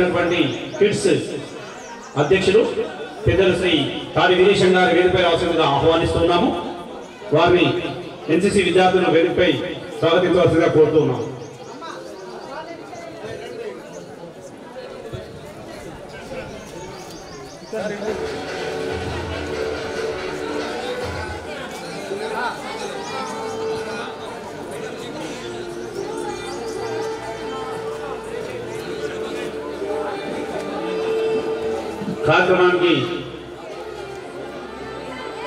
చేస్తున్నటువంటి కిడ్స్ అధ్యక్షులు పెద్దలు శ్రీ తాడి వీరేశం గారి వేదికపై రావాల్సిందిగా ఆహ్వానిస్తున్నాము. వారిని ఎన్సీసీ విద్యార్థులను వేదికపై స్వాగతించవలసిందిగా కోరుతున్నాము. కార్యక్రమానికి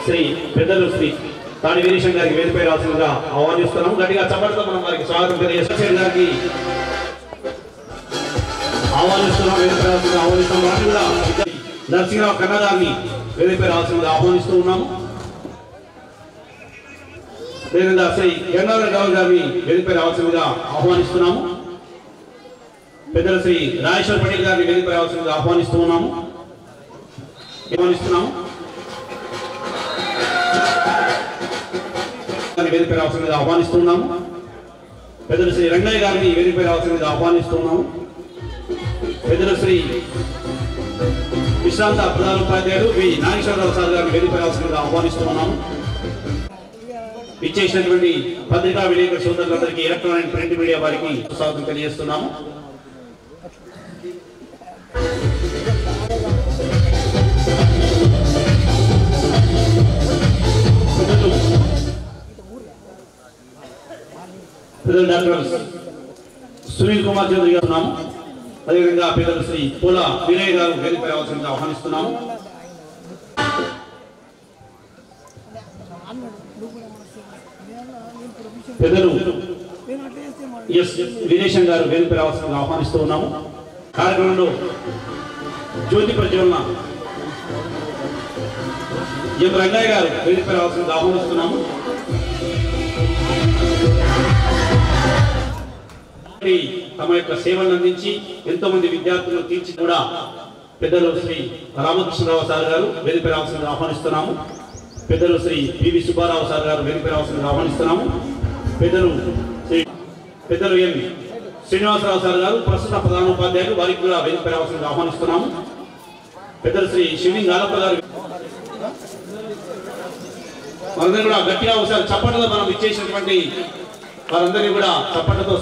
శ్రీ పెద్దలు శ్రీ తాడి వీరేశం గారికి వేదికపై రావాల్సిందిగా ఆహ్వానిస్తున్నాము. గట్టిగా చప్పట్లతో మనం వారికి స్వాగతం తెలియజేస్తాం. గారికి ఆహ్వానిస్తున్నాం. వేదికపై రావాల్సిందిగా ఆహ్వానిస్తున్నాం. వారిని కూడా నరసింహరావు కన్నా గారిని వేదికపై రావాల్సిందిగా ఆహ్వానిస్తూ ఉన్నాము. అదేవిధంగా శ్రీ గంగాధర గౌడ్ గారిని వేదికపై రావాల్సిందిగా ఆహ్వానిస్తున్నాము. పెద్దలు శ్రీ రాజేశ్వర్ పటేల్ గారిని వేదికపై రావాల్సిందిగా ఆహ్వానిస్తున్నాము. వేదికపై రావాల్సిందిగా ఆహ్వానిస్తున్నాము. పెద్దలు శ్రీ రంగయ్య గారిని వేదికపై రావాల్సిందిగా ఆహ్వానిస్తున్నాము. పెద్దలు శ్రీ విశ్రాంత ప్రధాన ఉపాధ్యాయులు వి నాగేశ్వరరావు సార్ గారిని వేదికపై రావాల్సిందిగా ఆహ్వానిస్తున్నాము. ఇచ్చేసినటువంటి పత్రికా విలేకరుల సోదరులందరికీ ఎలక్ట్రానిక్ ప్రింట్ మీడియా వారికి స్వాగతం తెలియజేస్తున్నాము. డాక్టర్ సునీల్ కుమార్ చౌదరి గారు ఉన్నాము. అదేవిధంగా పెద్దలు శ్రీ పూల వీరయ్య గారు వేదికపై రావాల్సిందిగా ఆహ్వానిస్తున్నాము. పెద్దలు ఎస్ వీరేశం గారు వేదికపై రావాల్సిందిగా ఆహ్వానిస్తూ ఉన్నాము. కార్యక్రమంలో జ్యోతి ప్రజ్వలన ఎం రంగయ్య గారు వేదికపై రావాల్సిందిగా ఆహ్వానిస్తున్నాము. తమ యొక్క సేవలను అందించి ఎంతో మంది విద్యార్థులను తీర్చి కూడా పెద్దలు శ్రీ రామకృష్ణరావు సార్ గారు వేదికపై రావాల్సిందిగా ఆహ్వానిస్తున్నాము. పెద్దలు శ్రీ పివి సుబ్బారావు సార్ గారు వేదికపై రావాల్సిందిగా ఆహ్వానిస్తున్నాము. పెద్దలు ఎం శ్రీనివాసరావు సార్ గారు ప్రస్తుత ప్రధాన ఉపాధ్యాయులు వారికి కూడా వేదికపై రావాల్సిందిగా ఆహ్వానిస్తున్నాము. పెద్దలు శ్రీ శివింగ్ ఆలప్ప గారు మనందరూ కూడా గట్టిగా ఒకసారి చప్పట్లతో మనం ఇచ్చేసినటువంటి వారందరినీ కూడా చప్పట్లతో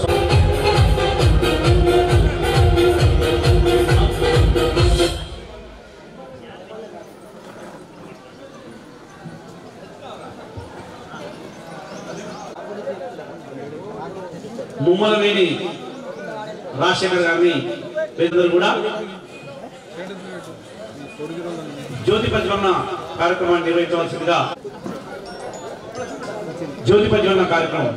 ముమ్మలవేణి రాజశేఖర్ గారిని పేదలు కూడా జ్యోతి ప్రజ్వలన కార్యక్రమాన్ని నిర్వహించవలసిందిగా జ్యోతి ప్రజ్వలన కార్యక్రమం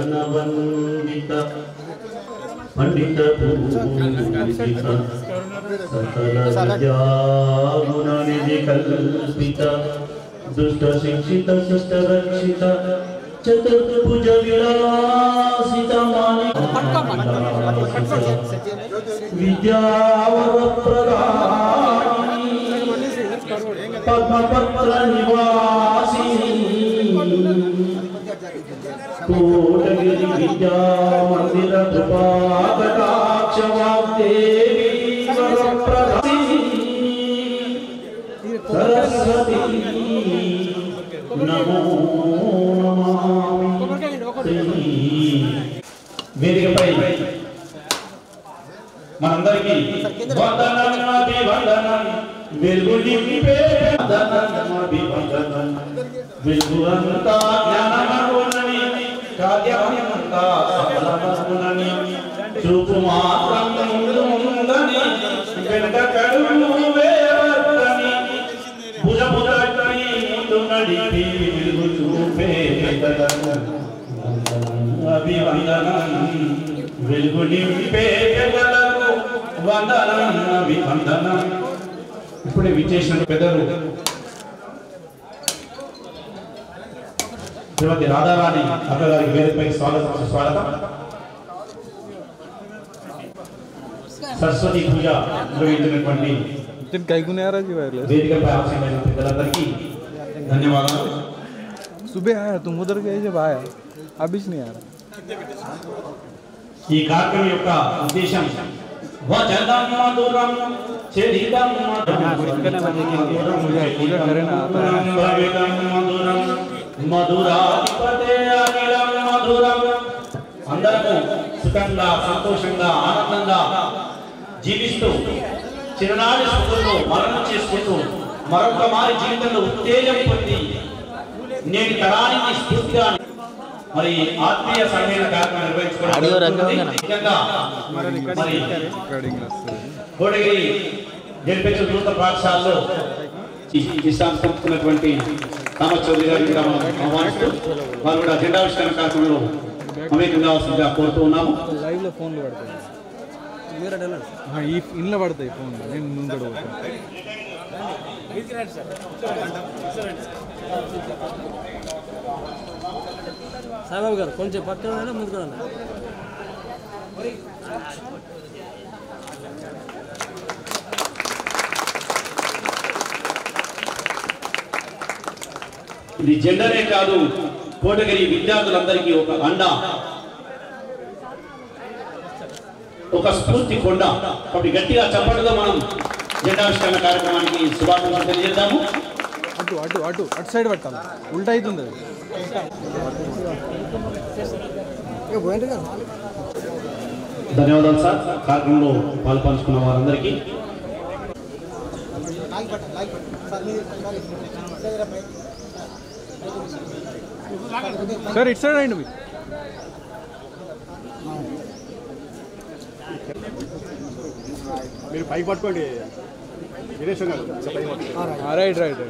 శ్రీదేవగణవందిత పండిత పూజిత సకల విద్యాగుణనిధి కల్పిత దుష్ట శిక్షిత శిష్ట రక్షిత చతుర్భుజ విలాసిత విద్యావరప్రదాయిని పద్మపత్ర నివాసిని కోటగిరి విద్యా మందిర కృపాకటాక్ష వాగ్దేవి వరప్రదాయిని వేదికపై మనందరికీ వందనం అభివందనం వెలుగు నింపే వందనం అభివందనం వెలుగు అంతా జ్ఞానమగునని కార్యమంతా సఫలమగునని చూపు మాత్రం ముందుందని వెనక కడుగు వేవద్దని భుజ భుజని ముందు నడిపి వెలుగు చూపే అభివందనం వెలుగు నింపే వందనం అభివందనం. ఇప్పుడే విచ్చేసిన పెద్దలు శ్రీమతి రాధారాణి అక్కగారికి వేదికపైకి స్వాగతం. సరస్వతి పూజ నిర్వహించినటువంటి వేదికపై ఆసీనులైన పెద్దలందరికీ ధన్యవాదాలు. सुबह आया तुम उधर गए जब आया अभी नहीं आ रहा. ఈ కార్యక్రమం యొక్క ఉద్దేశం వచనం మధురం చరితం మధురం మధురాధిపతే అఖిలం మధురం. అందరూ సుఖంగా సంతోషంగా ఆనందంగా జీవిస్తూ చిరనాటి స్మృతులను మరణం చేసుకుంటూ మరొక మారి జీవితంలో ఉత్తేజం పొంది నేటి తరానికి స్ఫూర్తిగా మరి ఆత్మీయ సమ్మేళన కార్యక్రమం నిర్వహించుకోవడం కోటగిరి జడ్పీహెచ్ ఉన్నత పాఠశాలలో విశ్రాంతిస్తున్నటువంటి థామస్ చౌదరి గారిని కూడా మనం ఆహ్వానిస్తూ వారు కూడా జెండావిష్కరణ కార్యక్రమంలో అమేకం కావాల్సిందిగా కోరుతూ ఉన్నాము. లైవ్లో ఫోన్లు పడతాయి, ఈ ఇంట్లో పడతాయి ఫోన్లు. నేను ముందు సాయిబాబు గారు కొంచెం పక్కన ముందు కూడా ఇది జెండరే కాదు, కోటగిరి విద్యార్థులందరికీ ఒక అండ, ఒక స్ఫూర్తి కొండ. కాబట్టి గట్టిగా చప్పట్లతో మనం జెండావిష్కరణ కార్యక్రమానికి శుభాకాంక్షలు తెలియజేద్దాము. అటు అటు అటు అటు సైడ్ పట్టాలి, ఉల్టా అవుతుంది. ధన్యవాదాలు సార్. కార్యక్రమంలో పాల్పంచుకున్న వారందరికీ సార్ ఇటు సైడ్ అయింది. మీరు పైకి పట్టుకోండి. రైట్ రైట్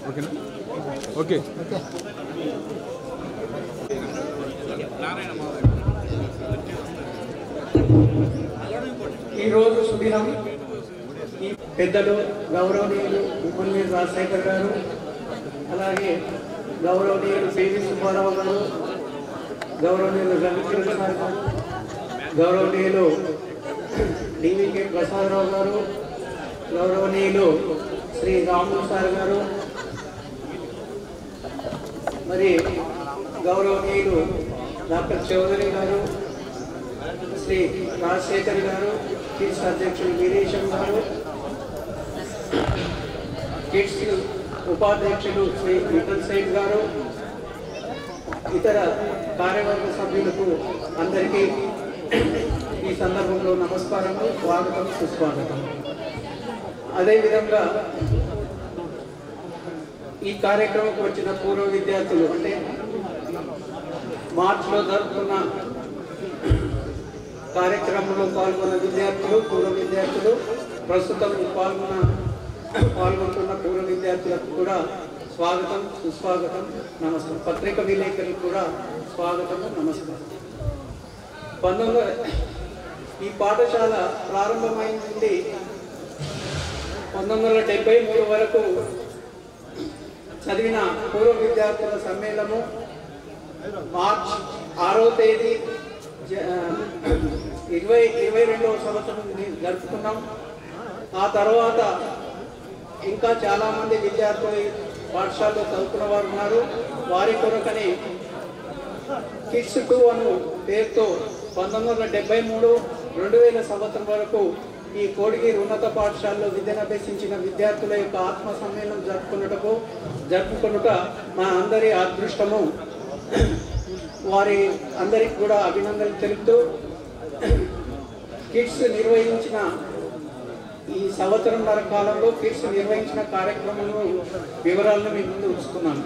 ఓకేనా? ఓకే ఈరోజు సుదినం పెద్దలు గౌరవనీయులు ముప్పల్లి రాజశేఖర్ గారు, అలాగే గౌరవనీయులు పివి సుబ్బారావు గారు, గౌరవనీయులు రవికిరణ్ సార్ గారు, గౌరవనీయులు డివికే ప్రసాదరావు గారు, గౌరవనీయులు శ్రీ రాములు సార్ గారు, మరి గౌరవనీయులు డాక్టర్ చౌదరి గారు, శ్రీ రాజశేఖర్ గారు, కిడ్స్ అధ్యక్షులు గిరీశం గారు, కిడ్స్ ఉపాధ్యక్షులు శ్రీ విఠల్ సేఠ్ గారు, ఇతర కార్యవర్గ సభ్యులకు అందరికీ ఈ సందర్భంలో నమస్కారము, స్వాగతం, సుస్వాగతం. అదేవిధంగా ఈ కార్యక్రమంకి వచ్చిన పూర్వ విద్యార్థులు, అంటే మార్చిలో జరుపుకున్న కార్యక్రమంలో పాల్గొన్న విద్యార్థులు, పూర్వ విద్యార్థులు, ప్రస్తుతం పాల్గొంటున్న పూర్వ విద్యార్థులకు కూడా స్వాగతం, సుస్వాగతం, నమస్కారం. పత్రిక విలేకరులకు కూడా స్వాగతం, నమస్కారం. ఈ పాఠశాల ప్రారంభమైంది 1973 వరకు చదివిన పూర్వ విద్యార్థుల సమ్మేళనము మార్చ్ 6వ తేదీ 2022వ సంవత్సరం జరుపుకున్నాం. ఆ తర్వాత ఇంకా చాలామంది విద్యార్థులు పాఠశాలలో చదువుకున్న వారు ఉన్నారు. వారి కొరకని కిడ్స్ 2 అను పేరుతో 1973-2000 సంవత్సరం వరకు ఈ కోడిగిరి ఉన్నత పాఠశాలలో విద్యను అభ్యసించిన విద్యార్థుల యొక్క ఆత్మ సమ్మేళనం జరుపుకొనుట మా అందరి అదృష్టము. వారి అందరికి కూడా అభినందనలు తెలుపుతూ కిడ్స్ నిర్వహించిన ఈ సంవత్సరంన్నర కాలంలో కిడ్స్ నిర్వహించిన కార్యక్రమాలను వివరాలను మీ ముందు ఉంచుతున్నాను.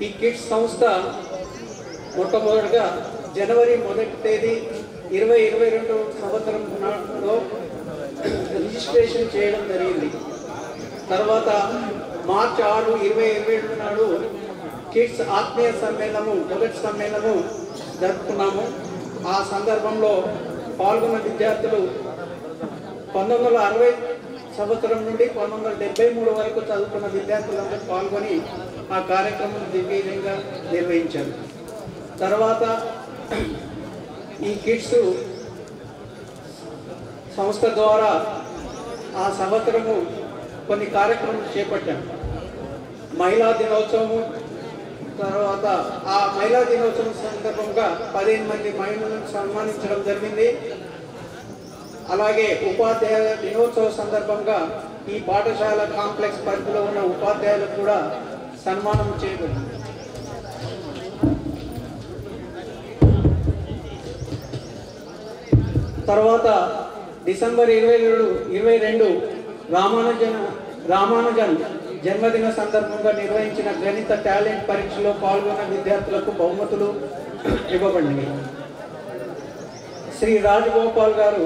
ఈ కిడ్స్ సంస్థ మొట్టమొదటిగా జనవరి 1వ తేదీ 2022 సంవత్సరంలో రిజిస్ట్రేషన్ చేయడం జరిగింది. తర్వాత మార్చి 6, 2022 నాడు కిడ్స్ ఆత్మీయ సమ్మేళనము మొదటి సమ్మేళనము జరుపుకున్నాము. ఆ సందర్భంలో పాల్గొన్న విద్యార్థులు 1960 సంవత్సరం నుండి 1973 వరకు చదువుకున్న విద్యార్థులందరూ పాల్గొని ఆ కార్యక్రమం దిగ్విజయంగా నిర్వహించారు. తర్వాత ఈ కిడ్స్ సంస్థ ద్వారా ఆ సంవత్సరము కొన్ని కార్యక్రమాలు చేపట్టాము. మహిళా దినోత్సవము, తర్వాత ఆ మహిళా దినోత్సవం సందర్భంగా 15 మంది మహిళలను సన్మానించడం జరిగింది. అలాగే ఉపాధ్యాయుల దినోత్సవ సందర్భంగా ఈ పాఠశాల కాంప్లెక్స్ పరిధిలో ఉన్న ఉపాధ్యాయులకు కూడా సన్మానం చేయబడింది. తర్వాత డిసెంబర్ 22 రామానుజన్ జన్మదిన సందర్భంగా నిర్వహించిన గణిత టాలెంట్ పరీక్షలో పాల్గొన్న విద్యార్థులకు బహుమతులు ఇవ్వబడినవి. శ్రీ రాజగోపాల్ గారు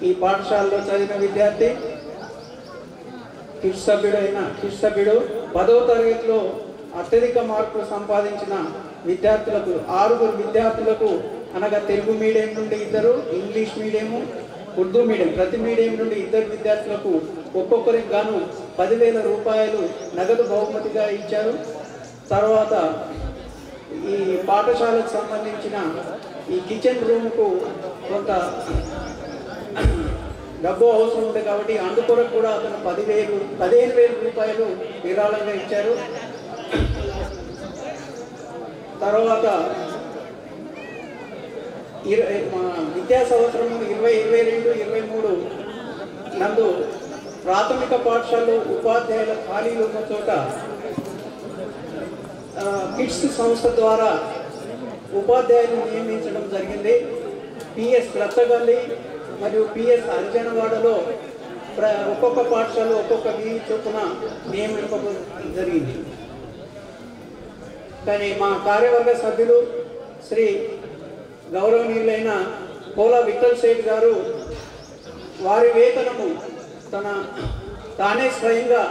ఈ పాఠశాలలో చదివిన విద్యార్థి, కిడ్స్ సభ్యుడు 10వ తరగతిలో అత్యధిక మార్కులు సంపాదించిన విద్యార్థులకు 6 విద్యార్థులకు అనగా తెలుగు మీడియం నుండి 2, ఇంగ్లీష్ మీడియము, ఉర్దూ మీడియం ప్రతి మీడియం నుండి 2 విద్యార్థులకు ఒక్కొక్కరికి గాను 10,000 రూపాయలు నగదు బహుమతిగా ఇచ్చారు. తర్వాత ఈ పాఠశాలకు సంబంధించిన ఈ కిచెన్ రూమ్కు కొంత డబ్బు అవసరం ఉంది కాబట్టి అందుకొరకు కూడా అతను 15,000 రూపాయలు విరాళంగా ఇచ్చారు. తర్వాత విద్యా సంవత్సరం 2022-23 నందు ప్రాథమిక పాఠశాలలో ఉపాధ్యాయుల ఖాళీలు ఉన్న చోట కిడ్స్ సంస్థ ద్వారా ఉపాధ్యాయులను నియమించడం జరిగింది. పిఎస్ రత్తగల్లి మరియు పిఎస్ అంజనవాడలో ఒక్కొక్క పాఠశాలలో ఒక్కొక్క వీధి చొప్పున నియమించడం జరిగింది. కానీ మా కార్యవర్గ సభ్యులు శ్రీ గౌరవనీయులైన పోలా విఠల్ సేఠ్ గారు వారి వేతనము తానే స్వయంగా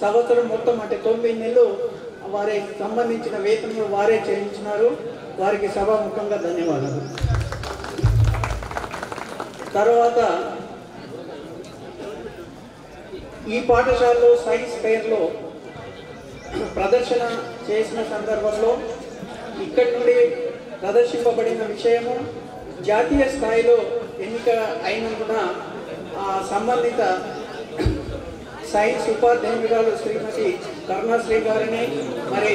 సంవత్సరం మొత్తం అంటే 9 నెలలు వారికి సంబంధించిన వేతనం వారే చెల్లించినారు. వారికి సభాముఖంగా ధన్యవాదాలు. తర్వాత ఈ పాఠశాలలో సైన్స్ ఫెయిర్లో ప్రదర్శన చేసిన సందర్భంలో ఇక్కడి నుండి ప్రదర్శింపబడిన విషయము జాతీయ స్థాయిలో ఎన్నిక అయినందున సంబంధిత సైన్స్ ఉపాధ్యాయురాలు శ్రీమతి కరుణాశ్రీ గారిని మరి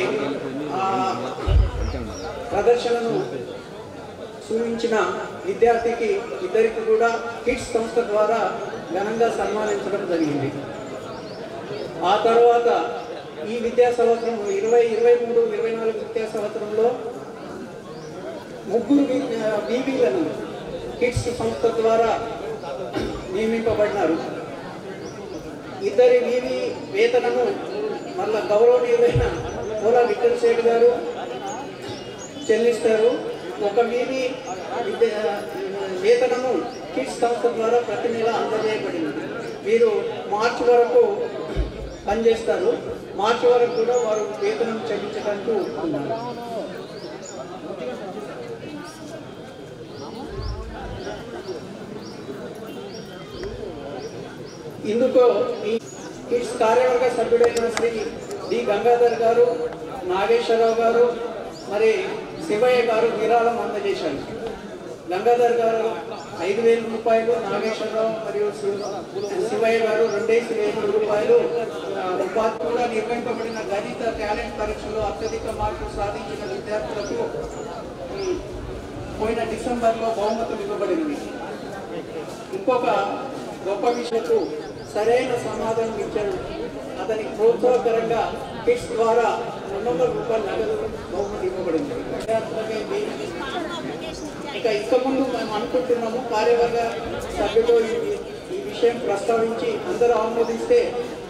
ప్రదర్శనను చూపించిన విద్యార్థికి ఇద్దరికి కూడా కిడ్స్ సంస్థ ద్వారా ఘనంగా సన్మానించడం జరిగింది. ఆ తర్వాత ఈ విద్యా సంవత్సరం 2023-24 విద్యా సంవత్సరంలో 3 బీబీలను కిడ్స్ సంస్థ ద్వారా నియమింపబడినారు. 2 బీబీ వేతనము మళ్ళా గౌరవనీయులైన పోలా విఠల్ సేఠ్ గారు చెల్లిస్తారు. 1 బీబీ వేతనము కిడ్స్ సంస్థ ద్వారా ప్రతి నెల అందజేయబడింది. వీరు మార్చి వరకు పనిచేస్తారు. మార్చి వరకు కూడా వారు వేతనం చెల్లించడానికి ఒప్పుకున్నారు. ఇందుకు ఈ కిడ్స్ కార్యవర్గ సభ్యుడైన శ్రీ డి గంగాధర్ గారు, నాగేశ్వరరావు గారు, మరి శివయ్య గారు విరాళం అందజేశారు. గంగాధర్ గారు 5,000 రూపాయలు, నాగేశ్వరరావు మరియు శివయ్య గారు 2,000 రూపాయలు. ఉపాధ్యాయులుగా నిర్వహింపబడిన గణిత టాలెంట్ పరీక్షలో అత్యధిక మార్కులు సాధించిన విద్యార్థులకు పోయిన డిసెంబర్లో బహుమతులు ఇవ్వబడినవి. ఇంకొక గొప్ప విషయంకు సరైన సమాధానం ఇచ్చాడు. అతనికి ప్రోత్సాహకరంగా కిట్స్ ద్వారా 200 రూపాయల నగదు బహుమతి ఇవ్వబడింది. ఇక ముందు మేము అనుకుంటున్నాము, కార్యవర్గ సభ్యులు ఈ విషయం ప్రస్తావించి అందరూ ఆమోదిస్తే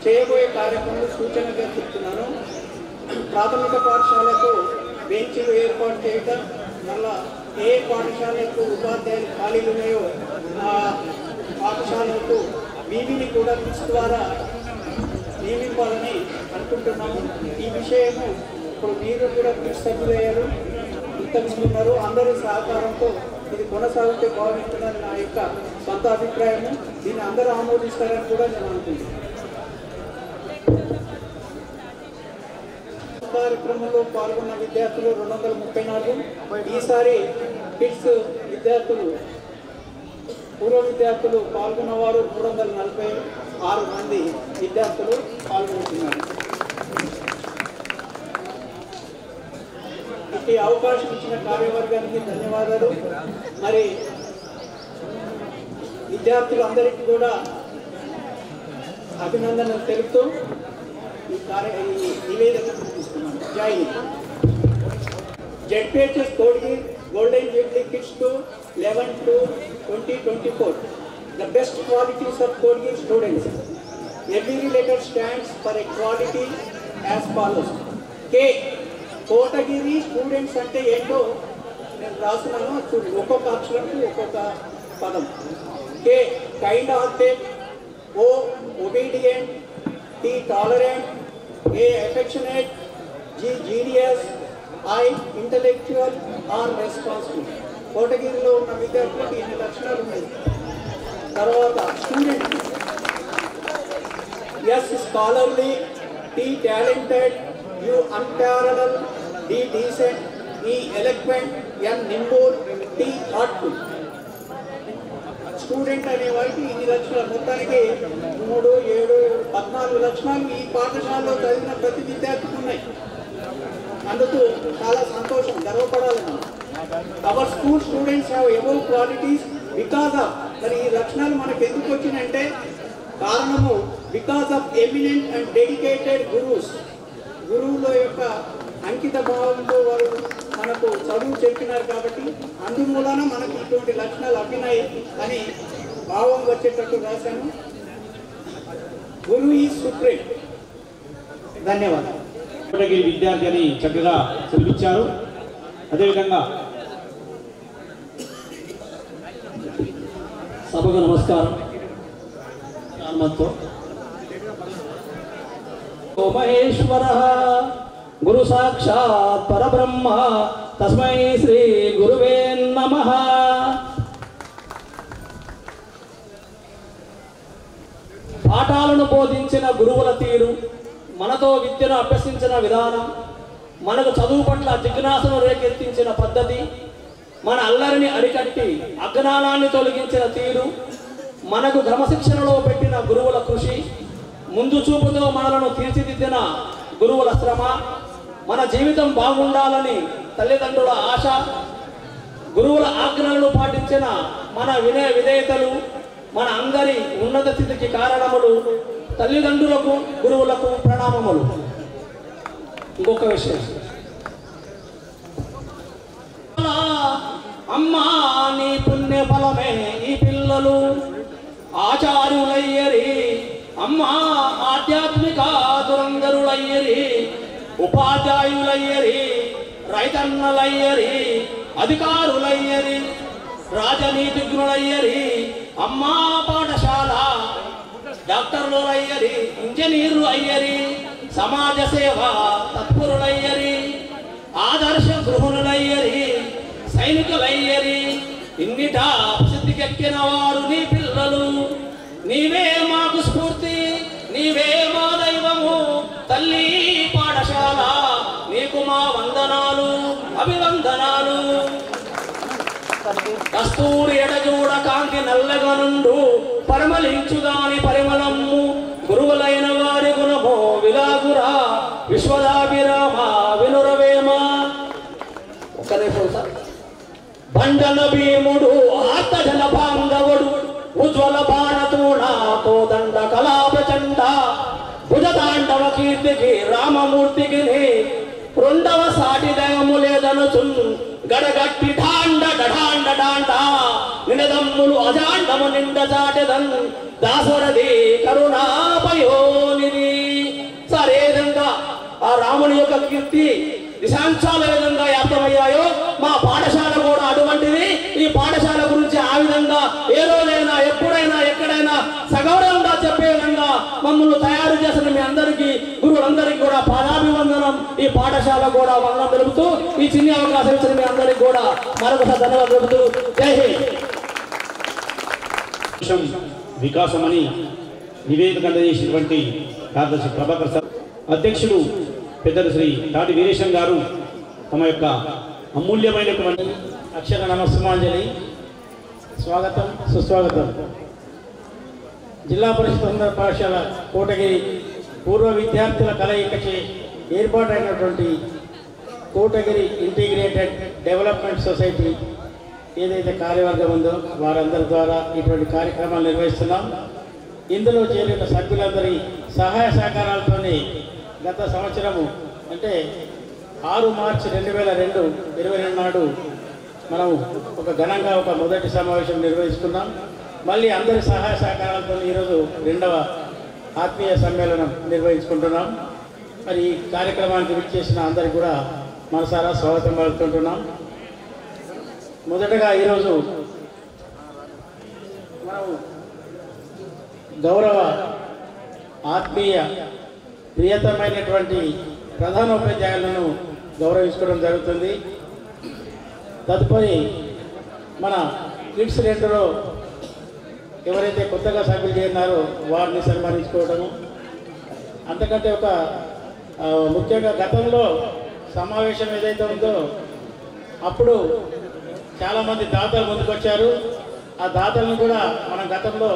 చేయబోయే కార్యక్రమంలో సూచనగా చెప్తున్నాను. ప్రాథమిక పాఠశాలకు బెంచీలు ఏర్పాటు చేయటం, మళ్ళా ఏ పాఠశాలకు ఉపాధ్యాయులు ఖాళీలు ఉన్నాయో ఆ పాఠశాలకు బీబీని కూడా కిట్స్ ద్వారా నియమించాలని అనుకుంటున్నాము. ఈ విషయము ఇప్పుడు మీరు కూడా కిట్స్ సభ్యులయ్యారు, ఇంతకుముందు ఉన్నారు. అందరూ సహకారంతో ఇది కొనసాగితే బాగుంటుందని నా యొక్క సొంత అభిప్రాయము. దీన్ని అందరూ ఆమోదిస్తారని కూడా నేను అనుకుంటున్నాను. కార్యక్రమంలో పాల్గొన్న విద్యార్థులు 234. ఈసారి కిడ్స్ విద్యార్థులు పూర్వ విద్యార్థులు పాల్గొన్నవారు 346 మంది విద్యార్థులు పాల్గొంటున్నారు. ఈ అవకాశం ఇచ్చిన కార్యవర్గానికి ధన్యవాదాలు. మరి విద్యార్థులందరికీ కూడా అభినందనలు తెలుపుతూ ఈ నివేదిక తీసుకున్నాను. జై Hind. ZPHS Kodgir Golden Jubilee Kids to 11-2024. The best qualities of Kodgir students. Every letter stands for a quality as follows. K. Kotagiri students అంటే ఏంటో నేను రాస్తున్నాను, చూడండి. ఒక్కొక్క అక్షరంకి ఒక్కొక్క పదం. K. Kind hearted. O. Obedient. T. Tolerant. A. Affectionate. G. Genius. I. Intellectual or responsible. కోటగిరిలో ఉన్న విద్యార్థులకు ఇన్ని లక్షణాలు ఉన్నాయి. తర్వాత student. S. Scholarly. T. Talented. U. Unparalleled. D. Decent. E. Eloquent. N. Nimble. T. Thoughtful. Student అనే వారికి ఇన్ని లక్షణాలు, మొత్తానికి 3, 7, 14 లక్షణాలు ఈ పాఠశాలలో చదివిన ప్రతి విద్యార్థికి ఉన్నాయి. అందుకు చాలా సంతోషం, గర్వపడాలి మనం. Our school students have above qualities because of. మరి ఈ లక్షణాలు మనకు ఎందుకు వచ్చినాయంటే కారణము because of eminent and dedicated గురువుస్. గురువుల యొక్క అంకిత భావంతో వారు మనకు చదువు చెప్పినారు కాబట్టి అందుమూలన మనకి ఇటువంటి లక్షణాలు అభినయి అని భావం వచ్చేటట్టు రాశాను. గురువు ఈజ్ సుప్రీం. ధన్యవాదాలు. కోటగిరి విద్యార్థి అని చక్కగా చూపించారు. అదేవిధంగా సభకు నమస్కారం. ఓ మహేశ్వర గురు సాక్షాత్ పరబ్రహ్మ తస్మై శ్రీ గురువే నమః. పాఠాలను బోధించిన గురువుల తీరు, మనతో విద్యను అభ్యసించిన విధానం, మనకు చదువు పట్ల జిజ్ఞాసను రేకెత్తించిన పద్ధతి, మన అల్లరిని అరికట్టి అజ్ఞానాన్ని తొలగించిన తీరు, మనకు క్రమశిక్షణలో పెట్టిన గురువుల కృషి, ముందు చూపుతో మనలను తీర్చిదిద్దిన గురువుల శ్రమ, మన జీవితం బాగుండాలని తల్లిదండ్రుల ఆశ, గురువుల ఆజ్ఞలను పాటించిన మన వినయ విధేయతలు, మన అందరి ఉన్నత స్థితికి కారణములు, తల్లిదండ్రులకు గురువులకు ప్రణామములు. ఇంకొక విషయం, అమ్మా నీ పుణ్య ఫలమే ఈ పిల్లలు ఆచార్యులయ్యరి, అమ్మా ఆధ్యాత్మిక దురంగరులయ్యరి, ఉపాధ్యాయులయ్యరి, రైతన్నలయ్యరి, అధికారులయ్యరి, రాజనీతిజ్ఞులయ్యరి, అమ్మా పాఠశాల డాక్టర్లయ్యరి, ఇంజనీర్లు అయ్యరి, సమాజ సేవ తత్పరులయ్యరి, ఆదర్శ గృహులయ్యరి, సైనికులయ్యరి, ఇన్నిటా ప్రసిద్ధికెక్కిన వారు నీ పిల్లలు. నీవే మాకు స్ఫూర్తి, నీవే మా దైవము, తల్లి పాఠశాల నీకు మా వందనాలు అభివందనాలు. కస్తూరి ఎడజూడ కాంతి నల్లగా నుండు పరిమళించుదాని పరిమళము, గురువులైన వారి గుణము విలాగురా విశ్వదాభిరామ వినురవేమ. ఒక్కనే బండన భీముడు ఆర్తజన బాంధవుడు, ఉజ్వల బాణతూణ మూర్తికి రెండవ సాటి దైవము లేదనుచు గడగట్టి ఢాండ ఢాండ ఢాండ నినదమ్ములు అజాండము నిండ చాటెదన్ దాసరది కరుణాపయోనిది. సార్ ఏ విధంగా ఆ రాముని యొక్క కీర్తి దిశాంశాల విధంగా అర్థమయ్యాయో మా పాఠశాల కూడా అటువంటిది. ఈ పాఠశాల గురించి ఆ విధంగా ఏ రోజైనా ఎప్పుడైనా ఎక్కడైనా సగౌరవంగా చెప్పే విధంగా మమ్మల్ని తయారు చేసిన మీ అందరికీ గురువులందరికీ కూడా పాదాభివందనం. ఈ పాఠశాల కూడా వందనం తెలుపుతూ ఈ చిన్న అవకాశం ఇచ్చిన మీ అందరికీ కూడా మరొకసారి ధన్యవాదాలు తెలుపుతూ జై హింద్. వికాసమని నివేదిక అందజేసినటువంటి కార్యదర్శి ప్రభాకర్ సార్, అధ్యక్షుడు పెద్దలు శ్రీ తాటి వీరేశం గారు తమ యొక్క అమూల్యమైనటువంటి అక్షర నమస్సుమాంజలి. స్వాగతం సుస్వాగతం. జిల్లా పరిషత్ ఉన్నత పాఠశాల కోటగిరి పూర్వ విద్యార్థుల కలయికచే ఏర్పాటైనటువంటి కోటగిరి ఇంటిగ్రేటెడ్ డెవలప్మెంట్ సొసైటీ ఏదైతే కార్యవర్గం ఉందో వారందరి ద్వారా ఇటువంటి కార్యక్రమాలు నిర్వహిస్తున్నాం. ఇందులో చేరిన సభ్యులందరి సహాయ సహకారాలతోనే గత సంవత్సరము అంటే 6 మార్చి 2022 నాడు మనం ఘనంగా ఒక మొదటి సమావేశం నిర్వహిస్తున్నాం. మళ్ళీ అందరి సహాయ సహకారాలతో ఈరోజు 2వ ఆత్మీయ సమ్మేళనం నిర్వహించుకుంటున్నాం. మరి ఈ కార్యక్రమానికి విచ్చేసిన అందరికీ కూడా మనసారా స్వాగతం పలుకుతుంటున్నాం. మొదటగా ఈరోజు మనం గౌరవ ఆత్మీయ ప్రియతమైనటువంటి ప్రధానోపాధ్యాయులను గౌరవించుకోవడం జరుగుతుంది. తదుపరి మన కిడ్స్ రెండులో ఎవరైతే కొత్తగా సభ్యులు చేరినారో వారిని సన్మానించుకోవడము. అంతకంటే ముఖ్యంగా గతంలో సమావేశం ఏదైతే ఉందో అప్పుడు చాలామంది దాతలు ముందుకొచ్చారు. ఆ దాతలను కూడా మనం గతంలో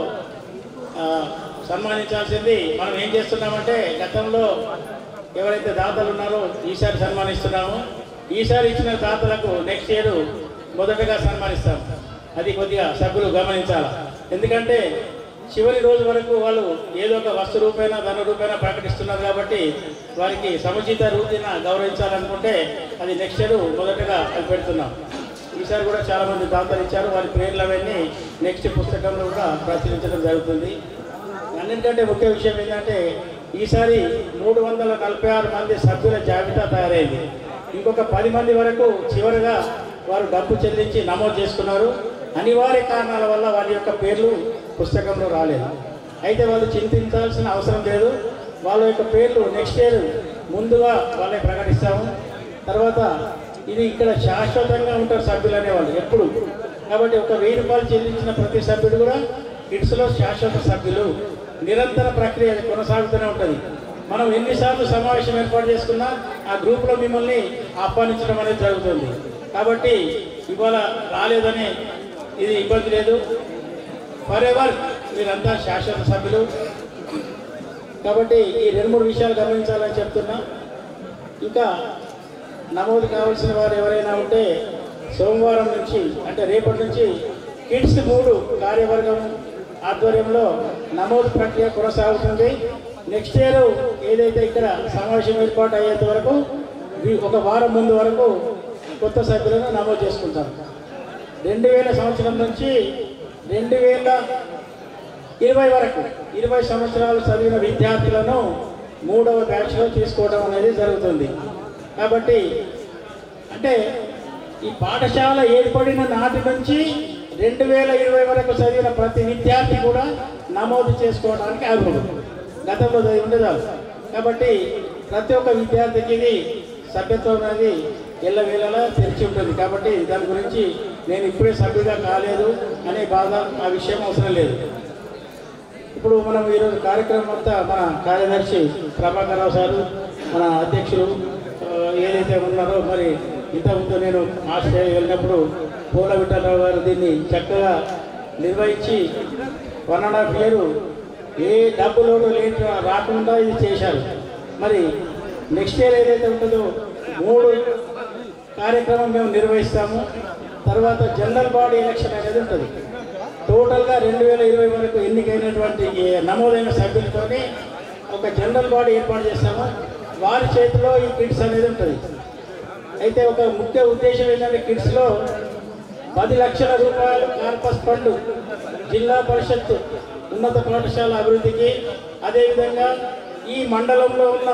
సన్మానించాల్సింది. మనం ఏం చేస్తున్నామంటే గతంలో ఎవరైతే దాతలు ఉన్నారో ఈసారి సన్మానిస్తున్నాము. ఈసారి ఇచ్చిన దాతలకు నెక్స్ట్ ఇయర్ మొదటగా సన్మానిస్తాం. అది కొద్దిగా సభ్యులు గమనించాలి. ఎందుకంటే చివరి రోజు వరకు వాళ్ళు ఏదో ఒక వస్తు రూపేణ ధన రూపేణ ప్రకటిస్తున్నారు కాబట్టి వారికి సముచిత రూపేణ గౌరవించాలనుకుంటే అది నెక్స్ట్ ఇయర్ మొదటగా అది పెడుతున్నాం. ఈసారి కూడా చాలామంది దాతలు ఇచ్చారు. వారి పేర్లు అవన్నీ నెక్స్ట్ పుస్తకంలో కూడా ప్రచురించడం జరుగుతుంది. అన్నింటికంటే ముఖ్య విషయం ఏంటంటే ఈసారి 346 మంది సభ్యుల జాబితా తయారైంది. ఇంకొక 10 మంది వరకు చివరిగా వారు డబ్బు చెల్లించి నమోదు చేసుకున్నారు. అనివార్య కారణాల వల్ల వారి యొక్క పేర్లు పుస్తకంలో రాలేదు. అయితే వాళ్ళు చింతించాల్సిన అవసరం లేదు. వాళ్ళ యొక్క పేర్లు నెక్స్ట్ ఇయర్ ముందుగా వాళ్ళే ప్రకటిస్తాము. తర్వాత ఇది ఇక్కడ శాశ్వతంగా ఉంటారు సభ్యులు అనేవాళ్ళు ఎప్పుడు. కాబట్టి 1000 రూపాయలు చెల్లించిన ప్రతి సభ్యుడు కూడా కిడ్స్లో శాశ్వత సభ్యులు. నిరంతర ప్రక్రియ కొనసాగుతూనే ఉంటుంది. మనం ఎన్నిసార్లు సమావేశం ఏర్పాటు చేసుకున్నా ఆ గ్రూప్లో మిమ్మల్ని ఆహ్వానించడం అనేది జరుగుతుంది. కాబట్టి ఇవాళ రాలేదని ఇది ఇబ్బంది లేదు. ఫర్ ఎవర్ మీరంతా శాశ్వత సభ్యులు. కాబట్టి ఈ 2-3 విషయాలు గమనించాలని చెప్తున్నా. ఇంకా నమోదు కావాల్సిన వారు ఎవరైనా ఉంటే సోమవారం నుంచి అంటే రేపటి నుంచి కిడ్స్ 3 కార్యవర్గం ఆధ్వర్యంలో నమోదు ప్రక్రియ కొనసాగుతుంది. నెక్స్ట్ ఇయర్ ఏదైతే ఇక్కడ సమావేశం ఏర్పాటు అయ్యేంత వరకు 1 వారం ముందు వరకు కొత్త సభ్యులను నమోదు చేసుకుంటాం. 2000 సంవత్సరం నుంచి 2020 వరకు 20 సంవత్సరాలు చదివిన విద్యార్థులను 3వ బ్యాచ్లో తీసుకోవడం అనేది జరుగుతుంది. కాబట్టి అంటే ఈ పాఠశాల ఏర్పడిన నాటి నుంచి 2020 వరకు చదివిన ప్రతి విద్యార్థి కూడా నమోదు చేసుకోవడానికి అర్హుడు. గతంలో ఉండేదాలు. కాబట్టి ప్రతి ఒక్క విద్యార్థికి ఇది సభ్యత్వం అనేది ఎల్లవేళలా తెరిచి ఉంటుంది. కాబట్టి దాని గురించి నేను ఇప్పుడే సభ్యుగా కాలేదు అనే బాధ ఆ విషయం అవసరం లేదు. ఇప్పుడు మనం ఈరోజు కార్యక్రమం అంతా మన కార్యదర్శి ప్రభాకర్ రావు సారు, మన అధ్యక్షులు ఏదైతే ఉన్నారో మరి ఇంతకుముందు నేను ఆస్ట్రేలియా వెళ్ళినప్పుడు పూల విఠలరావు గారు దీన్ని చక్కగా నిర్వహించి 1.5 year ఏ డబ్బులోనూ లేట్ రాకుండా ఇది చేశారు. మరి నెక్స్ట్ ఇయర్ ఏదైతే ఉంటుందో 3 కార్యక్రమం మేము నిర్వహిస్తాము. తర్వాత జనరల్ బాడీ ఎలక్షన్ అనేది ఉంటుంది. టోటల్గా 2020 వరకు ఎన్నికైనటువంటి నమోదైన సభ్యులతోనే ఒక జనరల్ బాడీ ఏర్పాటు చేస్తాము. వారి చేతిలో ఈ కిట్స్ అనేది ఉంటుంది. అయితే ఒక ముఖ్య ఉద్దేశం ఏంటంటే కిట్స్లో 10 లక్షల రూపాయలు కార్పస్ ఫండ్ జిల్లా పరిషత్ ఉన్నత పాఠశాల అభివృద్ధికి, అదేవిధంగా ఈ మండలంలో ఉన్న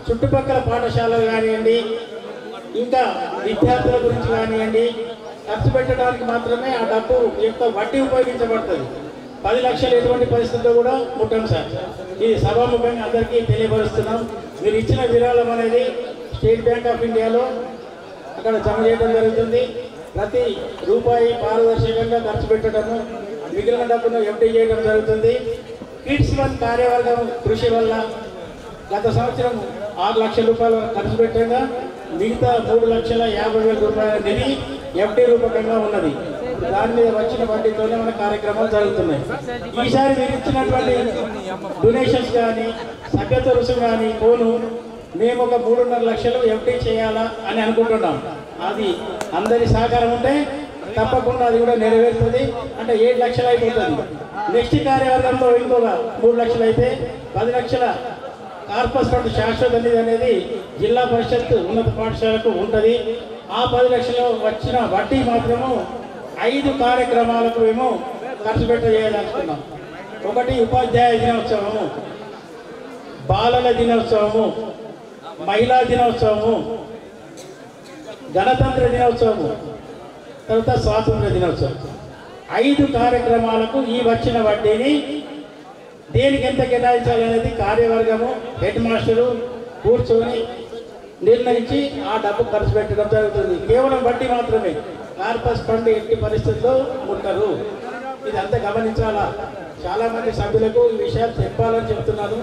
చుట్టుపక్కల పాఠశాలలు కానివ్వండి, ఇంకా విద్యార్థుల గురించి కానివ్వండి, ఖర్చు పెట్టడానికి మాత్రమే ఆ డబ్బు యొక్క వడ్డీ ఉపయోగించబడుతుంది. 10 లక్షలు ఎటువంటి పరిస్థితుల్లో కూడా ముట్టం సార్. ఇది సభాముఖంగా అందరికీ తెలియపరుస్తున్నాం. మీరు ఇచ్చిన విరాళం అనేది స్టేట్ బ్యాంక్ ఆఫ్ ఇండియాలో అక్కడ జమ చేయడం జరుగుతుంది. ప్రతి రూపాయి పారదర్శకంగా ఖర్చు పెట్టడము, మిగిలిన డబ్బును ఎఫ్డీ చేయడం జరుగుతుంది. కిడ్స్ వన్ కార్యవర్గం కృషి వల్ల గత సంవత్సరం 6 లక్షల రూపాయలు ఖర్చు పెట్టగా మిగతా 3,50,000 రూపాయల నిధి ఎఫ్డీ రూపకంగా ఉన్నది. దాని మీద వచ్చిన వడ్డీతోనే మన కార్యక్రమాలు జరుగుతున్నాయి. ఈసారి మీరు ఇచ్చినటువంటి డొనేషన్స్ కానీ సభ్యత రుసుము కానీ పోను మేము ఒక 3.5 లక్షలు ఎఫ్డీ చేయాలా అని అనుకుంటున్నాం. అది అందరి సహకారం ఉంటే తప్పకుండా అది కూడా నెరవేరుతుంది. అంటే 7 లక్షలు అయిపోతుంది. నెక్స్ట్ కార్యవర్గంలో ఇంకొక 3 లక్షలు అయితే 10 లక్షల కార్పస్ ఫండ్ శాశ్వత నిధి అనేది జిల్లా పరిషత్ ఉన్నత పాఠశాలకు ఉంటుంది. ఆ 10 లక్షలు వచ్చిన వడ్డీ మాత్రము 5 కార్యక్రమాలకు మేము ఖర్చు పెట్టేయాలనుకున్నాం. ఒకటి ఉపాధ్యాయ దినోత్సవము, బాలల దినోత్సవము, మహిళా దినోత్సవము, గణతంత్ర దినోత్సవము, తర్వాత స్వాతంత్ర దినోత్సవం. 5 కార్యక్రమాలకు ఈ వచ్చిన వడ్డీని దేనికి ఎంత కేటాయించాలనేది కార్యవర్గము హెడ్ మాస్టరు కూర్చొని నిర్ణయించి ఆ డబ్బు ఖర్చు పెట్టడం జరుగుతుంది. కేవలం వడ్డీ మాత్రమే. కార్పస్ ఫండ్ ఎట్టి పరిస్థితుల్లో ముట్టరు. ఇదంతా గమనించాలా. చాలామంది సభ్యులకు ఈ విషయాలు చెప్పాలని చెప్తున్నాను.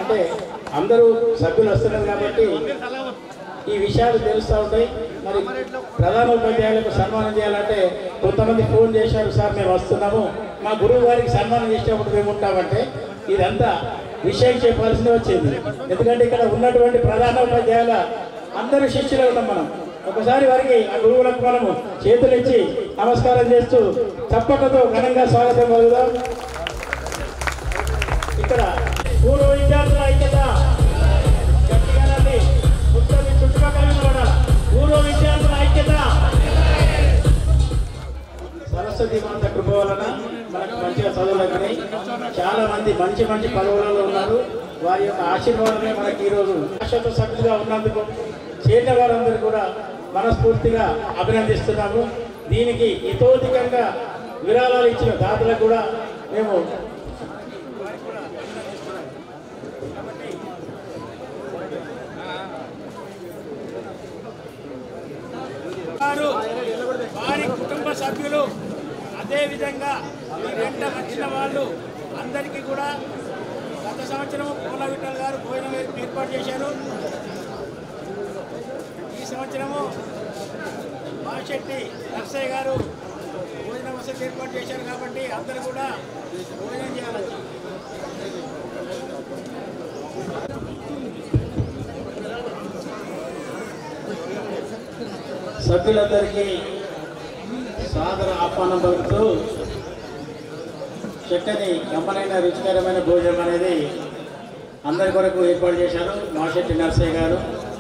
అంటే అందరూ సభ్యులు వస్తున్నారు కాబట్టి ఈ విషయాలు తెలుస్తూ ఉంటాయి. మరి ప్రధాన ఉపాధ్యాయులకు సన్మానం చేయాలంటే కొంతమంది ఫోన్ చేశారు, సార్ మేము వస్తున్నాము, మా గురువు గారికి సన్మానం చేసేటప్పుడు మేము ఉంటామంటే ఇదంతా విషయం చెప్పాల్సింది వచ్చింది. ఎందుకంటే ఇక్కడ ఉన్నటువంటి ప్రధాన ఉపాధ్యాయుల అందరూ శిష్యులు ఉన్నాం మనం. ఒకసారి వారికి ఆ గురువులకు మనము చేతులు ఇచ్చి నమస్కారం చేస్తూ చప్పట్లతో ఘనంగా స్వాగతం కలుగుదాం. ఇక్కడ పూర్వ విద్యార్థుల ఐక్యత గట్టిగానండి. చుట్టుపక్కల కూడా పూర్వ విద్యార్థుల ఐక్యత. సరస్వతి మాత కృప వలన మనకు మంచిగా చదువులకి చాలా మంది మంచి మంచి పదవులలో ఉన్నారు. వారి యొక్క ఆశీర్వాదమే మనకి ఈరోజు శాశ్వత సభ్యులుగా ఉన్నందుకు చేరిన వారందరూ కూడా మనస్ఫూర్తిగా అభినందిస్తున్నాము. దీనికి ఇతోధికంగా విరాళాలు ఇచ్చిన దాతలకు కూడా మేము వారి కుటుంబ సభ్యులు, అదేవిధంగా వెంట వచ్చిన వాళ్ళు అందరికీ కూడా గత సంవత్సరం పూల విఠల్ గారు భోజనం ఏర్పాటు చేశారు. ఈ సంవత్సరము మాశెట్టి నర్సయ్య గారు భోజన వసతి ఏర్పాటు చేశారు. కాబట్టి అందరూ కూడా భోజనం చేయాలి. సభ్యులందరికీ సాదర ఆహ్వానం పలుకుతూ చక్కని గమ్మనైన రుచికరమైన భోజనం అనేది అందరి కొరకు ఏర్పాటు చేశారు మాశెట్టి నర్సయ్య గారు.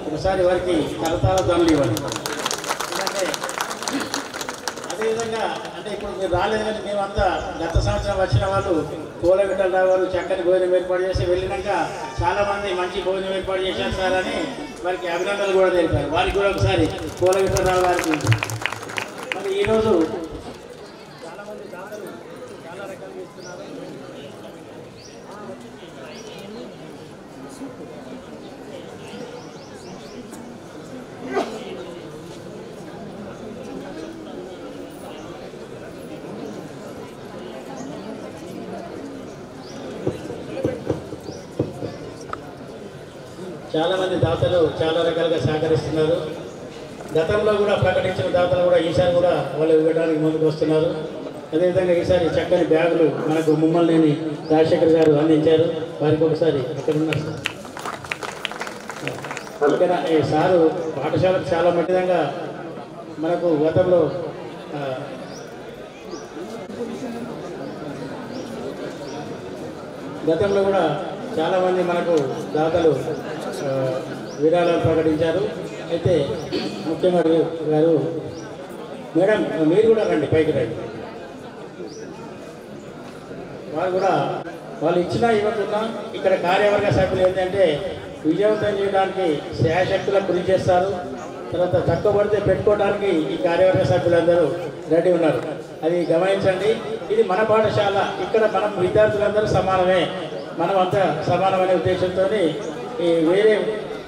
ఒకసారి వారికి కరతాల దండలు ఇవ్వండి. ఎందుకంటే అదేవిధంగా అంటే ఇప్పుడు మీరు రాలేదు కానీ మేమంతా గత సంవత్సరం వచ్చిన వాళ్ళు పూల విఠల్ రావు గారు చక్కని భోజనం ఏర్పాటు చేసి వెళ్ళినాక చాలామంది మంచి భోజనం ఏర్పాటు చేశారు సార్ అని వారికి అభినందనలు కూడా తెలిపారు. వారికి కూడా ఒకసారి పూల విఠల్ రావు గారికి. మరి ఈరోజు చాలామంది దాతలు చాలా రకాలుగా ఇస్తున్నారు. చాలామంది దాతలు చాలా రకాలుగా సహకరిస్తున్నారు. గతంలో కూడా ప్రకటించిన దాతలు కూడా ఈసారి కూడా వాళ్ళు ఇవ్వడానికి ముందుకు వస్తున్నారు. అదేవిధంగా ఈసారి చక్కని బ్యాగులు మనకు ముమ్మల్నేని రాజశేఖర్ గారు అందించారు. వారికి ఒకసారి అక్కడ ఉన్నారు సార్. సారు పాఠశాలకు చాలా విధంగా మనకు గతంలో కూడా చాలామంది మనకు దాతలు విరాళాలు ప్రకటించారు. అయితే ముఖ్యమంత్రి గారు మేడం మీరు కూడా రండి, పైకి రండి. వాళ్ళు ఇచ్చినా ఇవ్వకుండా ఇక్కడ కార్యవర్గ సభ్యులు ఏంటంటే విజయవంతం చేయడానికి శాయశక్తులకు కృషి చేస్తారు. తర్వాత తక్కువ పడితే పెట్టుకోవడానికి ఈ కార్యవర్గ సభ్యులందరూ రెడీ ఉన్నారు. అది గమనించండి. ఇది మన పాఠశాల, ఇక్కడ మనం విద్యార్థులందరూ సమానమే, మనం అంతా సమానమనే ఉద్దేశంతో వేరే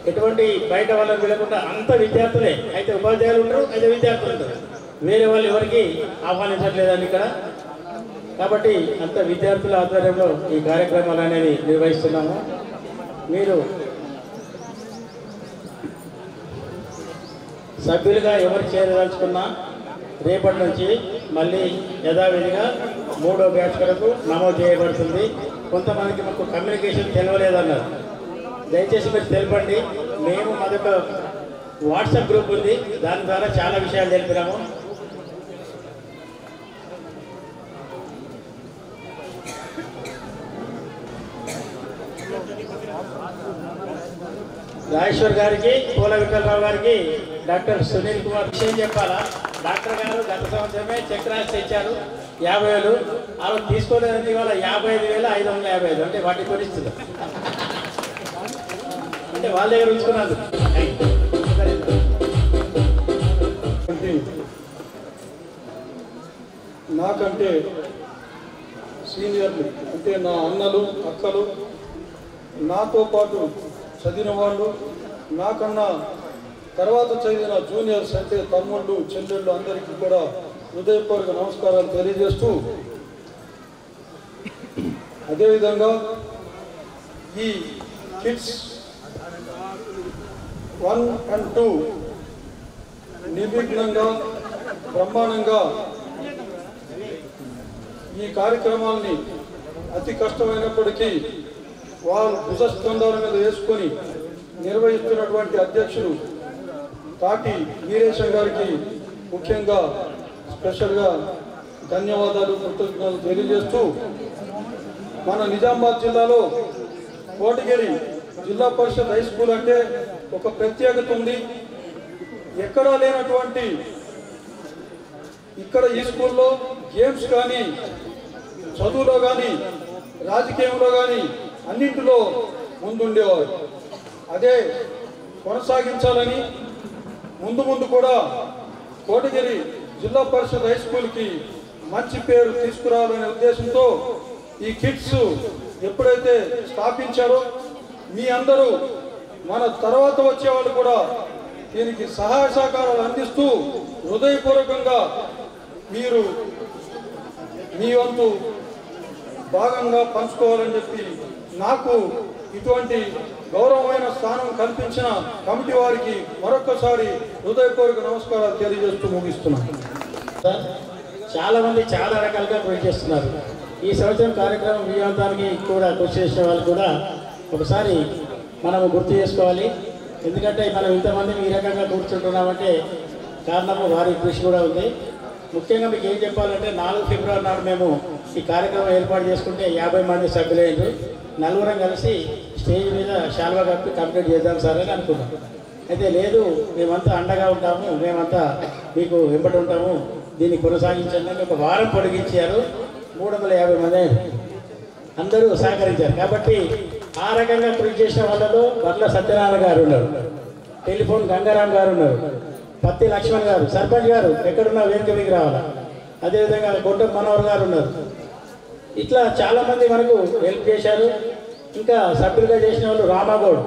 ఎటువంటి బయట వాళ్ళని వెళ్ళకుండా అంత విద్యార్థులే. అయితే ఉపాధ్యాయులు ఉంటారు, అయితే విద్యార్థులు ఉంటారు, వేరే వాళ్ళు ఎవరికి ఆహ్వానించట్లేదండి ఇక్కడ. కాబట్టి అంత విద్యార్థుల ఆధ్వర్యంలో ఈ కార్యక్రమాలు అనేవి నిర్వహిస్తున్నాము. మీరు సభ్యులుగా ఎవరు చేరదలుచుకున్నా రేపటి నుంచి మళ్ళీ యథావిధిగా 3వ బ్యాచ్ వరకు నమోదు చేయబడుతుంది. కొంతమందికి మాకు కమ్యూనికేషన్ తెలియలేదన్నారు, దయచేసి మీరు తెలపండి. మేము మాదొక వాట్సాప్ గ్రూప్ ఉంది, దాని ద్వారా చాలా విషయాలు తెలిపినాము. రాజేశ్వర్ గారికి, పోల విఠలరావు గారికి, డాక్టర్ సునీల్ కుమార్ విషయం చెప్పాలా. డాక్టర్ గారు గత సంవత్సరమే చెక్ రాసి తెచ్చారు 50,000. అలా తీసుకోలేదని ఇవాళ 55,555 అంటే వాటి కొనిస్తుంది. అంటే వాళ్ళ దగ్గర ఉంచుకున్నారు. నాకంటే సీనియర్లు అంటే నా అన్నలు అక్కలు, నాతో పాటు చదివిన వాళ్ళు, నాకన్నా తర్వాత చదివిన జూనియర్స్ అంటే తమ్ముళ్ళు చెల్లెళ్ళు అందరికీ కూడా హృదయపూర్వక నమస్కారాలు తెలియజేస్తూ, అదేవిధంగా ఈ కిడ్స్ 1 and 2 నిర్విఘ్నంగా బ్రహ్మాండంగా ఈ కార్యక్రమాల్ని అతి కష్టమైనప్పటికీ వారు భుజస్కంధాల మీద వేసుకొని నిర్వహిస్తున్నటువంటి అధ్యక్షులు తాటి వీరేశం గారికి ముఖ్యంగా స్పెషల్గా ధన్యవాదాలు, కృతజ్ఞతలు తెలియజేస్తూ, మన నిజామాబాద్ జిల్లాలో కోటగిరి జిల్లా పరిషత్ హై స్కూల్ అంటే ఒక ప్రత్యేకత ఉంది. ఎక్కడా లేనటువంటి ఇక్కడ ఈ స్కూల్లో గేమ్స్ కానీ, చదువులో కానీ, రాజకీయంలో కానీ అన్నింటిలో ముందుండేవారు. అదే కొనసాగించాలని ముందు ముందు కూడా కోటగిరి జిల్లా పరిషత్ హై స్కూల్కి మంచి పేరు తీసుకురావాలనే ఉద్దేశంతో ఈ కిడ్స్ ఎప్పుడైతే స్థాపించారో మీ అందరూ మన తర్వాత వచ్చేవాళ్ళు కూడా దీనికి సహాయ సహకారాలు అందిస్తూ హృదయపూర్వకంగా మీరు మీ వంతు భాగంగా పంచుకోవాలని చెప్పి, నాకు ఇటువంటి గౌరవమైన స్థానం కల్పించిన కమిటీ వారికి మరొకసారి హృదయపూర్వక నమస్కారాలు తెలియజేస్తూ ముగిస్తున్నాను. చాలా మంది చాలా రకాలుగా కృషి చేస్తున్నారు. ఈ సంవత్సరం కార్యక్రమం విజయవంతానికి కూడా కృషి చేసిన వాళ్ళు కూడా ఒకసారి మనము గుర్తు చేసుకోవాలి. ఎందుకంటే మనం ఇంతమంది ఈ రకంగా కూర్చుంటున్నామంటే కారణము వారి కృషి కూడా ఉంది. ముఖ్యంగా మీకు ఏం చెప్పాలంటే 4 ఫిబ్రవరి నాడు మేము ఈ కార్యక్రమం ఏర్పాటు చేసుకుంటే 50 మంది సభ్యులైంది. నలుగురం కలిసి స్టేజ్ మీద శాల్వా కప్పి కంప్లీట్ చేద్దాం సార్ అని అనుకున్నాం. అయితే లేదు, మేమంతా అండగా ఉంటాము, మేమంతా మీకు వెంబడి ఉంటాము, దీన్ని కొనసాగించండి. ఒక వారం పొడిగించారు. 350 మంది అందరూ సహకరించారు. కాబట్టి ఆ రకంగా కృషి చేసిన వాళ్ళలో వర్ల సత్యనారాయణ గారు ఉన్నారు, టెలిఫోన్ గంగారాం గారు ఉన్నారు, పత్తి లక్ష్మణ్ గారు, సర్పంచ్ గారు ఎక్కడున్నా వేదిక మీకు రావాలా. అదేవిధంగా గొడ్డ మనోహర్ గారు ఉన్నారు. ఇట్లా చాలామంది మనకు హెల్ప్ చేశారు. ఇంకా సభ్యులుగా చేసిన వాళ్ళు రామాగౌడ్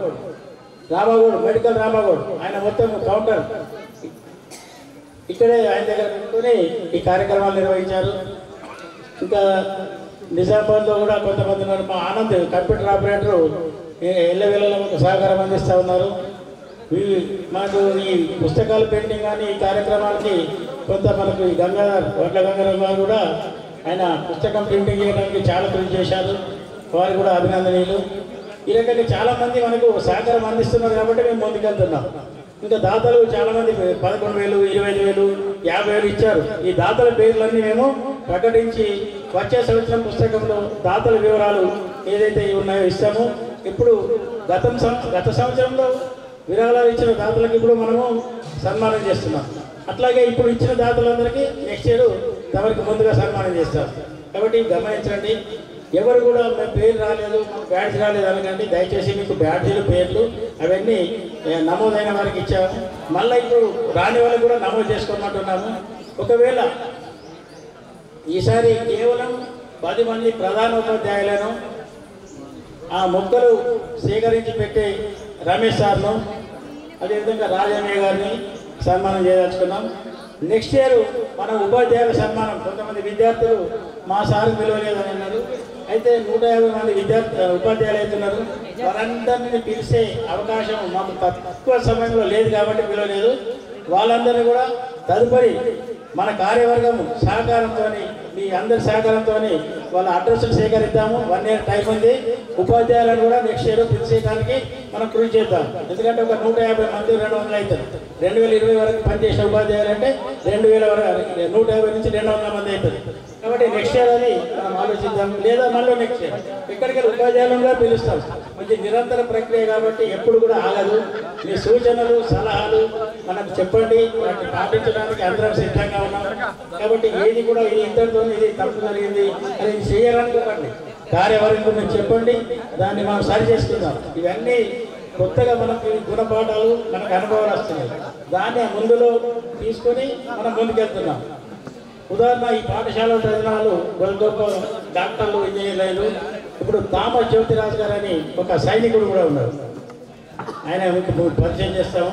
మెడికల్ రామాగౌడ్, ఆయన మొత్తం కౌంటర్ ఇక్కడే ఆయన దగ్గర పెట్టుకొని ఈ కార్యక్రమాలు నిర్వహించారు. ఇంకా నిజామాబాద్లో కూడా కొంతమంది ఉన్నారు. మా ఆనంద్ కంప్యూటర్ ఆపరేటరు ఎల్లవేళలో మాకు సహకారం అందిస్తూ ఉన్నారు. మాకు ఈ పుస్తకాల పెయింటింగ్ కానీ ఈ కార్యక్రమానికి కొంత మనకు ఈ వడ్ల గంగాధర్ గారు కూడా ఆయన పుస్తకం ప్రింటింగ్ చేయడానికి చాలా కృషి చేశారు. వారు కూడా అభినందనీయులు. ఈ రకంగా చాలామంది మనకు సహకారం అందిస్తున్నారు కాబట్టి మేము ముందుకెళ్తున్నాం. ఇంకా దాతలు చాలామంది 11,000, 25,000, 50,000 ఇచ్చారు. ఈ దాతల పేర్లన్నీ మేము ప్రకటించి వచ్చే సంవత్సరం పుస్తకంలో దాతల వివరాలు ఏదైతే ఉన్నాయో ఇస్తాము. ఇప్పుడు గత సంవత్సరంలో విరాళాలు ఇచ్చిన దాతలకు ఇప్పుడు మనము సన్మానం చేస్తున్నాం. అట్లాగే ఇప్పుడు ఇచ్చిన దాతలందరికీ నెక్స్ట్ ఇయర్ తమరికి ముందుగా సన్మానం చేస్తాం. కాబట్టి గమనించండి, ఎవరు కూడా మేము పేరు రాలేదు, మాకు బ్యాడ్జ్ రాలేదు అనకండి. దయచేసి మీకు బ్యాడ్జీలు, పేర్లు అవన్నీ నమోదైన వారికి ఇచ్చాము. మళ్ళీ ఇప్పుడు రాని వాళ్ళకి కూడా నమోదు చేసుకోమంటున్నాము. ఒకవేళ ఈసారి కేవలం 10 మంది ప్రధానోపాధ్యాయులను ఆ మొక్కలు సేకరించి పెట్టే రమేష్ సార్ను, అదేవిధంగా రాజమయ్య గారిని సన్మానం చేయదలుచుకున్నాం. నెక్స్ట్ ఇయర్ మనం ఉపాధ్యాయుల సన్మానం, కొంతమంది విద్యార్థులు మా సార్ పిలవలేదని అన్నారు. అయితే 150 మంది ఉపాధ్యాయులు అవుతున్నారు. వారందరినీ పిలిచే అవకాశం మాకు తక్కువ సమయంలో లేదు కాబట్టి పిలవలేదు. వాళ్ళందరినీ కూడా తదుపరి మన కార్యవర్గం సహకారంతో, మీ అందరి సహకారంతో వాళ్ళ అడ్రస్లు సేకరిద్దాము. 1 year టైం ఉంది. ఉపాధ్యాయులను కూడా నెక్స్ట్ ఇయర్ పిలిచేయడానికి మనం కృషి చేద్దాం. ఎందుకంటే ఒక 150 మంది 200 అవుతారు. 2020 వరకు పనిచేసిన ఉపాధ్యాయులు అంటే 2000 వరకు 150 నుంచి 200 మంది అవుతుంది. కాబట్టి నెక్స్ట్ ఇయర్ అది మనం ఆలోచిద్దాం. లేదా మళ్ళీ నెక్స్ట్ ఇయర్ ఎక్కడికి ఉపాధ్యాయులను కూడా పిలుస్తాం. ఇది నిరంతర ప్రక్రియ కాబట్టి ఎప్పుడు కూడా ఆగదు. మీ సూచనలు, సలహాలు మనకు చెప్పండి. వాటిని పాటించడానికి అందరం సిద్ధంగా ఉన్నాం. కాబట్టి ఏది కూడా ఇది ఇంతటితో ఇది తప్పు జరిగింది అది చేయడానికి ఇవ్వండి. కార్యవర్గం మీరు చెప్పండి, దాన్ని మనం సరి చేసుకుందాం. ఇవన్నీ కొత్తగా మనకి గుణపాఠాలు, మనకు అనుభవాలు వస్తున్నాయి. దాన్ని ముందులో తీసుకొని మనం ముందుకెళ్తున్నాం. ఉదాహరణ, ఈ పాఠశాలలో చదివిన వాళ్ళు గొప్ప డాక్టర్లు, ఇంజనీర్లు. ఇప్పుడు థామస్ జ్యోతిరాజు గారు అని ఒక సైనికుడు కూడా ఉన్నారు. ఆయన మీకు పరిచయం చేస్తాము.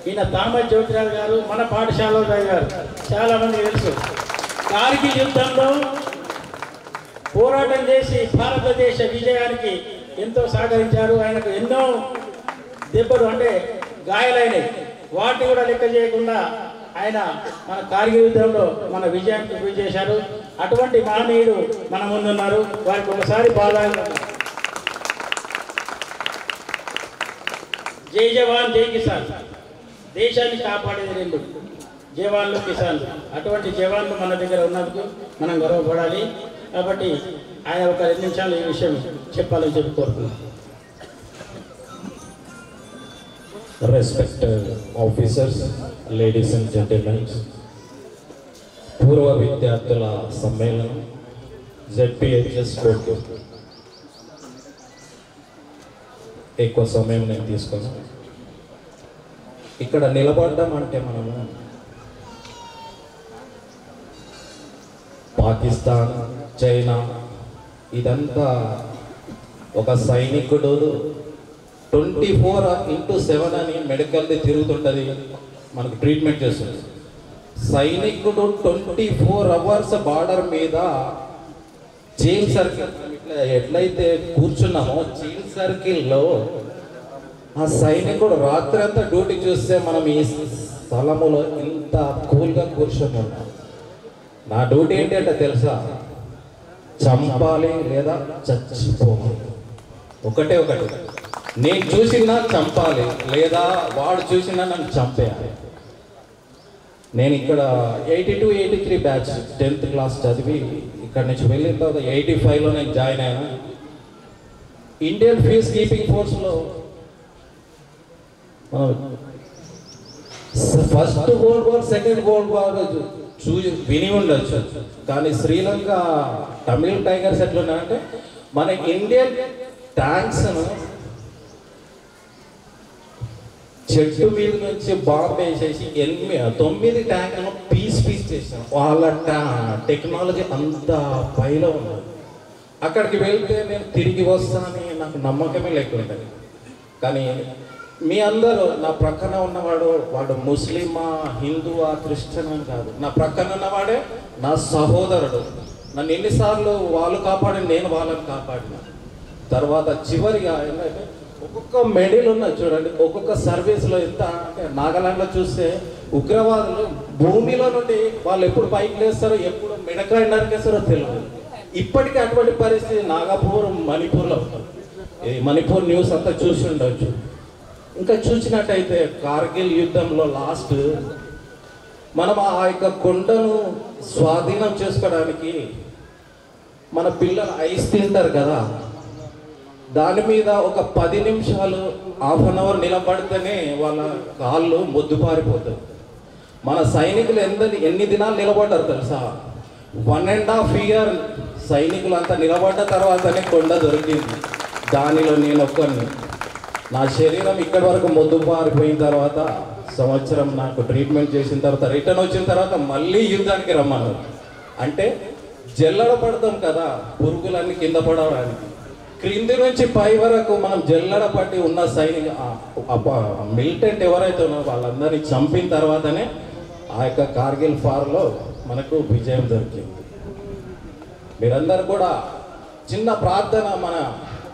ఈయన థామస్ జ్యోతిరాజు గారు మన పాఠశాలలో చదివారు. చాలామంది తెలుసు. కార్గిల్ యుద్ధంలో పోరాటం చేసి భారతదేశ విజయానికి ఎంతో సహకరించారు. ఆయనకు ఎన్నో దెబ్బలు అంటే గాయాలైనవి, వాటిని కూడా లెక్క చేయకుండా ఆయన మన కార్గిల్ యుద్ధంలో మన విజయానికి కృషి చేశారు. అటువంటి మహనీయుడు మన ముందున్నారు. వారికి ఒకసారి బాగా జై జవాన్ జై కిసాన్. దేశాన్ని కాపాడేది 2 జవాన్లు, కిసాన్లు. అటువంటి జవాన్లు మన దగ్గర ఉన్నందుకు మనం గర్వపడాలి. కాబట్టి ఆయన ఒక 2 నిమిషాలు ఈ విషయం చెప్పాలని చెప్పి కోరుతున్నాం. Respected officers, ladies and gentlemen, పూర్వ విద్యార్థుల సమ్మేళనం ZPHS కోర్టు ఎక్కువ సమయం నేను తీసుకున్నాను. ఇక్కడ నిలబడడం అంటే మనము పాకిస్తాన్, చైనా ఇదంతా ఒక సైనికుడు 24/7 అని మెడికల్ది తిరుగుతుంటుంది, మనకు ట్రీట్మెంట్ చేస్తుంది. సైనికుడు 24 hours బార్డర్ మీద చైన్ సర్కిల్ ఇట్లా ఎట్లయితే కూర్చున్నామో చైన్ సర్కిల్లో ఆ సైనికుడు రాత్రి అంతా డ్యూటీ చూస్తే మనం ఈ స్థలములో ఇంత కూల్గా కూర్చొని ఉన్నాం. నా డ్యూటీ ఏంటి అంటే తెలుసా? చంపాలి లేదా చచ్చిపోవాలి. ఒకటే. నేను చూసినా చంపాలి లేదా వాడు చూసినా నన్ను చంపేయాలి. నేను ఇక్కడ 82, 83 బ్యాచ్ 10th క్లాస్ చదివి ఇక్కడ నుంచి వెళ్ళిన తర్వాత 85లో నేను జాయిన్ అయ్యాను. ఇండియన్ పీస్ కీపింగ్ ఫోర్స్లో first world war, second world war విని ఉండొచ్చు. కానీ శ్రీలంక తమిళ్ టైగర్స్ ఎట్లున్నాయంటే మన ఇండియన్ ట్యాంక్స్ను చెట్టు మీద నుంచి బాంబు వేసేసి 9 ట్యాంకులను పీస్ చేశాను. వాళ్ళ టెక్నాలజీ అంత పైలో ఉన్నది. అక్కడికి వెళ్తే నేను తిరిగి వస్తానని నాకు నమ్మకమే లేకుంటుంది. కానీ మీ అందరూ నా ప్రక్కన ఉన్నవాడు వాడు ముస్లిమా, హిందువా, క్రిస్టియన్ అని కాదు. నా ప్రక్కన ఉన్నవాడే నా సహోదరుడు. నన్ను ఎన్నిసార్లు వాళ్ళు కాపాడి నేను వాళ్ళని కాపాడిన. తర్వాత చివరిగా ఏంటంటే ఒక్కొక్క మెడల్ ఉన్నది చూడండి. ఒక్కొక్క సర్వీస్లో ఎంత అంటే నాగాలాండ్లో చూస్తే ఉగ్రవాదులు భూమిలో నుండి వాళ్ళు ఎప్పుడు పైకి లేస్తారో, ఎప్పుడు మిడకాయ నరికేస్తారో తెలియదు. ఇప్పటికీ అటువంటి పరిస్థితి నాగపూర్, మణిపూర్లో. ఈ మణిపూర్ న్యూస్ అంతా చూసి ఉండవచ్చు. ఇంకా చూసినట్టయితే కార్గిల్ యుద్ధంలో లాస్ట్ మనం ఆ యొక్క కొండను స్వాధీనం చేసుకోవడానికి మన పిల్లలు ఐస్ తింటారు కదా, దాని మీద ఒక 10 నిమిషాలు హాఫ్ అన్ అవర్ నిలబడితేనే వాళ్ళ కాళ్ళు మొద్దుపారిపోతాయి. మన సైనికులు ఎన్ని దినాలు నిలబడ్డారు తెలుసా? 1.5 year సైనికులు అంతా నిలబడ్డ తర్వాతనే కొండ దొరికింది. దానిలో నేను ఒక్కరిని. నా శరీరం ఇక్కడి వరకు మొద్దుపారిపోయిన తర్వాత సంవత్సరం నాకు ట్రీట్మెంట్ చేసిన తర్వాత రిటర్న్ వచ్చిన తర్వాత మళ్ళీ యుద్ధానికి రమ్మన్నారు. అంటే జల్లడ పడతాం కదా పురుగులన్నీ కింద పడడానికి, క్రింది నుంచి పై వరకు మనం జల్లడ పట్టి ఉన్న మిలిటెంట్ ఎవరైతే ఉన్నారో వాళ్ళందరినీ చంపిన తర్వాతనే ఆ యొక్క కార్గిల్ ఫార్లో మనకు విజయం దొరికింది. మీరందరూ కూడా చిన్న ప్రార్థన మన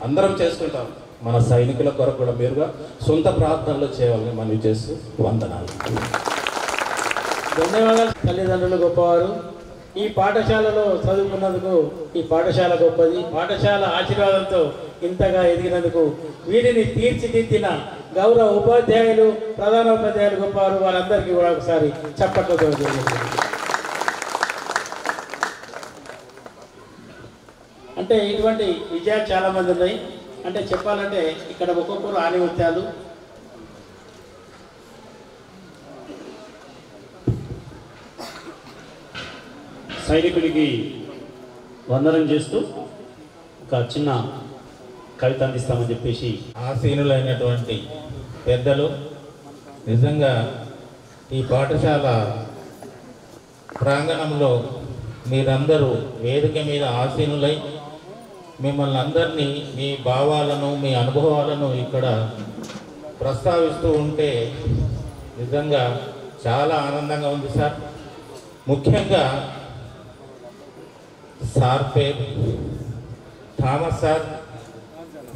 అందరం చేసుకుంటాం. మన సైనికుల కొరకు కూడా మీరుగా సొంత ప్రార్థనలు చేయాలని మనం చేస్తూ వందనాలు. ధన్యవాదాలు. తల్లిదండ్రులు గొప్పవారు. ఈ పాఠశాలలో చదువుకున్నందుకు ఈ పాఠశాల గొప్పది. పాఠశాల ఆశీర్వాదంతో ఇంతగా ఎదిగినందుకు వీరిని తీర్చిదిద్దిన గౌరవ ఉపాధ్యాయులు, ప్రధాన ఉపాధ్యాయులు గొప్పవారు. వారందరికీ కూడా ఒకసారి చప్పట్లతో అంటే ఇటువంటి విజయాలు చాలామంది ఉన్నాయి. అంటే చెప్పాలంటే ఇక్కడ ఒక్కొక్కరు ఆనిముత్యాలు. సైనికుడికి వందనం చేస్తూ ఒక చిన్న కవిత అందిస్తామని చెప్పేసి ఆసీనులైనటువంటి పెద్దలు, నిజంగా ఈ పాఠశాల ప్రాంగణంలో మీరందరూ వేదిక మీద ఆసీనులై మిమ్మల్ని అందరినీ మీ భావాలను మీ అనుభవాలను ఇక్కడ ప్రస్తావిస్తూ ఉంటే నిజంగా చాలా ఆనందంగా ఉంది సార్. ముఖ్యంగా సార్ పేరు థామస్ సార్,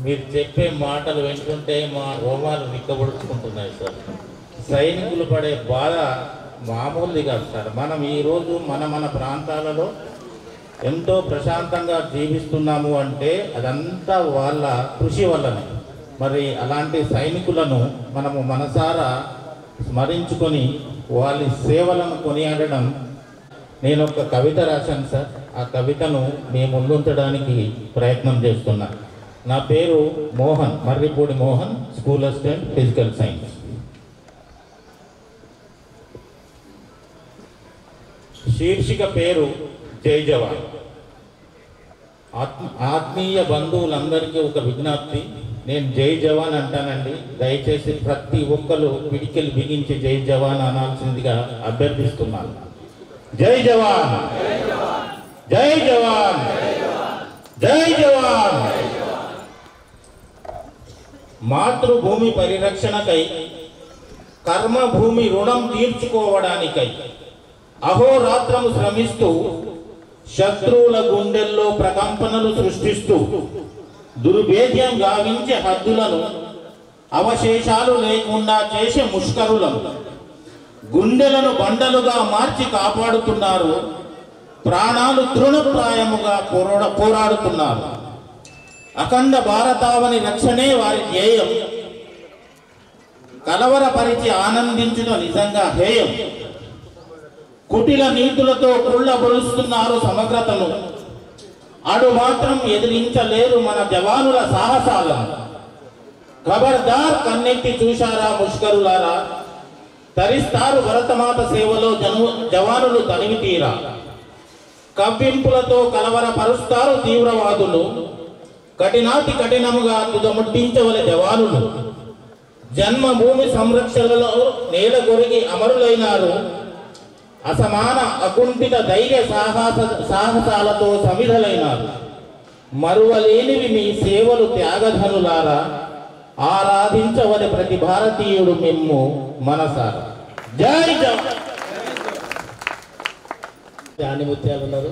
మీరు చెప్పే మాటలు వింటుంటే మా రోమాలు నిక్కబడుచుకుంటున్నాయి సార్. సైనికులు పడే బాధ మామూలుది కాదు సార్. మనం ఈరోజు మన ప్రాంతాలలో ఎంతో ప్రశాంతంగా జీవిస్తున్నాము అంటే అదంతా వాళ్ళ కృషి వల్లనే. మరి అలాంటి సైనికులను మనము మనసారా స్మరించుకొని వాళ్ళ సేవలను కొనియాడడం. నేను ఒక కవిత రాశాను సార్. ఆ కవితను మీ ముందుంచడానికి ప్రయత్నం చేస్తున్నా. నా పేరు Mohan, Marripudi Mohan, school assistant, physical science. శీర్షిక పేరు జై జవాన్. ఆత్మీయ బంధువులందరికీ ఒక విజ్ఞప్తి. నేను జై జవాన్ అంటానండి. దయచేసి ప్రతి ఒక్కరు పిడికిలు బిగించి జై జవాన్ అనాల్సిందిగా అభ్యర్థిస్తున్నాను. జై జవాన్, జై జవాన్, జై జవాన్. మాతృభూమి పరిరక్షణకై, కర్మభూమి రుణం తీర్చుకోవడానికై అహోరాత్రము శ్రమిస్తూ శత్రువుల గుండెల్లో ప్రకంపనలు సృష్టిస్తూ దుర్భేద్యం గావించే హద్దులను అవశేషాలు లేకుండా చేసే ముష్కరులను గుండెలను బండలుగా మార్చి కాపాడుతున్నారు. ప్రాణాలు తృణప్రాయముగా పోరాడుతున్నారు. అఖండ భారతావని రక్షణే వారి ధ్యేయం. కలవరపరిచి ఆనందించడం నిజంగా హేయం. కుటిల నీతులతో కుళ్ళబొలుస్తున్నారు సమగ్రతను. అడు మాత్రం ఎదిరించలేరు మన జవానుల సాహసాలను. ఖబర్దార్, కన్నెత్తి చూశారా ముష్కరులారా? తరిస్తారు భరతమాత సేవలో జవానులు తనివి తీరా. కవ్వింపులతో కలవరపరుస్తారు తీవ్రవాదులు. కఠినాతి కఠినముగా తుదముట్టించవల జవానులు. జన్మభూమి సంరక్షణలో నేల కొరిగి అమరులైనారు. అసమాన అకుంఠిత ధైర్య సాహసాలతో సమిధలైనారు. మరువలేనివి మీ సేవలు త్యాగధనులారా. ఆరాధించవని ప్రతి భారతీయుడు మిమ్ము మనసారా. జై జవాన్. ఆనిముత్యాలు ఉన్నారు,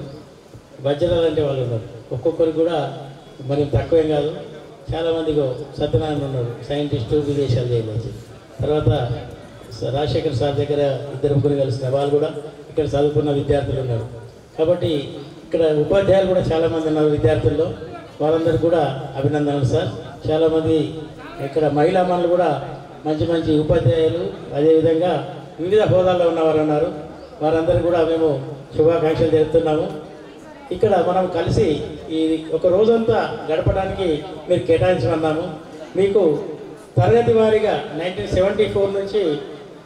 వజ్రాలు అంటే వాళ్ళు ఉన్నారు. ఒక్కొక్కరికి కూడా మరి తక్కువేం కాదు. చాలామందికి సత్యనారాయణ ఉన్నాడు, సైంటిస్టు, విదేశాలు చేయవచ్చు. తర్వాత రాజశేఖర్ సార్ దగ్గర 2 ముగ్గురు కలిసిన వాళ్ళు కూడా ఇక్కడ చదువుకున్న విద్యార్థులు ఉన్నారు. కాబట్టి ఇక్కడ ఉపాధ్యాయులు కూడా చాలామంది ఉన్నారు విద్యార్థుల్లో. వాళ్ళందరూ కూడా అభినందనలు సార్. చాలామంది ఇక్కడ మహిళా మనులు కూడా మంచి మంచి ఉపాధ్యాయులు, అదేవిధంగా వివిధ హోదాల్లో ఉన్నవారు ఉన్నారు. వారందరూ కూడా మేము శుభాకాంక్షలు తెలుపుతున్నాము. ఇక్కడ మనం కలిసి ఈ ఒక రోజంతా గడపడానికి మీరు కేటాయించమన్నాము. మీకు తరగతి వారీగా 1974 నుంచి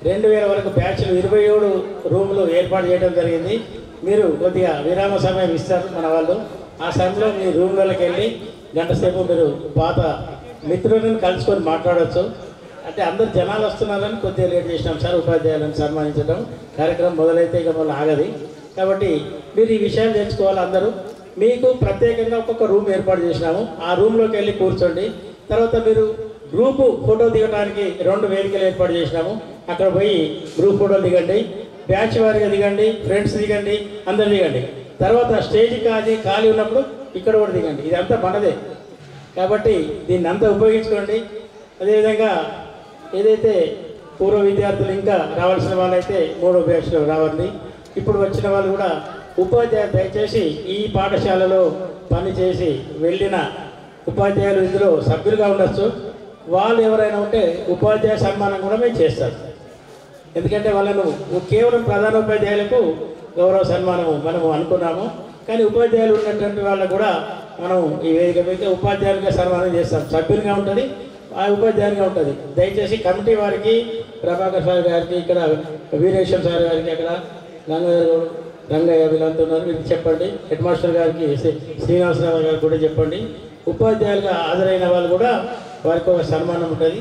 2000 వరకు బ్యాచ్లు 27 రూములు ఏర్పాటు చేయడం జరిగింది. మీరు కొద్దిగా విరామ సమయం ఇస్తారు మన వాళ్ళు. ఆ సమయంలో మీ రూమ్లలోకి వెళ్ళి గంట సేపు మీరు పాత మిత్రులను కలుసుకొని మాట్లాడవచ్చు. అంటే అందరు జనాలు వస్తున్నారని కొద్దిగా లేట్ చేసినాం సార్. ఉపాధ్యాయులను సన్మానించడం కార్యక్రమం మొదలైతే ఇక మళ్ళీ ఆగది. కాబట్టి మీరు ఈ విషయాలు తెలుసుకోవాలి అందరూ. మీకు ప్రత్యేకంగా ఒక్కొక్క రూమ్ ఏర్పాటు చేసినాము. ఆ రూమ్లోకి వెళ్ళి కూర్చోండి. తర్వాత మీరు గ్రూపు ఫోటో దిగడానికి 2 వేదికలు ఏర్పాటు చేసినాము. అక్కడ పోయి గ్రూప్ ఫోటోలు దిగండి, బ్యాచ్ వారిగా దిగండి, ఫ్రెండ్స్ దిగండి, అందరు దిగండి. తర్వాత స్టేజ్ ఖాళీ ఉన్నప్పుడు ఇక్కడ కూడా దిగండి. ఇదంతా మనదే కాబట్టి దీన్ని అంతా ఉపయోగించుకోండి. అదేవిధంగా ఏదైతే పూర్వ విద్యార్థులు ఇంకా రావాల్సిన వాళ్ళైతే 3వ బ్యాచ్లో రావండి. ఇప్పుడు వచ్చిన వాళ్ళు కూడా ఉపాధ్యాయులు దయచేసి ఈ పాఠశాలలో పనిచేసి వెళ్ళిన ఉపాధ్యాయులు ఇందులో సభ్యులుగా ఉండొచ్చు. వాళ్ళు ఎవరైనా ఉంటే ఉపాధ్యాయ సన్మానం కూడా మేము చేస్తాం. ఎందుకంటే వాళ్ళను కేవలం ప్రధానోపాధ్యాయులకు గౌరవ సన్మానము మనము అనుకున్నాము. కానీ ఉపాధ్యాయులు ఉన్నటువంటి వాళ్ళకు కూడా మనం ఈ వేదిక మీద ఉపాధ్యాయులుగా సన్మానం చేస్తాం. సభ్యులుగా ఉంటుంది, ఆ ఉపాధ్యాయులుగా ఉంటుంది. దయచేసి కమిటీ వారికి, ప్రభాకర్ సార్ గారికి, ఇక్కడ వీరేశ్వర్ సార్ గారికి, అక్కడ రంగయ్య వీళ్ళంతా ఉన్నారు, వీరికి చెప్పండి. హెడ్ మాస్టర్ గారికి శ్రీనివాసరావు గారికి కూడా చెప్పండి. ఉపాధ్యాయులుగా హాజరైన వాళ్ళు కూడా వారికి ఒక సన్మానం ఉంటుంది.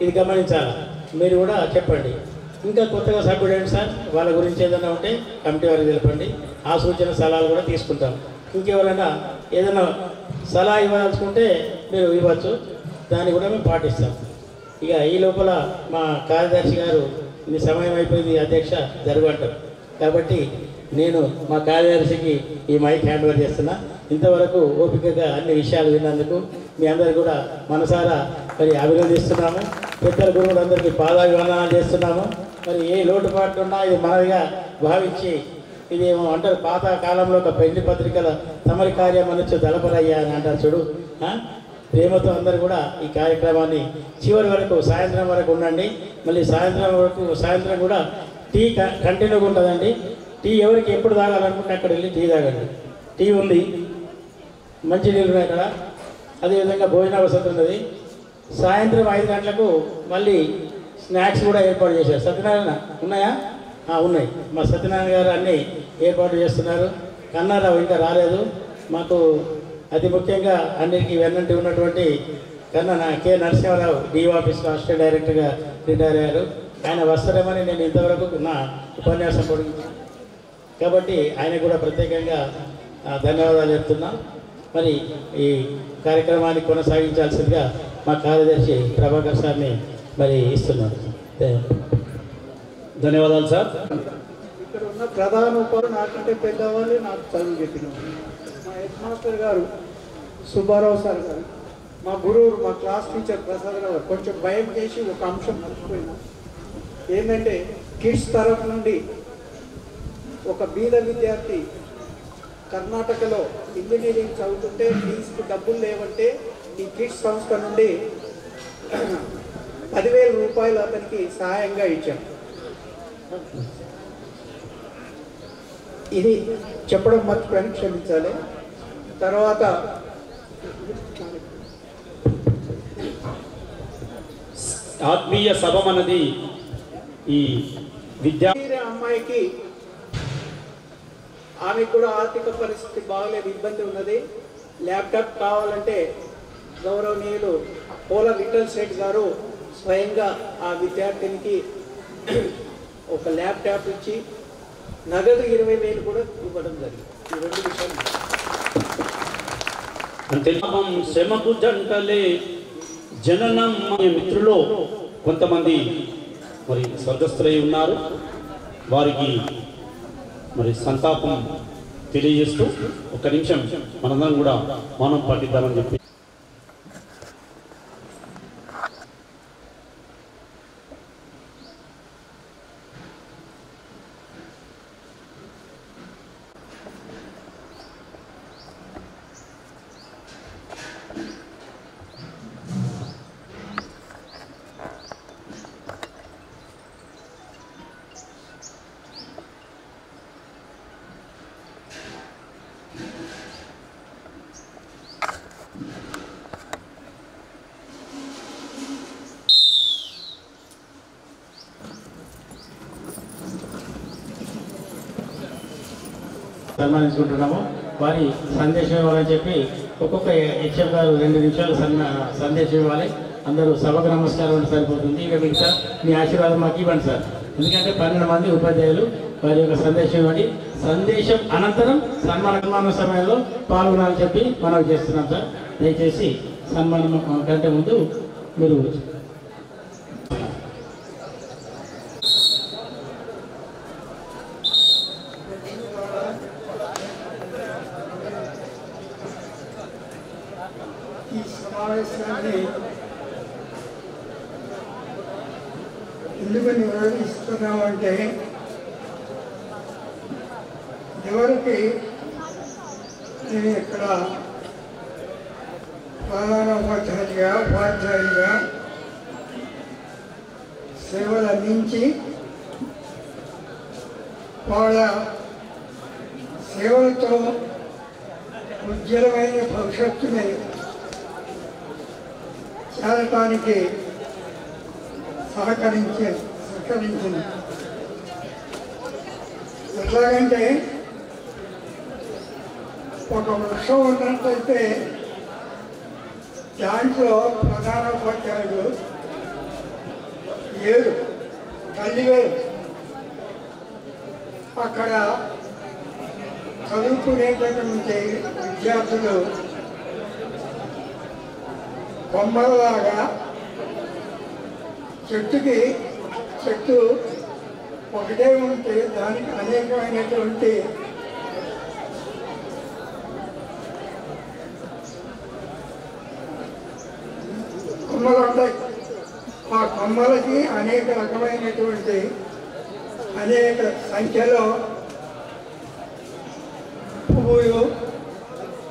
ఇది గమనించాలి. మీరు కూడా చెప్పండి. ఇంకా కొత్తగా సభ్యుడు ఏంటి సార్, వాళ్ళ గురించి ఏదైనా ఉంటే కమిటీ వారికి తెలపండి. ఆ సూచన సలహాలు కూడా తీసుకుంటాం. ఇంకెవరైనా ఏదైనా సలహా ఇవ్వాల్సుకుంటే మీరు ఇవ్వచ్చు, దాన్ని కూడా మేము పాటిస్తాం. ఇక ఈ లోపల మా కార్యదర్శి గారు మీ సమయం అయిపోయింది అధ్యక్ష జరగంటారు. కాబట్టి నేను మా కార్యదర్శికి ఈ మైక్ హ్యాండ్ ఓవర్ చేస్తున్నా. ఇంతవరకు ఓపికగా అన్ని విషయాలు విన్నందుకు మీ అందరికీ కూడా మనసారా మరి అభినందిస్తున్నాము. పెద్దల గురువులందరికీ పాదాభివందనాలు చేస్తున్నాము. మరి ఏ లోటుపాట్లు ఉన్నా ఇది మనదిగా భావించి, ఇది ఏమో అంటారు పాత కాలంలో ఒక పెళ్లి పత్రికల తమరి కార్యం అనొచ్చు దళపరయ్యా అని అంటారు చూడు. ప్రేమతో అందరూ కూడా ఈ కార్యక్రమాన్ని చివరి వరకు సాయంత్రం వరకు ఉండండి. మళ్ళీ సాయంత్రం కూడా టీ కంటిన్యూగా ఉంటుందండి. టీ ఎవరికి ఎప్పుడు తాగాలనుకుంటే అక్కడ వెళ్ళి టీ తాగండి. టీ ఉంది, మంచి నీళ్ళు ఉన్నాయి అక్కడ. అదేవిధంగా భోజన వసతి ఉన్నది. సాయంత్రం 5 గంటలకు మళ్ళీ స్నాక్స్ కూడా ఏర్పాటు చేశారు. సత్యనారాయణ ఉన్నాయా? ఉన్నాయి. మా సత్యనారాయణ గారు అన్నీ ఏర్పాటు చేస్తున్నారు. కన్నారావు ఇంకా రాలేదు. మాకు అతి ముఖ్యంగా అన్నిటికీ వెన్నంటి ఉన్నటువంటి కె నరసింహారావు డిఓ ఆఫీస్లో అసిస్టెంట్ డైరెక్టర్గా రిటైర్ అయ్యారు. ఆయన వస్తారేమని నేను ఇంతవరకు నా ఉపన్యాసం పొడిగించాను. కాబట్టి ఆయన కూడా ప్రత్యేకంగా ధన్యవాదాలు చెప్తున్నా. మరి ఈ కార్యక్రమాన్ని కొనసాగించాల్సిందిగా మా కార్యదర్శి ప్రభాకర్ సార్ని మరి ఇస్తున్నాను. ధన్యవాదాలు సార్. ఇక్కడ ఉన్న ప్రధాన ఉపాధ్యాయులు నాకంటే పెద్దవాళ్ళు నాకు చదువు చెప్పిన మా హెడ్ మాస్టర్ గారు సుబ్బారావు సార్ గారు, మా గురువు మా క్లాస్ టీచర్ ప్రసాద్ గారు కొంచెం భయం చేసి ఒక అంశం మర్చిపోయినా. ఏంటంటే కిడ్స్ తరఫు నుండి ఒక బీద విద్యార్థి కర్ణాటకలో ఇంజనీరింగ్ చదువుతుంటే ఫీజుకు డబ్బులు లేవంటే ఈ కిడ్స్ సంస్థ నుండి 10,000 రూపాయలు అతనికి సహాయంగా ఇచ్చాం. ఇది చెప్పడం మర్చిపోయాను, క్షమించాలి. తర్వాత ఆత్మీయ సభం అన్నది ఈ అమ్మాయికి ఆమెకు కూడా ఆర్థిక పరిస్థితి బాగలేదు, ఇబ్బంది ఉన్నది. ల్యాప్టాప్ కావాలంటే గౌరవనీయులు పోల విఠల్ శెట్టి గారు స్వయంగా ఆ విద్యార్థినికి ఒక ల్యాప్టాప్ ఇచ్చి నగదు 20,000 కూడా ఇవ్వడం జరిగింది. ఈ 2 విషయాలు అంటే శ్రమకు జంటలే జననం. మిత్రులు కొంతమంది మరి స్వర్గస్థులై ఉన్నారు. వారికి మరి సంతాపం తెలియజేస్తూ 1 నిమిషం మనందరం కూడా మౌనం పాటిద్దామని చెప్పి సన్మానించుకుంటున్నాము. వారి సందేశం ఇవ్వాలని చెప్పి ఒక్కొక్క హెచ్ఎం గారు 2 నిమిషాలు సందేశం ఇవ్వాలి. అందరూ సభకు నమస్కారం అంటే సరిపోతుంది. ఇక మీకు సార్ మీ ఆశీర్వాదం మాకు ఇవ్వండి సార్. ఎందుకంటే 12 మంది ఉపాధ్యాయులు వారి యొక్క సందేశం ఇవ్వండి. సందేశం అనంతరం సన్మాన సమయంలో పాల్గొనాలని చెప్పి మనం చేస్తున్నాం సార్. దయచేసి సన్మానం కంటే ముందు మీరు ఈ సమావేశాన్ని ఎందుకు నిర్వహిస్తున్నామంటే ఎవరికి నేను ఇక్కడ ప్రధాన ఉపాధ్యాయులుగా సేవలు అందించి వాళ్ళ సేవలతో ఉజ్వలమైన భవిష్యత్తుని చేరటానికి సహకరించింది. ఎట్లాగంటే ఒక వృక్షం ఉన్నట్లయితే దాంట్లో ప్రధాన ఉపాధ్యాయులు 7 తల్లివేలు అక్కడ చదువుకునేటటువంటి విద్యార్థులు కొమ్మలాగా చెట్టు ఒకటే ఉంటే దానికి అనేకమైనటువంటి కొమ్మలు ఉంటాయి. ఆ కొమ్మలకి అనేక రకమైనటువంటి అనేక సంఖ్యలో పువ్వులు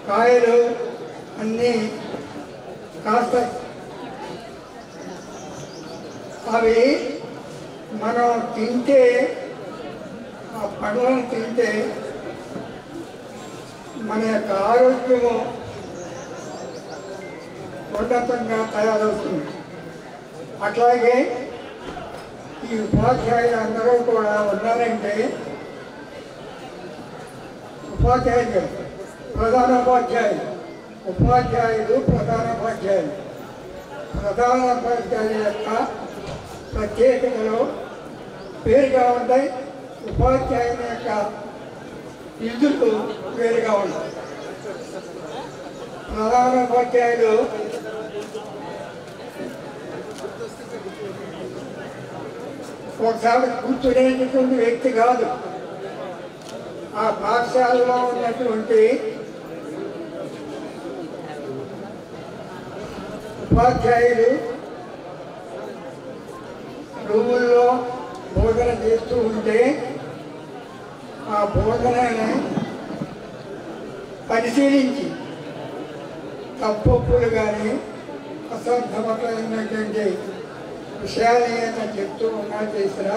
కాయలు అన్నీ కాస్తాయి. అవి మనం తింటే ఆ పండ్లను తింటే మన యొక్క ఆరోగ్యము ఉన్నతంగా తయారవుతుంది. అట్లాగే ఈ ఉపాధ్యాయులు అందరూ కూడా ఉన్నారంటే ఉపాధ్యాయులు ప్రధానోపాధ్యాయులు ప్రధానోపాధ్యాయుల యొక్క ప్రత్యేకతలు వేరుగా ఉంటాయి. ఉపాధ్యాయుల యొక్క విధులు వేరుగా ఉంటాయి. ప్రధానోపాధ్యాయులు ఒకసారి కూర్చునేటటువంటి వ్యక్తి కాదు. ఆ పాఠశాలలో ఉన్నటువంటి ఉపాధ్యాయులు రూముల్లో బోధన చేస్తూ ఉంటే ఆ బోధనని పరిశీలించి తప్పులు కానీ అసంబద్ధమైనటువంటి విషయాలు ఏమైనా చెప్తూ ఉన్నా చేసినా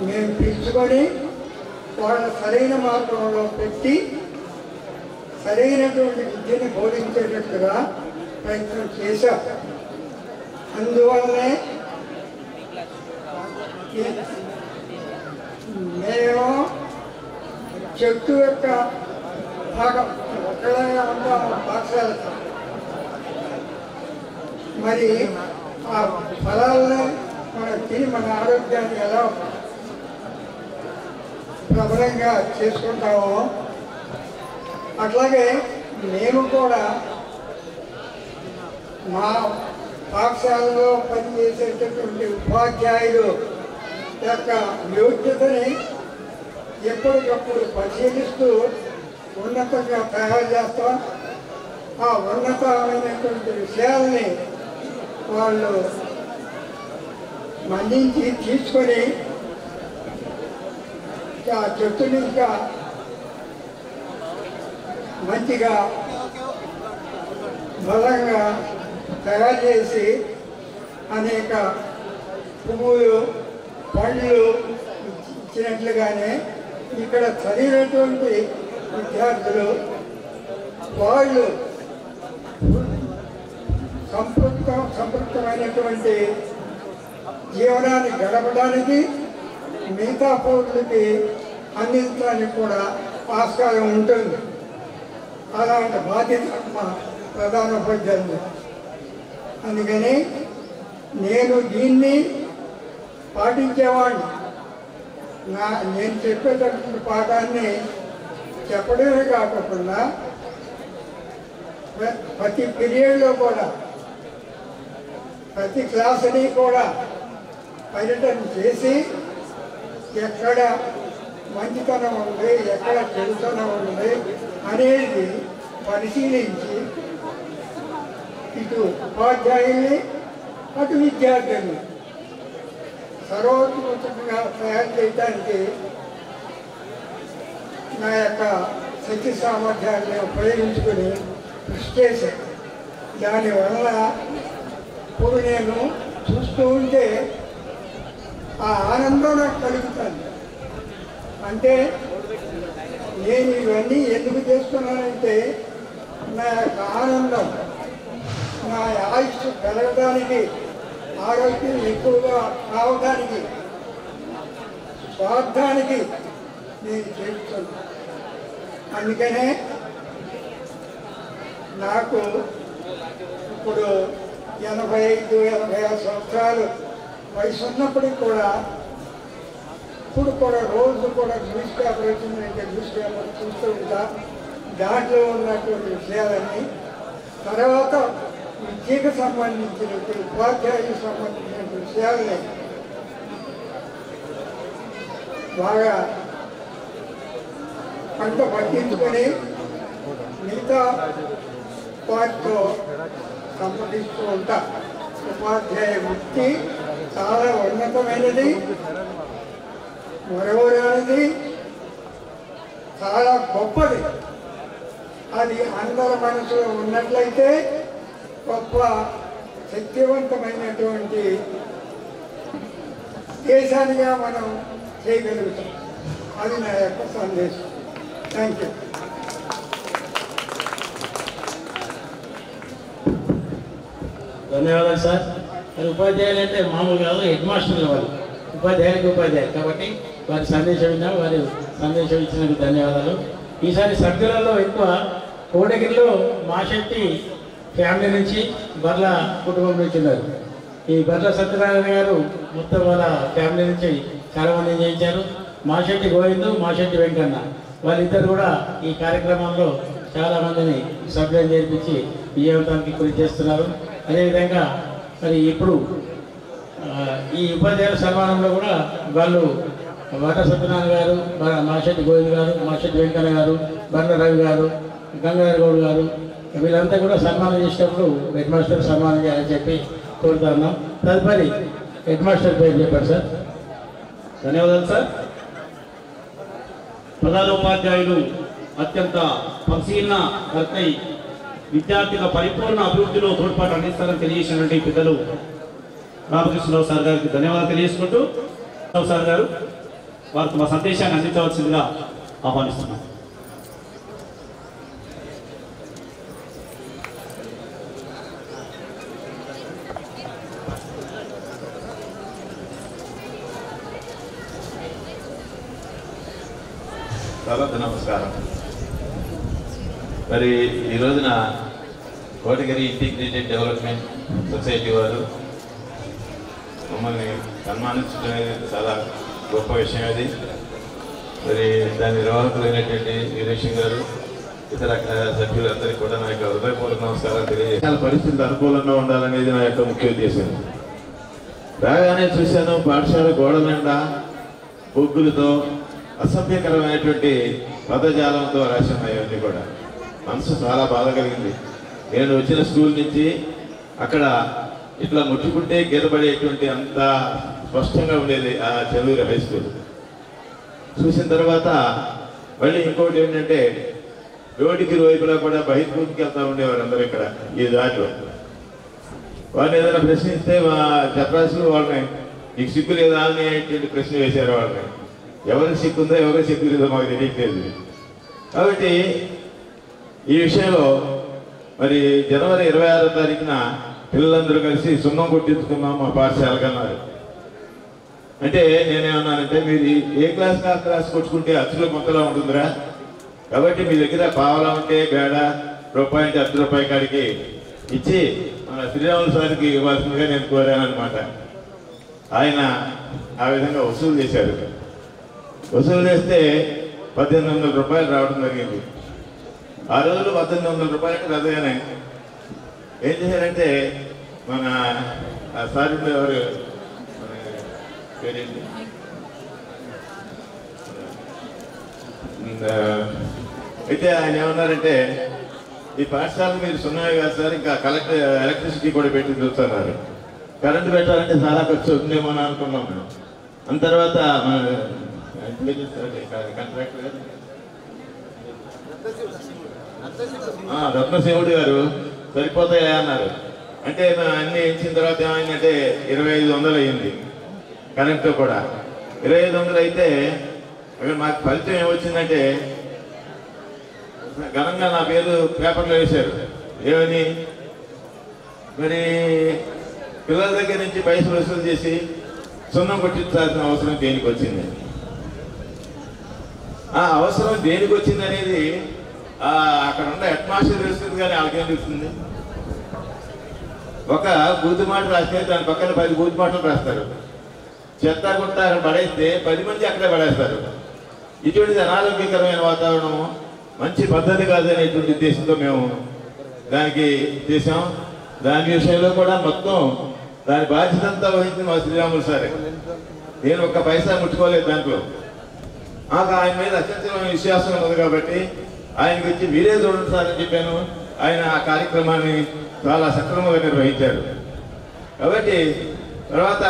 మేము పిలుచుకొని వాళ్ళ సరైన మార్గంలో పెట్టి సరైనటువంటి విద్యను బోధించేటట్టుగా ప్రయత్నం చేశాం. అందువల్లనే మేము చెట్టు యొక్క భాగం ఒక్కడే ఉంటాము పాఠశాలతో. మరి ఆ ఫలాలను మనం తిని మన ఆరోగ్యాన్ని ఎలా ప్రబలంగా చేసుకుంటామో అట్లాగే మేము కూడా మా పాఠశాలలో పనిచేసేటటువంటి ఉపాధ్యాయులు యొక్క యోగ్యతని ఎప్పటికప్పుడు పరిశీలిస్తూ ఉన్నతంగా తయారు చేస్తాం. ఆ ఉన్నతమైనటువంటి విషయాలని వాళ్ళు మళ్ళించి తీసుకొని ఆ చెట్టుని ఇంకా మంచిగా బలంగా తయారు చేసి అనేక పువ్వులు పండ్లు ఇచ్చినట్లుగానే ఇక్కడ చదివినటువంటి విద్యార్థులు వాళ్ళు సంతృప్తమైనటువంటి జీవనాన్ని గడపడానికి మిగతా పౌరులకి అందించడానికి కూడా ఆస్కారం ఉంటుంది. అలాంటి బాధ్యత మా ప్రధానోపాధ్యాయులు. అందుకని నేను దీన్ని పాటించేవాడిని. నేను చెప్పేటటువంటి పాఠాన్ని చెప్పడమే కాకుండా ప్రతి పీరియడ్లో కూడా ప్రతి క్లాసుని కూడా పర్యటన చేసి ఎక్కడ మంచితనం ఉంది, ఎక్కడ చెడుతనం ఉంది అనేది పరిశీలించి ఇటు ఉపాధ్యాయుల్ని అటు విద్యార్థుల్ని సర్వోత్కృతంగా తయారు చేయడానికి నా యొక్క శక్తి సామర్థ్యాన్ని ఉపయోగించుకుని కృషి చేశాను. దానివల్ల ఇప్పుడు నేను చూస్తూ ఉంటే ఆ ఆనందం నాకు కలుగుతుంది. అంటే నేను ఇవన్నీ ఎందుకు చేస్తున్నానంటే నా యొక్క ఆనందం, నా ఆయుష్ పెరగడానికి, ఆరోగ్యం ఎక్కువగా కావడానికి, స్వార్థానికి నేను చేస్తున్నాను. అందుకనే నాకు ఇప్పుడు 85-86 సంవత్సరాలు వయసు ఉన్నప్పటికి కూడా ఇప్పుడు కూడా రోజు కూడా న్యూస్ పేపర్ వచ్చిందంటే న్యూస్ పేపర్ చూస్తూ ఉంటా. దాంట్లో ఉన్నటువంటి విషయాలన్నీ, తర్వాత విద్యకు సంబంధించినటువంటి ఉపాధ్యాయులకు సంబంధించిన విషయాలని బాగా పంట పట్టించుకొని మిగతా వాటితో సంప్రదిస్తూ ఉంటా. ఉపాధ్యాయ వృత్తి చాలా ఉన్నతమైనది, మరవరానిది, చాలా గొప్పది. అది అందరి మనసులో ఉన్నట్లయితే గొప్ప శక్తివంతమైనటువంటి దేశానిగా మనం చేయగలుగుతాం. అది నా యొక్క సందేశం. Thank you. ధన్యవాదాలు సార్. మరి ఉపాధ్యాయులు అంటే మామూలు కాదు, హెడ్ మాస్టర్లు వాళ్ళు, ఉపాధ్యాయులకు ఉపాధ్యాయులు కాబట్టి వారి సందేశం విన్నాం. వారి సందేశం ఇచ్చినందుకు ధన్యవాదాలు. ఈసారి సభ్యులలో ఎక్కువ కోటగిరిలో మాశెట్టి ఫ్యామిలీ నుంచి, బర్ల కుటుంబం నుంచి ఉన్నారు. ఈ బర్ల సత్యనారాయణ గారు మొత్తం వాళ్ళ ఫ్యామిలీ నుంచి చాలామంది చేయించారు. మాశెట్టి గోవిందు, మాశెట్టి వెంకన్న వాళ్ళిద్దరు కూడా ఈ కార్యక్రమంలో చాలామందిని సభ్యులను చేర్పించి విజయవంతానికి కృషి చేస్తున్నారు. అదేవిధంగా మరి ఇప్పుడు ఈ ఉపాధ్యాయుల సన్మానంలో కూడా వాళ్ళు వాట సత్యనారాయణ గారు, మాశెట్టి గోవింద్ గారు, మాశెట్టి వెంకన్న గారు, బండ్ల రవి గారు, గంగాధర్ గౌడ్ గారు వీళ్ళంతా కూడా సన్మానం చేసినప్పుడు హెడ్ మాస్టర్ సన్మానం చేయాలని చెప్పి కోరుతున్నాం. తదుపరి హెడ్ మాస్టర్ పేరు చెప్పారు సార్. ధన్యవాదాలు సార్. ప్రధాన ఉపాధ్యాయులు అత్యంత పరిశీలన కర్తై విద్యార్థుల పరిపూర్ణ అభివృద్ధిలో తోడ్పాటు అందిస్తారని తెలియజేసినటువంటి పెద్దలు రామకృష్ణరావు సార్ గారికి ధన్యవాదాలు తెలియజేసుకుంటూ రావు సార్ గారు వారికి మా సందేశాన్ని అందించవలసిందిగా ఆహ్వానిస్తున్నాం. సభకు నమస్కారం. మరి ఈ రోజున కోటగిరి ఇంటిగ్రేటెడ్ డెవలప్మెంట్ సొసైటీ వారు మమ్మల్ని సన్మానించడం అనేది చాలా గొప్ప విషయం. అది మరి దాని నిర్వాహకులైనటువంటి వీరేశం గారు, ఇతర సభ్యులందరికీ కూడా నా యొక్క హృదయపూర్వక నమస్కారం తెలియజేయాలి. పరిస్థితులు అనుకూలంగా ఉండాలనేది నా యొక్క ముఖ్య ఉద్దేశం. రాగానే చూశాను పాఠశాల గోడల నిండా బొగ్గులతో అసభ్యకరమైనటువంటి పదజాలంతో రాసి ఉన్నాయి. అవన్నీ కూడా మనసు చాలా బాధ కలిగింది. నేను వచ్చిన స్కూల్ నుంచి అక్కడ ఇట్లా ముట్టుకుంటే గీతపడేటువంటి అంత స్పష్టంగా ఉండేది ఆ చెల్లూరు హై స్కూల్. చూసిన తర్వాత మళ్ళీ ఇంకోటి ఏంటంటే రోడ్డుకి వైపులా కూడా బహిర్భూమికి వెళ్తూ ఉండేవారు అందరూ ఇక్కడ ఈ దారిలో. వాళ్ళని ఏదైనా ప్రశ్నిస్తే మా చెప్పాల్సిన వాళ్ళని నీకు సిగ్గు లేదా అనేటువంటి ప్రశ్న వేశారు. వాళ్ళని ఎవరికి సిగ్గుందో ఎవరికి సిగ్గు లేదో మాకు తెలియట్లేదు. కాబట్టి ఈ విషయంలో మరి జనవరి 26వ తారీఖున పిల్లలందరూ కలిసి సున్నం కొట్టించుకున్నాం మా పాఠశాలకు అన్నారు. అంటే నేనేమన్నానంటే మీరు ఏ క్లాస్ క్లాస్ కొట్టుకుంటే అచ్చులో మొత్తలా ఉంటుందిరా, కాబట్టి మీ దగ్గర పావలా ఉంటే బేడ రూపాయి అంటే ₹10 కాడికి ఇచ్చి మన శ్రీరాములు సార్కి ఇవ్వాల్సిందిగా నేను కోరాను అనమాట. ఆయన ఆ విధంగా వసూలు చేశారు. వసూలు చేస్తే ₹1800 రావడం జరిగింది. ఆ రోజులు ₹1800 రద్దగానే ఏం చేశారంటే మన సార్ ఎవరు పేరేంటి అయితే ఆయన ఏమన్నారంటే ఈ పాఠశాల మీరు సున్నాయి కాదు సార్, ఇంకా ఎలక్ట్రిసిటీ కూడా పెట్టి చూస్తున్నారు. కరెంటు పెట్టాలంటే చాలా ఖర్చు అవుతుందేమో అని అనుకున్నాం మేము. అంత తర్వాత కాంట్రాక్టర్ రత్నశివుడు గారు సరిపోతాయా అన్నారు. అంటే అన్నీ ఇచ్చిన తర్వాత ఏమైందంటే 2500 అయ్యింది కరెంట్తో కూడా. 2500 అయితే అక్కడ మాకు ఫలితం ఏమొచ్చిందంటే ఘనంగా నా పేరు పేపర్లో వేశారు. ఏమని మరి పిల్లల దగ్గర నుంచి పైసలు వసూలు చేసి సున్నం కొట్టించాల్సిన అవసరం దేనికి వచ్చింది, ఆ అవసరం దేనికి వచ్చింది అనేది అక్కడ ఉన్న హెడ్ మాస్టర్ తెలుస్తుంది, కానీ వాళ్ళకేం తెలుస్తుంది. ఒక బూతు మాట రాస్తే దాని పక్కన 10 బూతు మాటలు రాస్తారు. చెత్త కొత్త అక్కడ పడేస్తే 10 మంది అక్కడే పడేస్తారు. ఇటువంటిది అనారోగ్యకరమైన వాతావరణం మంచి పద్ధతి కాదనేటువంటి ఉద్దేశంతో మేము దానికి చేసాం. దాని విషయంలో కూడా మొత్తం దాని బాధ్యత అంతా వహించింది మా శ్రీరాములు సార్. నేను ఒక్క పైసా ముట్టుకోలేదు దాంట్లో. ఆయన మీద అత్యంతమైన విశ్వాసం ఉంది కాబట్టి ఆయనకి వచ్చి మీరే చూడండి సార్ అని చెప్పాను. ఆయన ఆ కార్యక్రమాన్ని చాలా సక్రమంగా నిర్వహించారు. కాబట్టి తర్వాత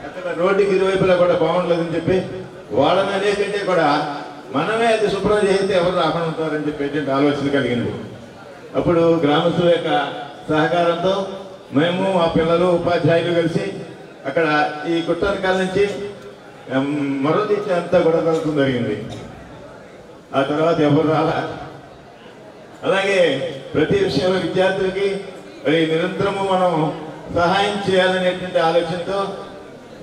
అక్కడ రోడ్డుకి ఇరువైపులా కూడా బాగుండలేదని చెప్పి వాళ్ళని అనేకంటే కూడా మనమే అది శుభ్రం చేస్తే ఎవరు రాకుండా ఉంటారని చెప్పేటువంటి ఆలోచన కలిగింది. అప్పుడు గ్రామస్తుల యొక్క సహకారంతో మేము ఆ పిల్లలు ఉపాధ్యాయులు కలిసి అక్కడ ఈ గుట్టరకాల నుంచి మరో తీర్చి అంతా కూడా కలగడం జరిగింది. ఆ తర్వాత ఎవరు రాలా. అలాగే ప్రతి విషయంలో విద్యార్థులకి మరి నిరంతరము మనం సహాయం చేయాలనేటువంటి ఆలోచనతో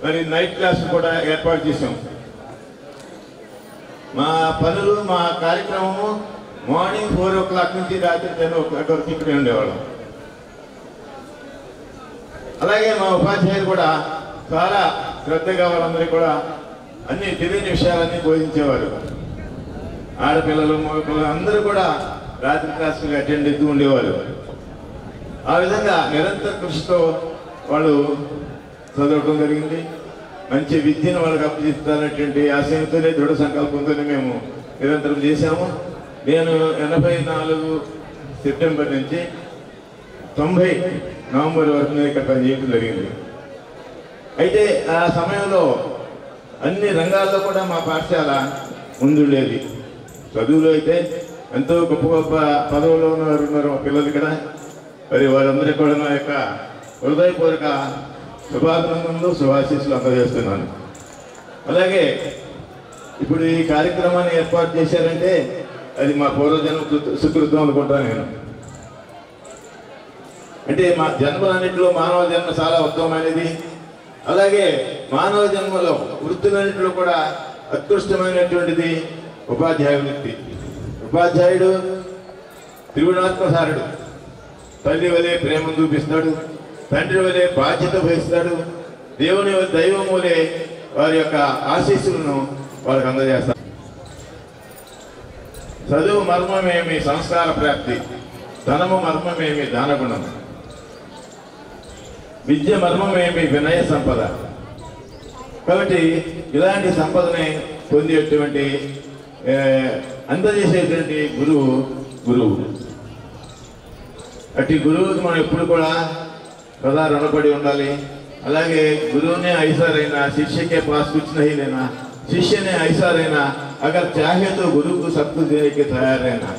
మరి నైట్ క్లాస్ కూడా ఏర్పాటు చేసాం. మా పనులు మా కార్యక్రమము మార్నింగ్ 4 o'clock నుంచి రాత్రి 10 o'clock వరకు ఇక్కడే ఉండేవాళ్ళం. అలాగే మా ఉపాధ్యాయులు కూడా చాలా శ్రద్ధగా వాళ్ళందరికీ కూడా అన్ని తెలియని విషయాలన్నీ బోధించేవారు. ఆడపిల్లలు మగపిల్లలు అందరూ కూడా రాత్రి క్లాసులు అటెండ్ అవుతూ ఉండేవారు. ఆ విధంగా నిరంతర కృషితో వాళ్ళు చదవడం జరిగింది. మంచి విద్యను వాళ్ళకి అప్పగిస్తానటువంటి ఆశయంతోనే దృఢ సంకల్పంతోనే మేము నిరంతరం చేశాము. నేను 84 సెప్టెంబర్ నుంచి 90 నవంబర్ వరకు నేను ఇక్కడ పనిచేయడం జరిగింది. అయితే ఆ సమయంలో అన్ని రంగాల్లో కూడా మా పాఠశాల ముందుండేది. చదువులో అయితే ఎంతో గొప్ప గొప్ప పదవుల్లో ఉన్నారు మా పిల్లలు ఇక్కడ. మరి వారందరికీ కూడా నా యొక్క హృదయపూర్వక శుభాభినందనలు శుభాశీస్సులు అందజేస్తున్నాను. అలాగే ఇప్పుడు ఈ కార్యక్రమాన్ని ఏర్పాటు చేశారంటే అది మా పూర్వజన్మ సుకృతం అనుకుంటాను నేను. అంటే మా జన్మలన్నింటిలో మానవ జన్మ చాలా ఉత్తమమైనది. అలాగే మానవ జన్మలో వృత్తులన్నింటిలో కూడా అత్యుష్టమైనటువంటిది ఉపాధ్యాయ వృత్తి. ఉపాధ్యాయుడు త్రిగుణాత్మసారుడు. తల్లి వలె ప్రేమ చూపిస్తాడు, తండ్రి వలె బాధ్యత వహిస్తాడు, దేవుని దైవం వలె వారి యొక్క ఆశీస్సులను వారికి అందజేస్తారు. చదువు మర్మమేమి సంస్కార ప్రాప్తి, ధనము మర్మమేమి దానగుణం, విద్య మర్మమేమి వినయ సంపద. కాబట్టి ఇలాంటి సంపదని పొందేటువంటి అందజేసేటువంటి గురువు. అట్టి గురువుకి మనం ఎప్పుడు కూడా సదా రుణపడి ఉండాలి. అలాగే గుरुవుने ऐसा रहना, शिष्य के पास कुछ नहीं लेना, शिष्य ने ऐसा रहना, अगर चाहे तो गुरु को सब कुछ देने के तैयार रहना.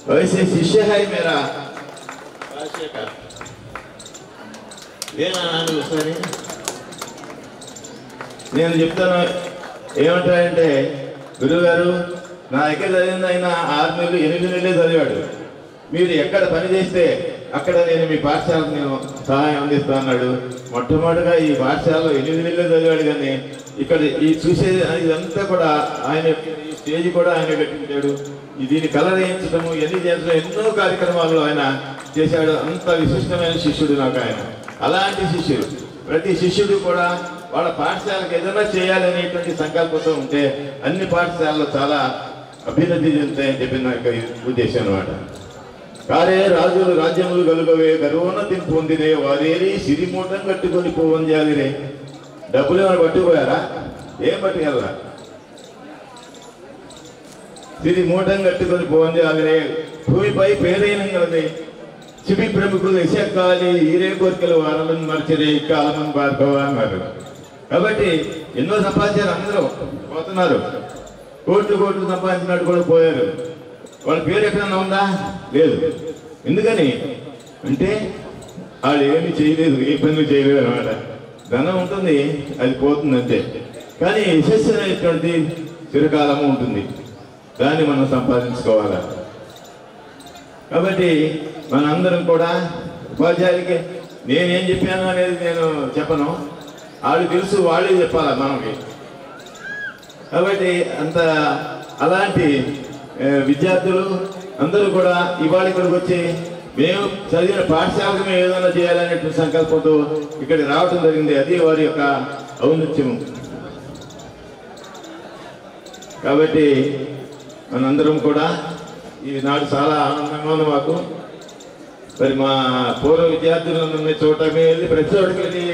वैसे शिष्य है मेरा సరే నేను చెప్తాను. ఏమంటారంటే గురువు గారు నా దగ్గర చదివింది ఆయన 6 నెలలు 8 నెలలే చదివాడు. మీరు ఎక్కడ పని చేస్తే అక్కడ నేను మీ పాఠశాలకు నేను సహాయం అందిస్తా అన్నాడు. మొట్టమొదటిగా ఈ పాఠశాలలో 8 నెలలు చదివాడు, కానీ ఇక్కడ ఈ చూసేది ఇదంతా కూడా ఆయన ఈ స్టేజ్ కూడా ఆయన కట్టించాడు. దీన్ని కలర్ వేయించడము ఎన్ని చేసడం ఎన్నో కార్యక్రమాల్లో ఆయన చేశాడు. అంత విశిష్టమైన శిష్యుడు నాకు ఆయన. అలాంటి శిష్యుడు ప్రతి శిష్యుడు కూడా వాళ్ళ పాఠశాలకు ఏదైనా చేయాలనేటువంటి సంకల్పంతో ఉంటే అన్ని పాఠశాలలో చాలా అభివృద్ధి చెందుతాయని చెప్పిన నా యొక్క ఉద్దేశం అన్నమాట. కారే రాజులు రాజ్యములు కలుగవే గర్వోన్నతి పొందినే వారేరి సిరిమూటం కట్టుకొని పోవంజాలిరే. డబ్బులు ఏమైనా పట్టుకుపోయారా? ఏం పట్టుకెళ్ళరా? సిరిమూటం కట్టుకొని పోవంజాలిరే. భూమిపై పేరైన కలదే చిబి ప్రముఖులు ఎసెక్కాలి ఈరే కోరికలు వారాలను మర్చిరే కాలం భార్గవ అన్నారు. కాబట్టి ఎన్నో సంపాదించారు, అందరూ పోతున్నారు. కోట్లు సంపాదించినట్టు కూడా పోయారు. వాళ్ళ పేరు ఎక్కడన్నా ఉందా? లేదు. ఎందుకని అంటే వాళ్ళు ఏమి చేయలేదు, ఏ పనులు చేయలేదు అనమాట. ధనం ఉంటుంది, అది పోతుంది అంతే. కానీ యశస్సు అనేటువంటి చిరకాలము ఉంటుంది, దాన్ని మనం సంపాదించుకోవాలి. కాబట్టి మనందరం కూడా ఉపాధ్యాయులకి నేనేం చెప్పాను అనేది నేను చెప్పను, వాళ్ళు తెలుసు, వాళ్ళే చెప్పాలి మనకి. కాబట్టి అలాంటి విద్యార్థులు అందరూ కూడా ఇవాళ ఇక్కడికి వచ్చి మేము చదివిన పాఠశాలకు మేము ఏదైనా చేయాలనే సంకల్పంతో ఇక్కడికి రావటం జరిగింది. అది వారి యొక్క ఔన్నత్యము. కాబట్టి మనందరం కూడా ఈనాడు చాలా ఆనందంగా ఉంది మాకు. మరి మా పూర్వ విద్యార్థులు చోటమే వెళ్ళి ప్రతి చోటకి వెళ్ళి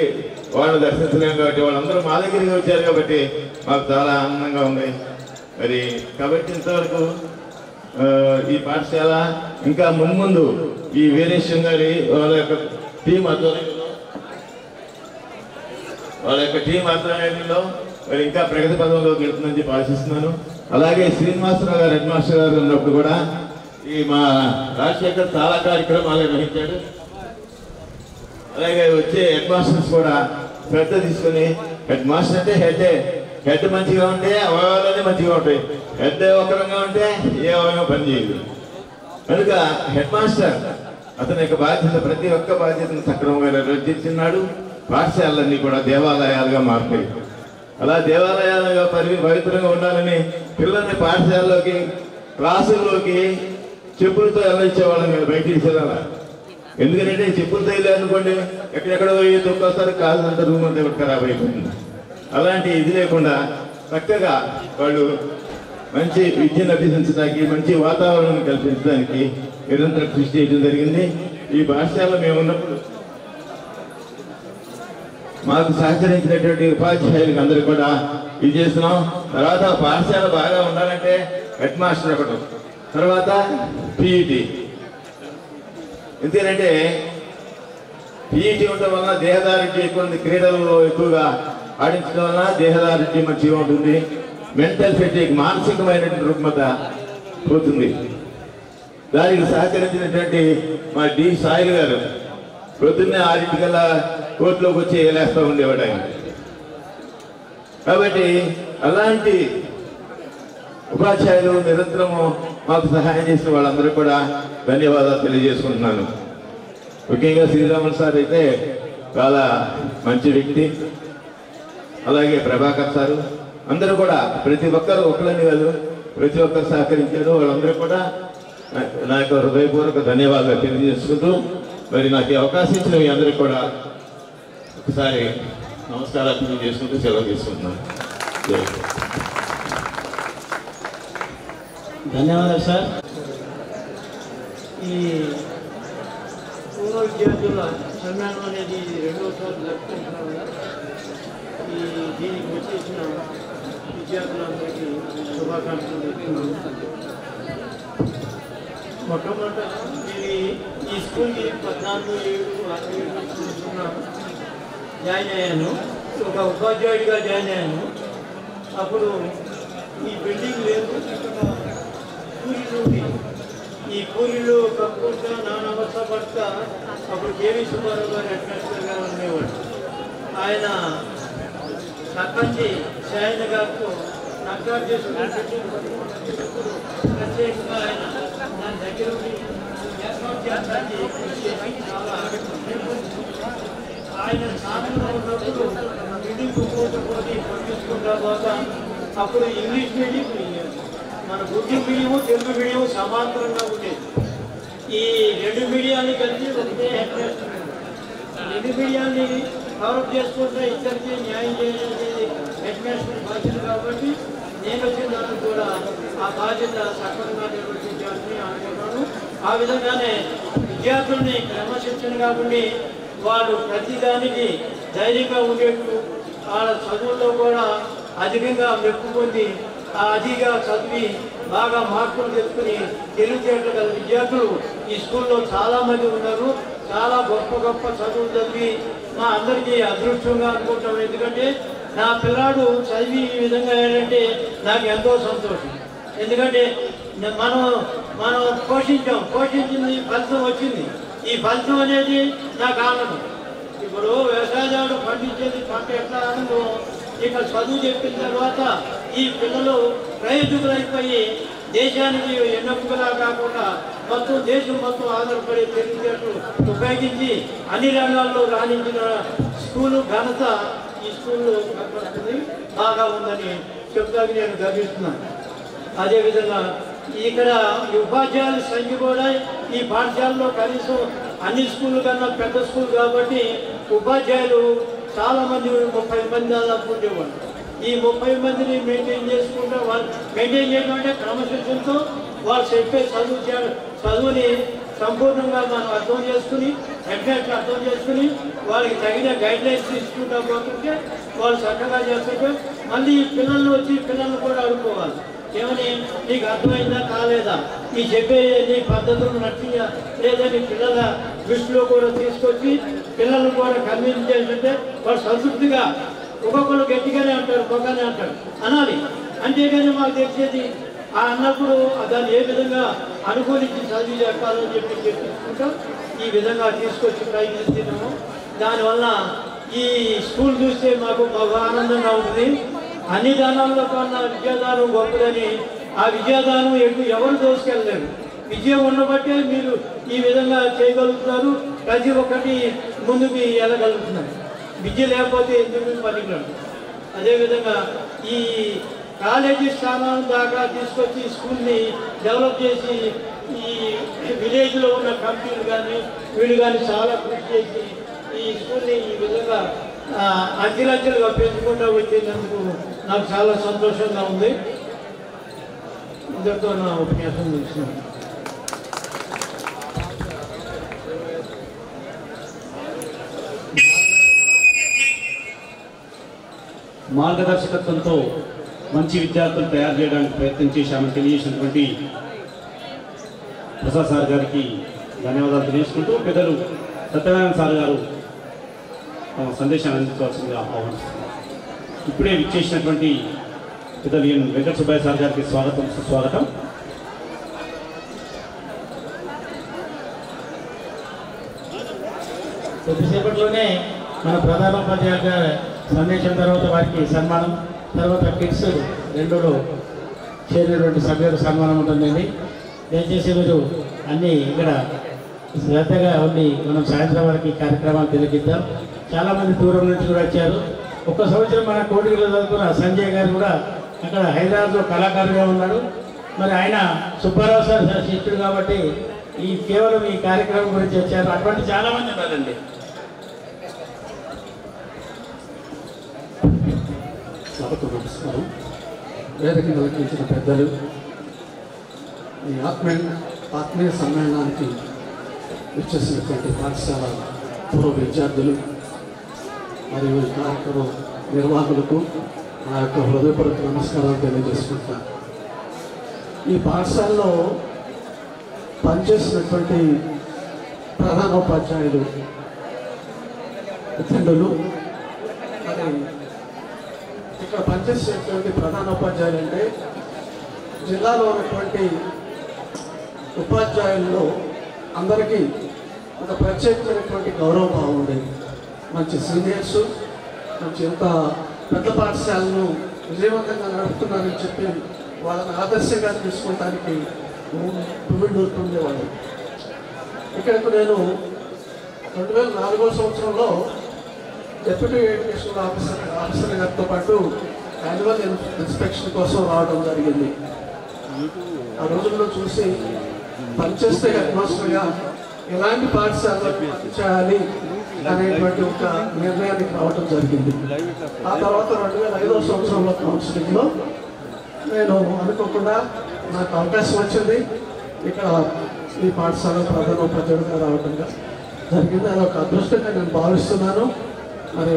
వాళ్ళని దర్శించలేము కాబట్టి వాళ్ళందరూ మా దగ్గరికి వచ్చారు కాబట్టి మాకు చాలా ఆనందంగా ఉంది. మరి కాబట్టి ఇంతవరకు ఈ పాఠశాల ఇంకా మున్ముందు ఈ వీరేశం గారి వాళ్ళ యొక్క టీం ఆధ్వర్యంలో మరి ఇంకా ప్రగతి పదంలోకి వెళ్తుందని చెప్పి ఆశిస్తున్నాను. అలాగే శ్రీనివాసరావు గారు హెడ్ మాస్టర్ గారు ఉన్నప్పుడు కూడా ఈ మా రాజశేఖర్ చాలా కార్యక్రమాలు నిర్వహించాడు. అలాగే వచ్చే హెడ్ మాస్టర్స్ కూడా శ్రద్ధ తీసుకుని, హెడ్ మాస్టర్ అంటే హెడ్ మంచిగా ఉంటే అవయవాలన్నీ మంచిగా ఉంటాయి, హెడ్ ఒకరంగా ఉంటే ఏ అవయవం పనిచేయదు. కనుక హెడ్ మాస్టర్ అతని యొక్క బాధ్యత, ప్రతి ఒక్క బాధ్యతను సక్రమంగా నిర్వర్తిస్తున్నాడు. పాఠశాలన్నీ కూడా దేవాలయాలుగా మారుతాయి. అలా దేవాలయాలుగా పవిత్రంగా ఉండాలని పిల్లల్ని పాఠశాలలోకి క్లాసుల్లోకి చెప్పులతో వెళ్ళిచ్చేవాళ్ళం కదా, బయటికి తీసుకెళ్ళాలా. ఎందుకంటే చెప్పులతో వెళ్ళారనుకోండి ఎక్కడెక్కడో తొక్కొస్తారు, కాదు అంతా రూమ్ అంతా ఖరాబ్ అయిపోతుంది. అలాంటి ఇది లేకుండా చక్కగా వాళ్ళు మంచి విద్యను అభ్యసించడానికి, మంచి వాతావరణం కల్పించడానికి నిరంతర కృషి చేయడం జరిగింది. ఈ పాఠశాలలో మేము ఉన్నప్పుడు మాకు సహకరించినటువంటి ఉపాధ్యాయులకు అందరూ కూడా ఇది చేస్తున్నాం. తర్వాత పాఠశాల బాగా ఉండాలంటే హెడ్ మాస్టర్ ఒకటి, తర్వాత పీఈటీ. ఎందుకంటే పీఈటీ ఉండటం వలన దేహదారుఢ్యం ఎక్కువ, క్రీడలలో ఎక్కువగా ఆడించడం వలన దేహదారుఢ్యం మంచిగా ఉంటుంది. మెంటల్ ఫెటిక్, మానసికమైనటువంటి రుగ్మత పోతుంది. దానికి సహకరించినటువంటి మా డి సాయిల్ గారు పొద్దున్నే 6 కోర్టులోకి వచ్చి వేలేస్తూ ఉండేవాడు ఆయన. కాబట్టి అలాంటి ఉపాధ్యాయులు నిరంతరము మాకు సహాయం చేసిన వాళ్ళందరూ కూడా ధన్యవాదాలు తెలియజేసుకుంటున్నాను. ముఖ్యంగా శ్రీరాములు సార్ అయితే చాలా మంచి వ్యక్తి. అలాగే ప్రభాకర్ సారు, అందరూ కూడా ప్రతి ఒక్కరు ఒకళ్ళని కాదు, ప్రతి ఒక్కరు సహకరించారు. వాళ్ళందరూ కూడా నా యొక్క హృదయపూర్వక ధన్యవాదాలు తెలియజేసుకుంటూ, మరి నాకు ఈ అవకాశం ఇచ్చిన మీ అందరికీ కూడా ఒకసారి నమస్కారాలు తెలియజేసుకుంటూ సెలవు తీసుకుంటున్నాను. ధన్యవాదాలు సార్. ఈ పూర్వ విద్యార్థుల సన్మానం అనేది 2వ సారి జరుపుకుంటున్నాం. దీనికి వచ్చేసిన విద్యార్థులందరికీ శుభాకాంక్షలు. మొట్టమొదట నేను ఈ స్కూల్కి 14/7/2020 జాయిన్ అయ్యాను. ఒక ఉపాధ్యాయుడిగా జాయిన్ అయ్యాను. అప్పుడు ఈ బిల్డింగ్ లేదు, కూలీలు ఉంది. ఈ కూలీలు కప్పుకుంటా నానవస్థ పడతా అప్పుడు కేవీ సుబ్బారావు గారు హెడ్ మాస్టర్గా ఉండేవాడు. ఆయన సర్పంచి శాయన గారితో నక్కారు చేసుకుని ప్రత్యేకంగా ఆయన దాని దగ్గర ఏర్పాటు చేయడానికి కృషి చేసి చాలా ఆయన స్థానంలో ఉన్నప్పుడు మీటింగ్ పోటీ పంపించుకున్న తర్వాత అప్పుడు ఇంగ్లీష్ మీడియం మన ఉర్దూ మీడియం తెలుగు మీడియం సమాంతరంగా ఉండేది. ఈ రెండు మీడియాన్ని కలిసి ఒకటే హెడ్ మాస్టర్. రెండు మీడియాన్ని డెవలప్ చేసుకుంటే ఇద్దరికి న్యాయం చేయడానికి హెడ్ మాస్టర్ బాధ్యత కాబట్టి నేను వచ్చిన దానికి కూడా ఆ బాధ్యత సక్రమంగా నిర్వర్తించాలని అనుకుంటున్నాను. ఆ విధంగానే విద్యార్థుల్ని క్రమశిక్షణ కాబట్టి వాళ్ళు ప్రతిదానికి ధైర్యంగా ఉండేట్టు వాళ్ళ చదువుల్లో కూడా అధికంగా మెప్పు పొంది అధిగా చదివి బాగా మార్కులు తెచ్చుకుని తెలివితేటలు గల విద్యార్థులు ఈ స్కూల్లో చాలామంది ఉన్నారు. చాలా గొప్ప గొప్ప చదువులు చదివి మా అందరికీ అదృష్టంగా అనుకుంటాం. ఎందుకంటే నా పిల్లాడు చదివి ఈ విధంగా ఏంటంటే నాకు ఎంతో సంతోషం. ఎందుకంటే మనం పోషించింది ఫలితం వచ్చింది. ఈ ఫలితం అనేది నాకు ఆనందం. ఇప్పుడు వ్యవసాయదారుడు పండించేది పంట ఎట్లా ఆనందం, ఇక్కడ చదువు చెప్పిన తర్వాత ఈ పిల్లలు ప్రయోజకులైపోయి దేశానికి ఎన్నప్పుగా కాకుండా మొత్తం దేశం మొత్తం ఆధారపడే తెలివితేటలు ఉపయోగించి అన్ని రంగాల్లో రాణించిన స్కూలు ఘనత ఈ స్కూల్లో కనపడుతుంది. బాగా ఉందని చెప్తాకి నేను గర్విస్తున్నాను. అదేవిధంగా ఇక్కడ ఈ ఉపాధ్యాయుల సంఖ్య కూడా ఈ పాఠశాలలో కనీసం అన్ని స్కూళ్ళు కన్నా పెద్ద స్కూల్ కాబట్టి ఉపాధ్యాయులు చాలామంది 30 మంది దాదాపు ఉండేవాళ్ళు. ఈ 30 మందిని మెయింటైన్ చేసుకుంటూ వాళ్ళు మెయింటైన్ చేయడం అంటే క్రమశిక్షణతో వాళ్ళు చెప్పే చదువుని సంపూర్ణంగా మనం అర్థం చేసుకుని ఎగ్జాక్ట్గా అర్థం చేసుకుని వాళ్ళకి తగిన గైడ్లైన్స్ తీసుకుంటా పోతుంటే వాళ్ళు చక్కగా చేస్తుంటే మళ్ళీ పిల్లలు వచ్చి పిల్లల్ని కూడా అడుక్కోవాలి. ఏమని నీకు అర్థమైందా కాలేదా, ఈ చెప్పే నీ పద్ధతులు నచ్చినా లేదని పిల్లల దృష్టిలో కూడా తీసుకొచ్చి పిల్లలు కూడా కన్విన్స్ చేస్తుంటే వాళ్ళు సంతృప్తిగా ఒక్కొక్కరు గట్టిగానే అంటారు, బాగానే అంటారు అనాలి. అంతేగాని మాకు తెలిసేది ఆ అన్నప్పుడు దాన్ని ఏ విధంగా అనుకూలించి చదివి చెప్పాలని చెప్పి చెప్పుకుంటాం. ఈ విధంగా తీసుకొచ్చి ప్రయత్నిస్తున్నాము. దానివల్ల ఈ స్కూల్ చూస్తే మాకు బాగా ఆనందంగా ఉంటుంది. అన్ని దానాల్లో కన్నా విద్యాదానం గొప్పదని ఆ విద్యాదానం ఎవరు దోసుకెళ్ళలేరు. విద్య ఉండబట్టే మీరు ఈ విధంగా చేయగలుగుతున్నారు, ప్రతి ఒక్కటి ముందుకు వెళ్ళగలుగుతున్నారు. విద్య లేకపోతే ఎందుకు పనికిరాదు. అదేవిధంగా ఈ కాలేజీ స్థానం దాకా తీసుకొచ్చి స్కూల్ని డెవలప్ చేసి ఈ విలేజ్లో ఉన్న కంపెనీలు కానీ వీళ్ళు కానీ చాలా కృషి చేసి ఈ స్కూల్ని ఈ విధంగా అంచెలంచెలుగా పెంచుకుంటూ వచ్చేందుకు నాకు చాలా సంతోషంగా ఉంది. ఇంతటితో నా ఉపన్యాసం ముగిస్తున్నాను. మార్గదర్శకత్వంతో మంచి విద్యార్థులు తయారు చేయడానికి ప్రయత్నం చేశామని తెలియజేసినటువంటి ప్రసాద్ సార్ గారికి ధన్యవాదాలు తెలియజేసుకుంటూ పెద్దలు సత్యనారాయణ సార్ గారు తమ సందేశాన్ని అందించవలసిందిగా ఆహ్వానిస్తున్నారు. ఇప్పుడే విచ్చేసినటువంటి పెద్దలు ఎన్ వెంకట సుబ్బయ్య సార్ గారికి స్వాగతం సుస్వాగతం. కొద్దిసేపట్లోనే మన ప్రధానోపాధ్యాయుల సందేశం తర్వాత వారికి సన్మానం, తర్వాత కిడ్స్ రెండులో చేరినటువంటి సభ్యులకు సన్మానం ఉంటుందండి. దయచేసి మీరు అన్నీ ఇక్కడ శ్రద్ధగా ఉండి మనం సాయంత్రం వరకు ఈ కార్యక్రమాలు తిలకిద్దాం. చాలామంది దూరం నుంచి కూడా వచ్చారు. ఒక్క సంవత్సరం మన కోటిలో చదువుకున్న సంజయ్ గారు కూడా అక్కడ హైదరాబాద్లో కళాకారుగా ఉన్నాడు. మరి ఆయన సుబ్బారావు సార్ శిష్యుడు కాబట్టి కేవలం ఈ కార్యక్రమం గురించి వచ్చారు. అటువంటి చాలామంది ఉన్నారండి. సభకు నమస్కారం. వేదిక నిర్వహించిన పెద్దలు, ఈ ఆత్మీయ సమ్మేళనానికి వచ్చేసినటువంటి పాఠశాల పూర్వ విద్యార్థులు మరియు ఈ కార్యక్రమం నిర్వాహకులకు నా యొక్క హృదయపూర్వక నమస్కారాలు తెలియజేసుకుంటాను. ఈ పాఠశాలలో పనిచేసినటువంటి ప్రధానోపాధ్యాయులు తండ్రులు, మరి ఇక్కడ పనిచేసేటువంటి ప్రధానోపాధ్యాయులు అంటే జిల్లాలో ఉన్నటువంటి ఉపాధ్యాయుల్లో అందరికీ ఒక ప్రత్యేకమైనటువంటి గౌరవభావం ఉండేది. మంచి సీనియర్స్, మంచి ఎంత పెద్ద పాఠశాలను విజయవంతంగా నడుపుతున్నారని చెప్పి వాళ్ళని ఆదర్శంగా తీసుకోవడానికి ఉండేవాళ్ళు. ఇక్కడకు నేను 2004 సంవత్సరంలో డెప్యూటీ ఎడ్యుకేషన్ ఆఫీసర్ గారితో పాటు యాన్యువల్ ఇన్స్పెక్షన్ కోసం రావడం జరిగింది. ఆ రోజుల్లో చూసి పనిచేస్తే హెడ్ మాస్టర్గా ఎలాంటి పాఠశాలలో చేయాలి అనేటువంటి ఒక నిర్ణయానికి రావడం జరిగింది. ఆ తర్వాత 2005 సంవత్సరంలో కౌన్సిలింగ్లో నేను అనుకోకుండా నాకు అవకాశం వచ్చింది. ఇక్కడ ఈ పాఠశాల ప్రధానోపాధ్యాయుడిగా రావడంగా జరిగింది. అది ఒక అదృష్టంగా నేను భావిస్తున్నాను. మరి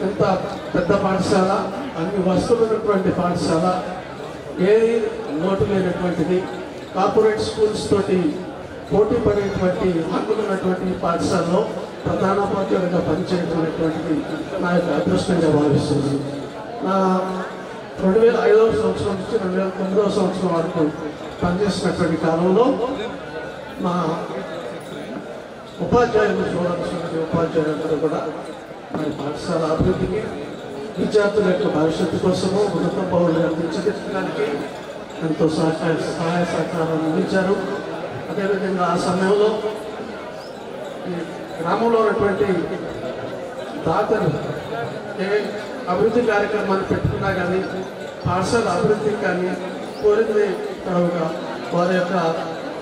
ఎంత పెద్ద పాఠశాల, అన్ని వస్తువులు ఉన్నటువంటి పాఠశాల, ఏది నోటు లేనటువంటిది, కార్పొరేట్ స్కూల్స్ తోటి పోటీ పడేటువంటి హక్కులు ఉన్నటువంటి పాఠశాలలో ప్రధానోపాధ్యాయుడిగా పనిచేయడం అనేటువంటిది నా యొక్క అదృష్టంగా భావిస్తున్నాను. నా 2005 సంవత్సరం నుంచి 2009 సంవత్సరం వరకు పనిచేసినటువంటి కాలంలో మా ఉపాధ్యాయులు చూడాల్సిన ఉపాధ్యాయులందరూ కూడా మరి పాఠశాల అభివృద్ధికి, విద్యార్థుల యొక్క భవిష్యత్తు కోసము ఉన్నత పౌరులు తీర్చిదిద్దడానికి ఎంతో సహాయ సహకారాలు అందించారు. అదేవిధంగా ఆ సమయంలో ఈ గ్రామంలో ఉన్నటువంటి దాతలు ఏ అభివృద్ధి కార్యక్రమాన్ని పెట్టుకున్నా కానీ, పాఠశాల అభివృద్ధికి కానీ కోరింది తడవుగా వారి యొక్క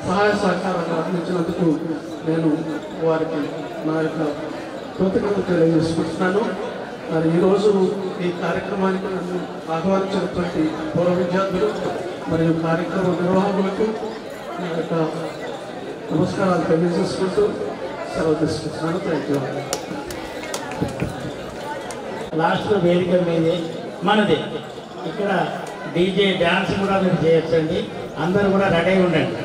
సహాయ సహకారాలు అందించినందుకు నేను వారికి నా యొక్క కృతజ్ఞతలు తెలియజేసుకుంటున్నాను. మరి ఈరోజు ఈ కార్యక్రమానికి నన్ను ఆహ్వానించినటువంటి పూర్వ విద్యార్థులు మరియు కార్యక్రమ నిర్వాహకులకు నా యొక్క నమస్కారాలు తెలియజేసుకుంటూ సెలవు తీసుకుంటున్నాను. Thank you. లాస్ట్లో వేదిక మీదే మనది. ఇక్కడ డీజే డ్యాన్స్ కూడా మీరు చేయొచ్చండి. అందరూ కూడా రెడీ ఉండండి.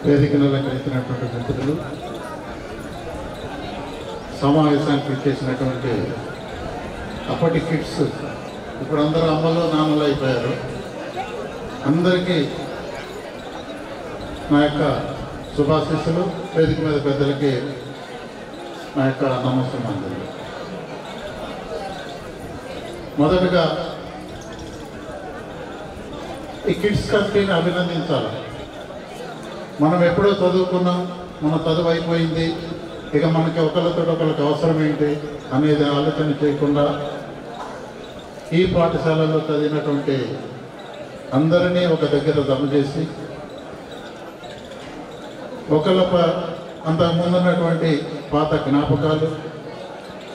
వేదికను అలంకరించినటువంటి మంత్రులు, సమావేశానికి ఇచ్చేసినటువంటి అప్పటి కిడ్స్, ఇప్పుడు అందరూ అమ్మలో నాన్నలు అయిపోయారు. అందరికీ నా యొక్క శుభాశీస్సులు. వేదిక మీద పెద్దలకి నా యొక్క నమస్కారం. మొదటగా ఈ కిడ్స్ కమిటీని అభినందించాలి. మనం ఎప్పుడో చదువుకున్నాం, మన చదువు అయిపోయింది, ఇక మనకి ఒకరితో ఒకరికి అవసరం ఏంటి అనేది ఆలోచన చేయకుండా ఈ పాఠశాలలో చదివినటువంటి అందరినీ ఒక దగ్గర జమ చేసి ఒకళ్ళ అంతకుముందు ఉన్నటువంటి పాత జ్ఞాపకాలు,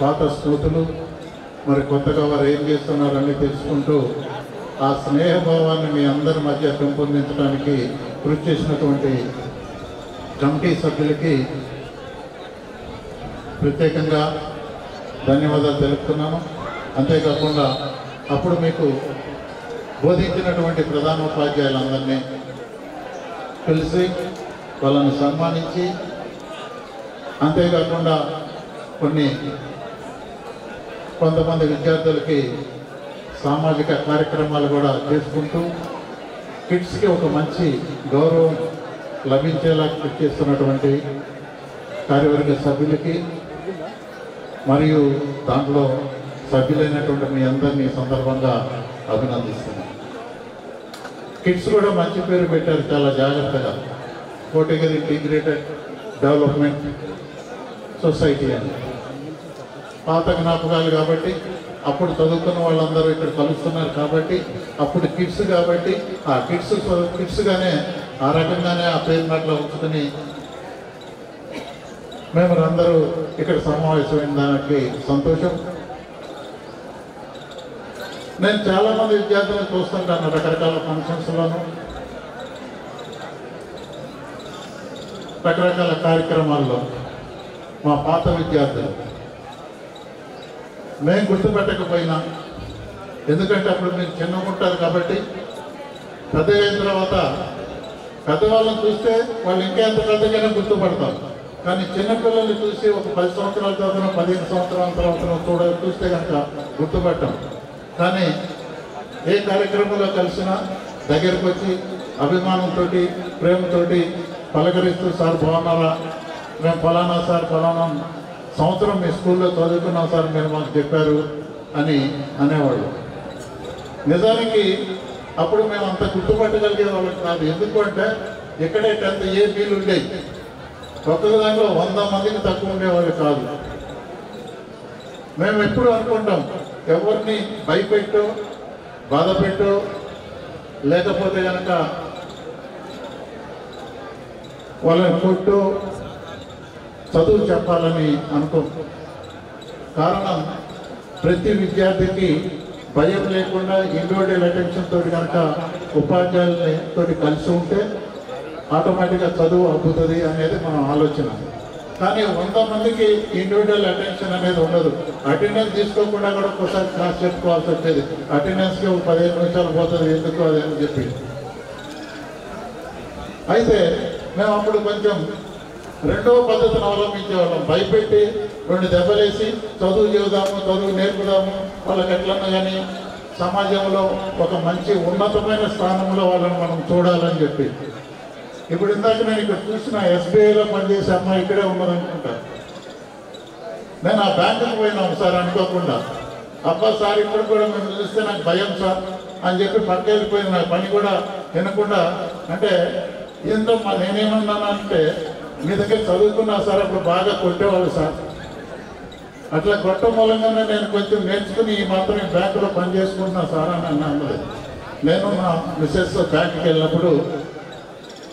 పాత స్మృతులు, మరి కొత్తగా వారు ఏం చేస్తున్నారని తెలుసుకుంటూ ఆ స్నేహభావాన్ని మీ అందరి మధ్య పెంపొందించడానికి కృషి చేసినటువంటి కమిటీ సభ్యులకి ప్రత్యేకంగా ధన్యవాదాలు తెలుపుతున్నాను. అంతేకాకుండా అప్పుడు మీకు బోధించినటువంటి ప్రధానోపాధ్యాయులందరినీ పిలిచి వాళ్ళని సన్మానించి, అంతేకాకుండా కొంతమంది విద్యార్థులకి సామాజిక కార్యక్రమాలు కూడా చేసుకుంటూ కిడ్స్కి ఒక మంచి గౌరవం లభించేలా కృషి చేస్తున్నటువంటి కార్యవర్గ సభ్యులకి మరియు దాంట్లో సభ్యులైనటువంటి మీ అందరినీ సందర్భంగా అభినందిస్తున్నాను. కిడ్స్ కూడా మంచి పేరు పెట్టారు చాలా జాగ్రత్తగా, కోటగిరి ఇంటిగ్రేటెడ్ డెవలప్మెంట్ సొసైటీ అని. పాత జ్ఞాపకాలు కాబట్టి, అప్పుడు చదువుకున్న వాళ్ళందరూ ఇక్కడ కలుస్తున్నారు కాబట్టి, అప్పుడు కిడ్స్ కాబట్టి ఆ కిడ్స్గానే ఆ రకంగానే ఆ పేరుని అట్లా ఉంచుకొని మేము అందరూ ఇక్కడ సమావేశమైన దానికి సంతోషం. నేను చాలామంది విద్యార్థులను చూస్తుంటాను రకరకాల ఫంక్షన్స్లోనూ, రకరకాల కార్యక్రమాల్లో. మా పాత విద్యార్థులు మేము గుర్తుపెట్టకపోయినా, ఎందుకంటే అప్పుడు మీరు చిన్నగా ఉంటారు కాబట్టి, పెద్దగా అయిన తర్వాత పెద్దవాళ్ళని చూస్తే వాళ్ళు ఇంకా ఎంత పెద్దగానే గుర్తుపడతారు. కానీ చిన్నపిల్లల్ని చూసి ఒక 10 సంవత్సరాల తర్వాత 15 సంవత్సరాల తర్వాత చూస్తే కనుక గుర్తుపట్టాం. కానీ ఏ కార్యక్రమంలో కలిసినా దగ్గరకు వచ్చి అభిమానంతో, ప్రేమతోటి పలకరిస్తూ, సార్ బాగున్నారా, మేము ఫలానా సార్ ఫలానా సంవత్సరం మీ స్కూల్లో చదువుకున్నాం సార్, మీరు మాకు చెప్పారు అని అనేవాళ్ళు. నిజానికి అప్పుడు మేము అంత గుర్తుపట్టగలిగే వాళ్ళకి కాదు. ఎందుకు అంటే ఇక్కడే 10th ఏపీలు ఉండేవి. ఒక్కొక్క దాంట్లో 100 మందికి తక్కువ ఉండేవాళ్ళు కాదు. మేము ఎప్పుడు అనుకుంటాం ఎవరిని భయపెట్టో బాధ పెట్టో లేకపోతే కనుక వాళ్ళని కొట్టో చదువు చెప్పాలని అనుకో. కారణం ప్రతి విద్యార్థికి భయం లేకుండా ఇండివిజువల్ అటెన్షన్ తోటి కనుక ఉపాధ్యాయులతో కలిసి ఉంటే ఆటోమేటిక్గా చదువు అబ్బుతుంది అనేది మన ఆలోచన. కానీ 100 మందికి ఇండివిజువల్ అటెన్షన్ అనేది ఉండదు. అటెండెన్స్ తీసుకోకుండా కూడా ఒకసారి క్లాస్ చెప్పుకోవాల్సి వచ్చేది. అటెండెన్స్కి 15 నిమిషాలు పోతుంది, ఎందుకు అదని చెప్పి. అయితే మేము అప్పుడు కొంచెం రెండవ పద్ధతిని అవలంబించేవాళ్ళం. భయపెట్టి 2 దెబ్బలేసి చదువు చెబుదాము, చదువు నేర్పుదాము, వాళ్ళకి ఎట్లన్నా కానీ సమాజంలో ఒక మంచి ఉన్నతమైన స్థానంలో వాళ్ళని మనం చూడాలని చెప్పి. ఇప్పుడు ఇందాక నేను ఇక్కడ చూసిన SBIలో పనిచేసే అమ్మాయి ఇక్కడే ఉన్నదనుకుంటా. నేను ఆ బ్యాంకుకి పోయినాను సార్ అనుకోకుండా. అబ్బా సార్ ఇప్పుడు కూడా మేము చూస్తే నాకు భయం సార్ అని చెప్పి పక్క వెళ్ళిపోయిన నా పని కూడా వినకుండా. అంటే ఏంటమ్మా నేనేమన్నానంటే మీ దగ్గర చదువుకున్నా సార్ అప్పుడు బాగా కొట్టేవాళ్ళు సార్. అట్లా కొట్ట మూలంగానే నేను కొంచెం నేర్చుకుని ఈ మాత్రం బ్యాంకులో పని చేసుకుంటున్నా సార్ అని అన్నది. నేను నా మిస్సెస్ బ్యాంకుకి వెళ్ళినప్పుడు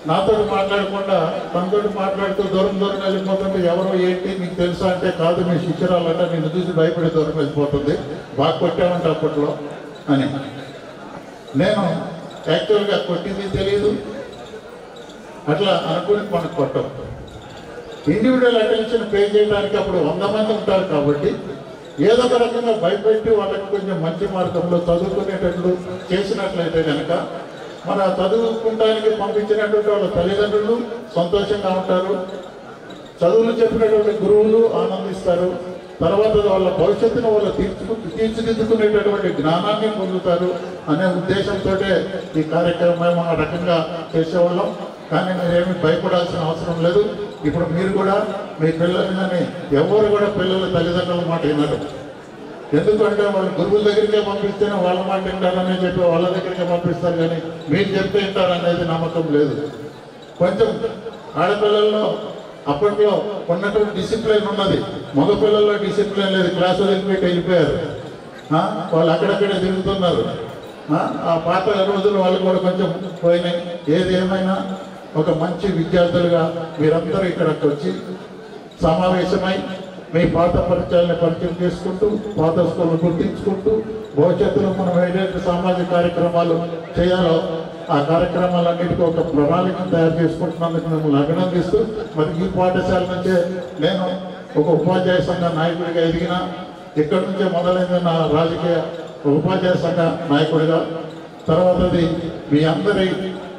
నాతో మాట్లాడకుండా తనతో మాట్లాడుతూ దూరం వెళ్ళిపోతుంటే ఎవరో ఏంటి నీకు తెలుసా అంటే కాదు మీ శిష్యురాలంటే నిన్ను చూసి భయపడి దూరం వెళ్ళిపోతుంది, బాగా కొట్టామంటే అప్పట్లో అని. నేను యాక్చువల్గా కొట్టింది తెలియదు, అట్లా అనుకుని మనకు కొట్టం. ఇండివిజువల్ అటెన్షన్ పే చేయడానికి అప్పుడు 100 మంది ఉంటారు కాబట్టి ఏదో ఒక రకంగా భయపెట్టి వాళ్ళకి కొంచెం మంచి మార్గంలో చదువుకునేటట్లు చేసినట్లయితే కనుక మన చదువుకుంటానికి పంపించినటువంటి వాళ్ళ తల్లిదండ్రులు సంతోషంగా ఉంటారు, చదువులు చెప్పినటువంటి గురువులు ఆనందిస్తారు, తర్వాత వాళ్ళ భవిష్యత్తును వాళ్ళు తీర్చిదిద్దుకునేటటువంటి జ్ఞానాన్ని పొందుతారు అనే ఉద్దేశంతో ఈ కార్యక్రమం ఆ రకంగా చేసేవాళ్ళం. కానీ మీరేమీ భయపడాల్సిన అవసరం లేదు. ఇప్పుడు మీరు కూడా మీ పిల్లలని ఎవరు కూడా పిల్లల తల్లిదండ్రుల మాట వినరు. ఎందుకంటే వాళ్ళు గురువుల దగ్గరికే పంపిస్తేనే వాళ్ళ మాట వింటారని చెప్పి వాళ్ళ దగ్గరికే పంపిస్తారు, కానీ మీరు చెప్తే వింటారనేది నమ్మకం లేదు. కొంచెం ఆడపిల్లల్లో అప్పట్లో ఉన్నటువంటి డిసిప్లిన్ ఉన్నది, మగపిల్లల్లో డిసిప్లిన్ లేదు. క్లాసు వదిలిపెట్టి వెళ్ళిపోయారు, వాళ్ళు అక్కడక్కడే తిరుగుతున్నారు. ఆ పాత రోజులు వాళ్ళు కూడా కొంచెం పోయినాయి. ఏది ఏమైనా ఒక మంచి విద్యార్థులుగా మీరందరూ ఇక్కడికి వచ్చి సమావేశమై మీ పాత పరిచయాలను పరిచయం చేసుకుంటూ పాత స్కూళ్ళు గుర్తించుకుంటూ భవిష్యత్తులో మనం ఏదైతే సామాజిక కార్యక్రమాలు చేయాలో ఆ కార్యక్రమాలన్నిటికీ ఒక ప్రణాళికను తయారు చేసుకుంటున్నందుకు మిమ్మల్ని అభినందిస్తూ, మరి ఈ పాఠశాల నుంచే నేను ఒక ఉపాధ్యాయ సంఘ నాయకుడిగా ఎదిగిన, ఇక్కడి నుంచే మొదలైంది నా రాజకీయ ఉపాధ్యాయ సంఘ నాయకుడిగా. తర్వాతది మీ అందరి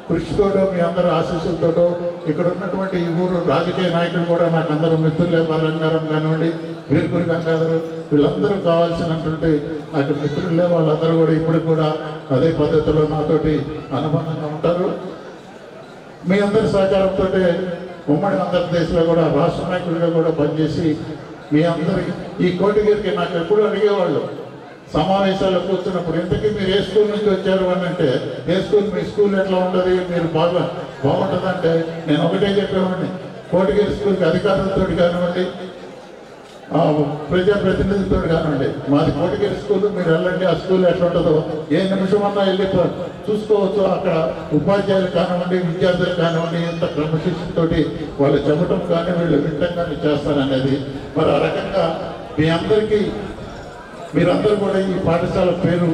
కృషితోటో మీ అందరి ఆశీస్సులతోటో ఇక్కడ ఉన్నటువంటి ఈ ఊరు రాజకీయ నాయకులు కూడా నాకు అందరూ మిత్రులే. రంగారం కానివ్వండి, వీరకురి గంగాధరు, వీళ్ళందరూ కావాల్సినటువంటి నాకు మిత్రులే. వాళ్ళందరూ కూడా ఇప్పుడు కూడా అదే పద్ధతిలో నాతోటి అనుబంధంగా ఉంటారు. మీ అందరి సహకారంతో ఉమ్మడి ఆంధ్రప్రదేశ్లో కూడా రాష్ట్ర నాయకుడిగా కూడా పనిచేసి మీ అందరి ఈ కోటగిరికి నాకు ఎప్పుడు అడిగేవాళ్ళు సమావేశాలు కూర్చున్నప్పుడు, ఇంతకీ మీరు ఏ స్కూల్ నుంచి వచ్చారు అని అంటే, ఏ స్కూల్ మీ స్కూల్ ఎట్లా ఉంటుంది, మీరు బాగుంటుందంటే నేను ఒకటే చెప్పేవాడిని, కోటగిరి స్కూల్కి అధికారులతో కానివ్వండి ప్రజాప్రతినిధులతో కానివ్వండి, మాది కోటగిరి స్కూల్, మీరు వెళ్ళండి, ఆ స్కూల్ ఎట్లా ఉంటుందో ఏ నిమిషం అన్నా వెళ్ళి చూసుకోవచ్చు. అక్కడ ఉపాధ్యాయులు కానివ్వండి, విద్యార్థులు కానివ్వండి, ఎంత క్రమశిక్షణతోటి వాళ్ళు చెప్పడం కానీ వీళ్ళు వింటం కానీ చేస్తారనేది. మరి ఆ రకంగా మీ అందరికీ మీరందరూ కూడా ఈ పాఠశాల పేరు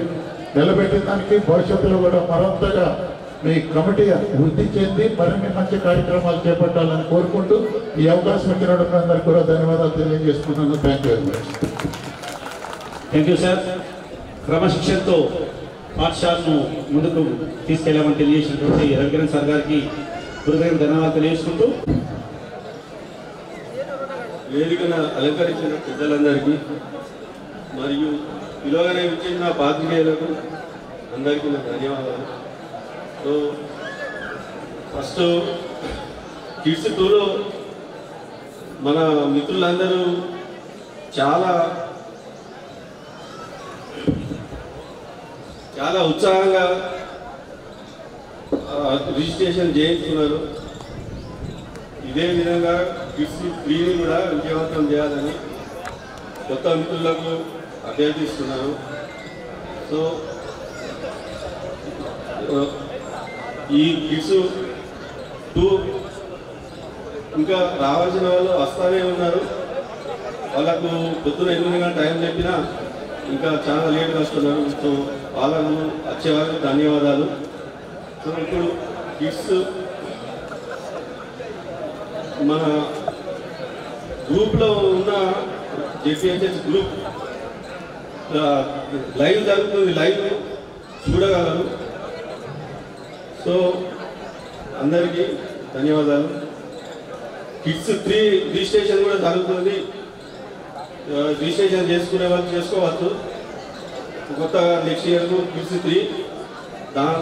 నిలబెట్టడానికి భవిష్యత్తులో కూడా మరింతగా మీ కమిటీ వృద్ధి చెంది మరిన్ని మంచి కార్యక్రమాలు చేపట్టాలని కోరుకుంటూ ఈ అవకాశం ఇచ్చినటువంటి అందరికీ కూడా ధన్యవాదాలు తెలియజేసుకున్నాను. Thank you very much. Thank you sir. క్రమశిక్షణతో పాఠశాలను ముందుకు తీసుకెళ్లామని తెలియజేసినటువంటి రవికిరణ్ సార్ గారికి హృదయం ధన్యవాదాలు తెలియజేసుకుంటూ, వేదికను అలంకరించిన పెద్దలందరికీ మరియు పిలువగానే ఇచ్చిన పాత్రికేయులకు అందరికీ నా ధన్యవాదాలు. సో ఫస్ట్ కిడ్స్ 2లో మన మిత్రులందరూ చాలా ఉత్సాహంగా రిజిస్ట్రేషన్ చేయించుకున్నారు. ఇదే విధంగా కిడ్స్ ఫ్రీని కూడా విజయవంతం చేయాలని కొత్త మిత్రులకు అభ్యర్థిస్తున్నాను. సో ఈ కిడ్స్ 2 ఇంకా రావాల్సిన వాళ్ళు వస్తానే ఉన్నారు. వాళ్ళకు పొద్దున 8 గంటల టైం చెప్పినా ఇంకా చాలా లేట్గా వస్తున్నారు. సో వాళ్ళకు వచ్చే వాళ్ళకి ధన్యవాదాలు. సో ఇప్పుడు కిడ్స్ మన గ్రూప్లో ఉన్న జెపిహెచ్ఎస్ గ్రూప్ లైవ్ జరుగుతుంది, లైవ్ చూడగలరు. సో అందరికీ ధన్యవాదాలు. కిడ్స్ 3 రిజిస్ట్రేషన్ కూడా జరుగుతుంది. రిజిస్ట్రేషన్ చేసుకునే వాళ్ళు చేసుకోవచ్చు. కొత్తగా నెక్స్ట్ ఇయర్ కిడ్స్ 3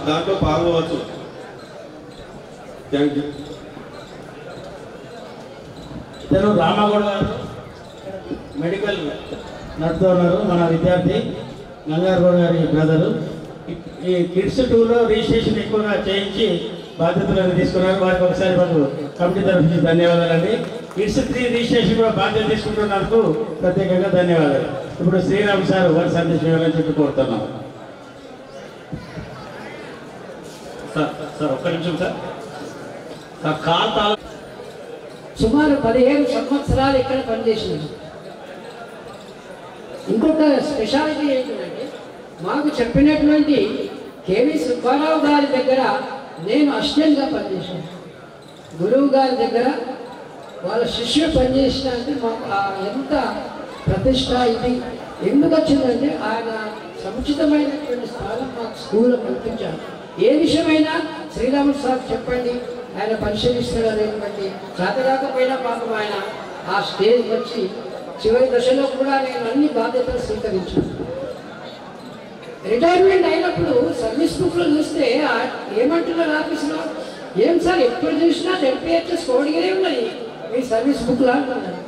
దాంట్లో పాల్గొవచ్చు. Thank you. ఇతను రామగౌడ్ గారు మెడికల్ నడుపుతూ ఉన్నారు. మన విద్యార్థి గంగారగౌడ్ గారి బ్రదరు. ఈ కిడ్స్ 2లో రిజిస్ట్రేషన్ ఎక్కువగా చేయించి బాధ్యతలను తీసుకున్నారు. వారికి ఒకసారి మాకు కమిటీ తరఫు నుంచి ధన్యవాదాలండి. కిడ్స్ 3 రిజిస్ట్రేషన్ కూడా బాధ్యత తీసుకుంటున్నందుకు ప్రత్యేకంగా ధన్యవాదాలు. ఇప్పుడు శ్రీరామ్ సార్ వారి సందేశం ఇవ్వాలని చెప్పి కోరుతున్నాం. సార్ ఒక్క నిమిషం సార్. కాల్ సుమారు 15 సంవత్సరాలు ఇక్కడ పనిచేసింది. ఇంకొక స్పెషాలిటీ ఏంటంటే మాకు చెప్పినటువంటి కేవీ సుబ్బారావు గారి దగ్గర నేను అసిస్టెంట్గా పనిచేశాను. గురువు గారి దగ్గర వాళ్ళ శిష్యుడు పనిచేసిన అంటే మాకు ఎంత ప్రతిష్ట ఇది ఎందుకు వచ్చిందంటే ఆయన సముచితమైనటువంటి స్థానం మాకు స్కూల్లో కల్పించారు. ఏ విషయమైనా శ్రీరాములు సార్ చెప్పండి, ఆయన పరిశీలిస్తాడు అనేటువంటి చేతగాకపోయినా పాపం ఆయన ఆ స్టేజ్ వచ్చి చివరి దశలో కూడా నేను అన్ని బాధ్యతలు స్వీకరించాను. రిటైర్మెంట్ అయినప్పుడు సర్వీస్ బుక్లో చూస్తే ఏమంటున్నారు ఆఫీసులో, ఏం సార్ ఎప్పుడు చూసినా జెడ్పీహెచ్ఎస్ కోడిగిరే ఉన్నది మీ సర్వీస్ బుక్లో అంటున్నారు.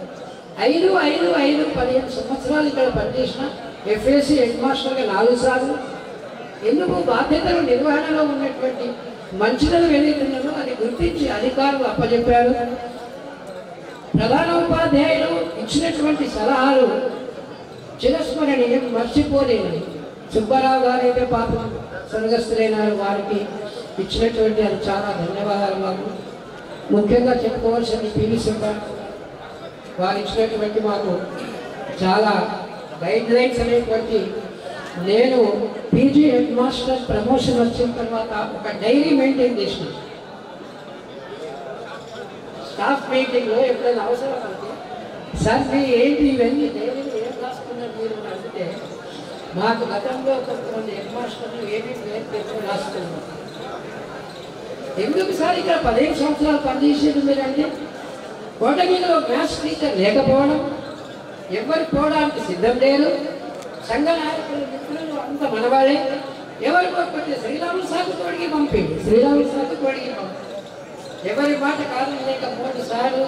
15 సంవత్సరాలు ఇక్కడ పనిచేసిన ఎఫ్ఏసి హెడ్ మాస్టర్గా 4 సార్లు. ఎందుకు బాధ్యతలు నిర్వహణలో ఉన్నటువంటి మంచిదనం ఏదైతున్నారో అది గుర్తించి అధికారులు అప్పచెప్పారు. ప్రధాన ఉపాధ్యాయులు ఇచ్చినటువంటి సలహాలు చిరస్మరణీయం, మర్చిపోలేని. సుబ్బారావు గారు అయితే పాపం స్వర్గస్థులైన వారికి ఇచ్చినటువంటి అది చాలా ధన్యవాదాలు. మాకు ముఖ్యంగా చెప్పుకోవాల్సింది పివి సుబ్బారావు వారు ఇచ్చినటువంటి మాకు చాలా గైడ్ లైన్స్ అనేటువంటి. నేను పీజీ హెడ్ మాస్టర్ ప్రమోషన్ వచ్చిన తర్వాత ఒక డైరీ మెయింటైన్ చేసిన. స్టాఫ్ మీటింగ్లో ఎప్పుడైనా అవసరం అంటే సార్ మీ ఏంటి ఇవన్నీ డైరీలో ఏం రాసుకున్నారు మీరు అంటే మాకు గతంలో కొంతమంది హెడ్ మాస్టర్లు ఏమీ పేరు రాసుకున్నారు. ఎందుకు సార్ ఇక్కడ 15 సంవత్సరాలు పనిచేసేది మీరంటే కోటగిరిలో మ్యాథ్స్ టీచర్ లేకపోవడం, ఎవరు పోవడానికి సిద్ధం లేరు. సంఘ నాయకులు మిత్రులు అంత మనవాడే. ఎవరు పోతే శ్రీరాములు సాగు తోడికి పంపింది, శ్రీరాములు సాగు తోడికి పంపి ఎవరి మాట కారణం లేక 3 సార్లు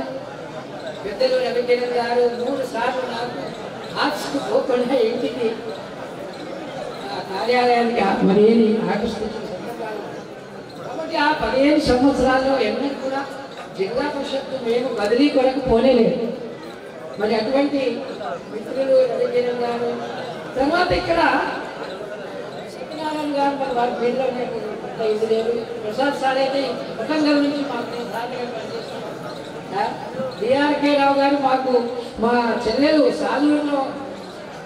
పెద్దలు రవికిరణ్ గారు 3 సార్లు నాకు ఆఫీస్కి పోకుండా ఇంటికి కార్యాలయానికి మరి ఏమి ఆకర్షించిన సందర్భాలు. కాబట్టి ఆ 15 సంవత్సరాల్లో ఎన్నడూ కూడా జిల్లా పరిషత్తు మేము బదిలీ కొరకు పోలేదు. మరి అటువంటి మిత్రులు రవికిరణ్ గారు, తర్వాత ఇక్కడ సత్యనారాయణ గారు మరి వారి పేరులో ఇది లేదు. ప్రసాద్ సార్ అయితే వరంగల్ నుంచి మాకు సాధగా పనిచేస్తున్నాం. డిఆర్కే రావు గారు మాకు మా చెల్లెలు సాలూరులో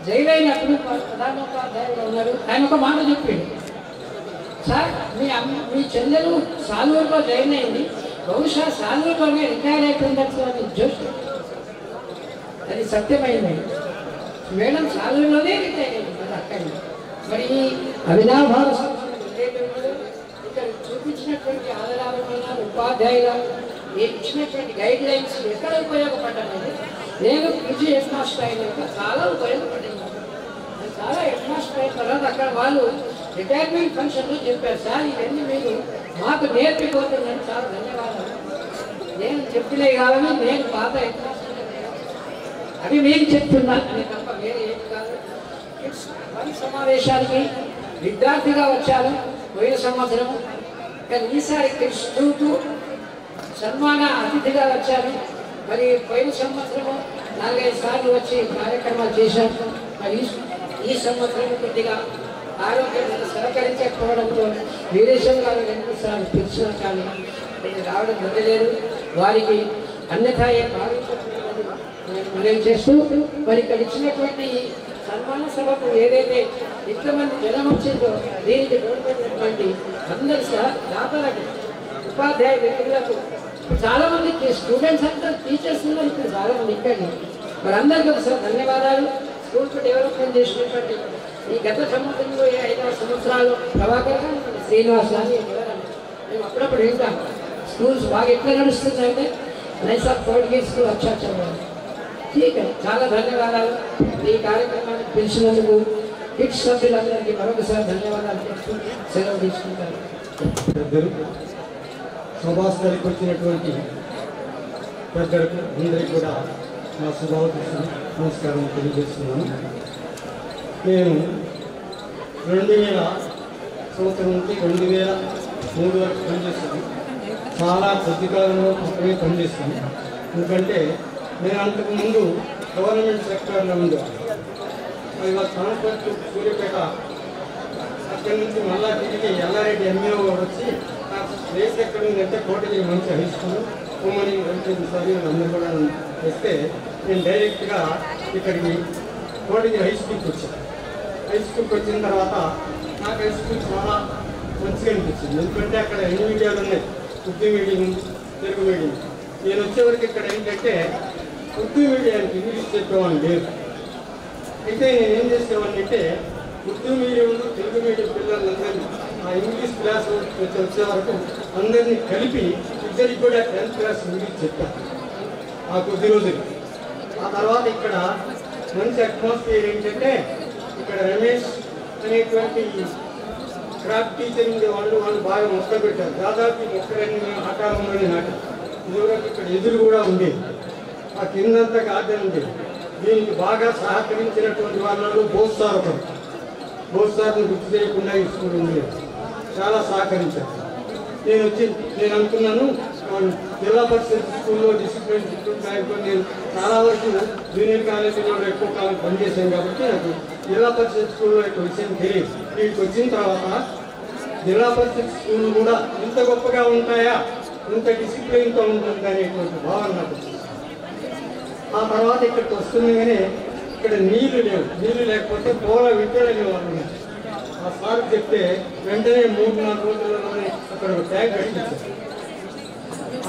జైలు అయినప్పుడు ప్రధానోపాధ్యాయులు ఉన్నారు. ఆయన ఒక మాట చెప్పిండు, సార్ మీ చెల్లెలు సాలూరులో జైన్ అయింది, బహుశా సాలూరులోనే రిటైర్ అయిపోయిందచ్చు అని జోష్. అది సత్యమైంది. మేడం సాలూరులోనే రిటైర్ అయింది కదా అక్కడ. మరి అవినాభావ ఇక్కడ చూపించినటువంటి ఆధారాలమైన ఉపాధ్యాయులు ఇచ్చినటువంటి గైడ్ లైన్స్ ఎక్కడ ఉపయోగపడ్డాయి. నేను పీజీ హెడ్ మాస్టర్ అయినాక చాలా ఉపయోగపడింది. చాలా హెడ్ మాస్టర్ అయిన తర్వాత అక్కడ వాళ్ళు రిటైర్మెంట్ ఫంక్షన్లో చెప్పారు, సార్ ఇవన్నీ మీరు మాకు నేర్పిపోతుందని చాలా ధన్యవాదాలు. నేను చెప్పినవి కావాలని నేను పాత హెడ్ మాస్టర్ అవి మీకు చెప్తున్నాను అని తప్ప వేరే ఏం కాదు. పని సమావేశానికి విద్యార్థిగా వచ్చాను పోయిన సంవత్సరం. కానీ ఈసారి కిడ్స్ 2 టు సన్మాన అతిథిగా వచ్చారు. మరి పోయిన సంవత్సరము 4-5 సార్లు వచ్చి కార్యక్రమాలు చేశాం. మరి ఈ సంవత్సరం కొద్దిగా ఆరోగ్యం సహకరించకపోవడంతో వీరేశం గారు 2 సార్లు పిలిచినా కానీ నేను రావడం జరగలేదు. వారికి అన్యథా మనం చేస్తూ మరి ఇక్కడ ఇచ్చినటువంటి సన్మాన సభకు ఏదైతే ఇంతమంది జనం వచ్చిందో దీనికి తోడ్పడినటువంటి అందరి దాతలకు, ఉపాధ్యాయ వ్యక్తులకు, చాలా మందికి స్టూడెంట్స్ అంతా టీచర్స్ ఉన్నారు ఇప్పుడు చాలా మంది ఇక్కడ. మరి అందరికీ ఒకసారి ధన్యవాదాలు. స్కూల్కి డెవలప్మెంట్ చేసినటువంటి ఈ గత సంవత్సరంలో 5 సంవత్సరాలు ప్రభాకర్ గారు, శ్రీనివాస్ గారు మేము అప్పుడప్పుడు వింటాం స్కూల్స్ బాగా ఎట్లా నడుస్తుందంటే నైసా కోడికి స్కూల్ వచ్చా చాలా ధన్యవాదాలు. ఈ కార్యక్రమానికి పిలిచినందుకు కిడ్స్ సభ్యులందరికీ మరొకసారి ధన్యవాదాలు చెప్తూ సెలవు తీసుకుంటారు. సభాస్థలికి వచ్చినటువంటి పెద్దలకు అందరికీ కూడా నా శుభాకాంక్షలు నమస్కారం తెలియజేస్తున్నాను. నేను 2000 సంవత్సరం నుంచి 2003 వరకు పనిచేస్తాను. చాలా కొద్ది కాలంలో మాత్రమే పనిచేస్తాను. ఎందుకంటే నేను అంతకుముందు గవర్నమెంట్ సెక్టర్లో ఉండేవాడు. అది ట్రాన్స్ఫర్ సూర్యపేట, అక్కడి నుంచి మళ్ళా తిరిగి ఎల్లారెడ్డి ఎంఈఓ వచ్చి ప్లేస్ ఎక్కడ ఉందంటే కోటగిరి మంచి హై స్కూల్ ఉమ్మడి సారి అందరూ కూడా వస్తే నేను డైరెక్ట్గా ఇక్కడికి కోటగిరి హై స్కూల్కి వచ్చాను. హై స్కూల్కి వచ్చిన తర్వాత నాకు హై స్కూల్ చాలా మంచిగా అనిపించింది. ఎందుకంటే అక్కడ ఎన్ని మీడియాలు ఉన్నాయి, ఉర్దూ మీడియం, తెలుగు మీడియం. నేను వచ్చేవరకు ఇక్కడ ఏంటంటే ఉర్దూ మీడియానికి ఇంగ్లీష్ చెప్పేవాడిని లేదు. అయితే నేను ఏం చేసేవాడిని అంటే ఉర్దూ మీడియంలో తెలుగు మీడియం పిల్లలందరినీ ఆ ఇంగ్లీష్ క్లాస్ వచ్చే వరకు అందరినీ కలిపి ఇద్దరికి కూడా 10th క్లాస్ ఇంగ్లీష్ చెప్పాను ఆ కొద్ది రోజులు. ఆ తర్వాత ఇక్కడ మంచి అట్మాస్ఫియర్ ఏంటంటే ఇక్కడ రమేష్ అనేటువంటి క్రాఫ్ట్ టీచర్ వాళ్ళు బాగా మొక్కలు పెట్టారు. దాదాపు మొక్కలన్నీ మేము ఆకారంలోనే నాటాం. ఇదివరకు ఇక్కడ ఎదురు కూడా ఉండేది, ఆ కిందంతా గార్డెన్ ఉండేది. దీనికి బాగా సహకరించినటువంటి వాళ్ళలో బోస్ సార్ ఒకరు. బోస్ సార్ని గుర్తు చేయకుండా ఈ స్కూల్ ఉండేది, చాలా సహకరించారు. నేను అనుకున్నాను జిల్లా పరిషత్ స్కూల్లో డిసిప్లిన్ నేను చాలా వరకు జూనియర్ కాలేజీలో ఎక్కువ కాలం పనిచేశాను కాబట్టి నాకు జిల్లా పరిషత్ స్కూల్లో యొక్క విషయం తెలియదు. వీటికి వచ్చిన తర్వాత జిల్లా పరిషత్ స్కూల్ కూడా ఇంత గొప్పగా ఉంటాయా, ఇంత డిసిప్లిన్తో ఉంటుంది అనేటువంటి భావన నాకు వచ్చింది. ఆ తర్వాత ఇక్కడికి వస్తుండగానే ఇక్కడ నీళ్లు లేవు, నీళ్లు లేకపోతే పూల విత్తనాలు వాళ్ళు ఆ సార్ చెప్తే వెంటనే 3-4 రోజుల్లోనే అక్కడ ఒక ట్యాంక్ కట్టించారు.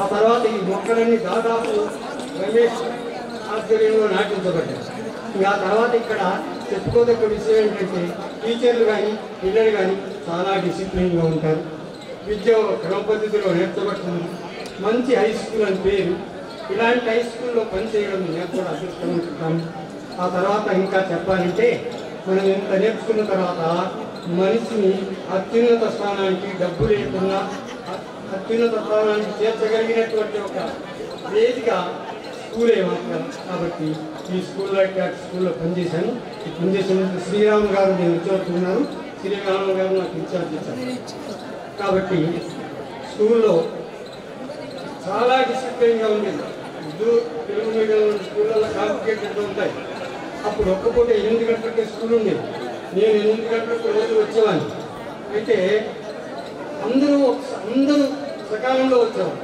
ఆ తర్వాత ఈ మొక్కలన్నీ దాదాపు రమేష్ ఆధ్వర్యంలో నాటించబడ్డాయి. ఆ తర్వాత ఇక్కడ చెప్పుకోదగ్గ విషయం ఏంటంటే టీచర్లు కానీ పిల్లలు కానీ చాలా డిసిప్లిన్గా ఉంటారు. విద్య క్రమ పద్ధతిలో నేర్చబడుతుంది. మంచి హై స్కూల్ అని పేరు. ఇలాంటి హై స్కూల్లో పనిచేయడం నేను కూడా అదృష్టంగా. ఆ తర్వాత ఇంకా చెప్పాలంటే మనం ఇంత నేర్చుకున్న తర్వాత మనిషిని అత్యున్నత స్థానానికి డబ్బు లేకుండా అత్యున్నత స్థానానికి చేర్చగలిగినటువంటి ఒక వేదిక స్కూలే మాత్రం. కాబట్టి ఈ స్కూల్లో పనిచేశాను. ఈ పనిచేసినప్పుడు శ్రీరామ్ గారు నేను ఇన్ఛార్జ్ ఉన్నారు. శ్రీరామ్ గారు నాకు ఇన్ఛార్జ్ ఇచ్చారు. కాబట్టి స్కూల్లో చాలా డిసిప్లిన్గా ఉండేది. తెలుగు మీడియం స్కూళ్ళల్లో కాంపిటేటివ్గా ఉంటాయి. అప్పుడు ఒక్కపూట 8 గంటలకే స్కూల్ ఉండేది. నేను 8 గంటలకు రోజు వచ్చేవాడిని. అయితే అందరూ సకాలంలో వచ్చేవారు.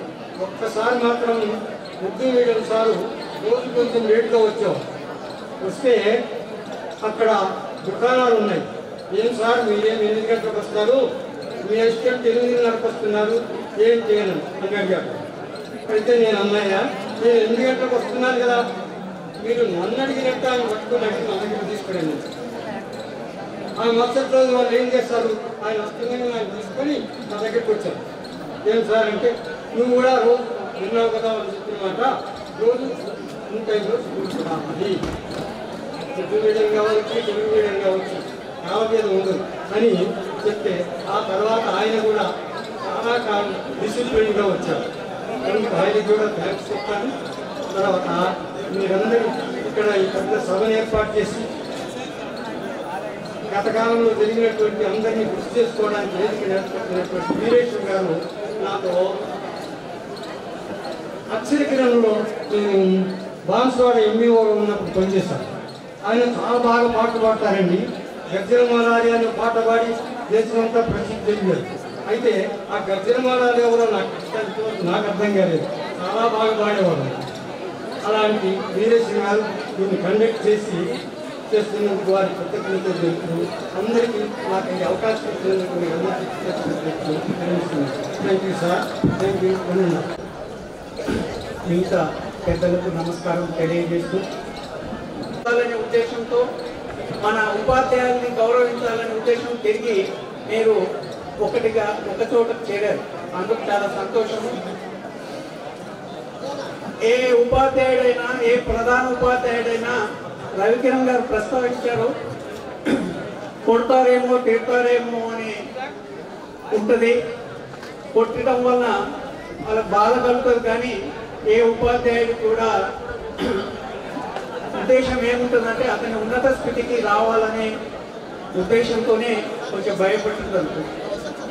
ఒక్కసారి మాత్రం ఉర్దూ మీడియం సారు రోజు కొంచెం లేట్గా వచ్చేవారు. వస్తే అక్కడ దుకాణాలు ఉన్నాయి. ఏం సార్ మీరేం 8 గంటలకు వస్తారు, మీ అసిస్టెంట్ 8:30కు వస్తున్నారు, ఏం చేయను అని అడిగారు. అయితే నేను అన్నాయా నేను 8 గంటలకు వస్తున్నాను కదా, మీరు నన్ను అడిగినట్టు ఆయన పట్టుకుని అడిగి నా దగ్గర తీసుకురండి. ఆ మరుసటి రోజు వాళ్ళు ఏం చేస్తారు, ఆయన వస్తుందని ఆయన తీసుకొని నా దగ్గరికి వచ్చారు. ఏం సార్ అంటే నువ్వు కూడా రోజు విన్నావు కదా వాళ్ళు చెప్పిన మాట, రోజు ఇన్ టైంలో స్కూల్కి రావాలి, ఉర్దూ మీడియం కావచ్చు తెలుగు మీడియం కావచ్చు కావలేదు ఉండదు అని చెప్తే ఆ తర్వాత ఆయన కూడా చాలా కాలం డిసిప్లిన్గా వచ్చారు. ఆయన కూడా థ్యాంక్స్ చెప్తాను. తర్వాత మీరందరూ ఇక్కడ ఈ పెద్ద సభను ఏర్పాటు చేసి గత కాలంలో జరిగినటువంటి అందరినీ గుర్తు చేసుకోవడానికి వేదిక ఏర్పడుతున్నటువంటి వీరేశ్వర్ గారు నాతో అక్షరకిరణంలో నేను బాన్స్వాడ ఎంబీఓ ఉన్నప్పుడు పనిచేశాను. ఆయన చాలా బాగా పాటలు పాడతారండి. గర్జన మాలారి అనే పాట పాడి దేశమంతా ప్రసిద్ధి చెందారు. అయితే ఆ గర్జన మాలారి ఎవరో నాకు అర్థం కాలేదు. చాలా బాగా పాడేవాడు. అలాంటి వీరేశ్వరి గారు దీన్ని కండక్ట్ చేస్తున్నందుకు వారి కృతజ్ఞతలు తెలుపుతూ అందరికీ నాకు ఈ అవకాశం ఇచ్చినందుకు మీ అందరికీ thank you sir. Thank you. మిగతా పెద్దలకు నమస్కారం తెలియజేస్తూ అనే ఉద్దేశంతో మన ఉపాధ్యాయుల్ని గౌరవించాలనే ఉద్దేశం తిరిగి మీరు ఒకటిగా ఒక చోటకు చేరారు. అందుకు చాలా సంతోషము. ఏ ఉపాధ్యాయుడైనా ఏ ప్రధాన ఉపాధ్యాయుడైనా రవికిరణ్ గారు ప్రస్తావించారు, కొడతారేమో తిడతారేమో అని ఉంటుంది. కొట్టడం వల్ల వాళ్ళకి బాధ కలుగుతుంది. కానీ ఏ ఉపాధ్యాయుడు కూడా ఉద్దేశం ఏముంటుందంటే అతని ఉన్నత స్థితికి రావాలనే ఉద్దేశంతోనే కొంచెం భయపడుతుంది.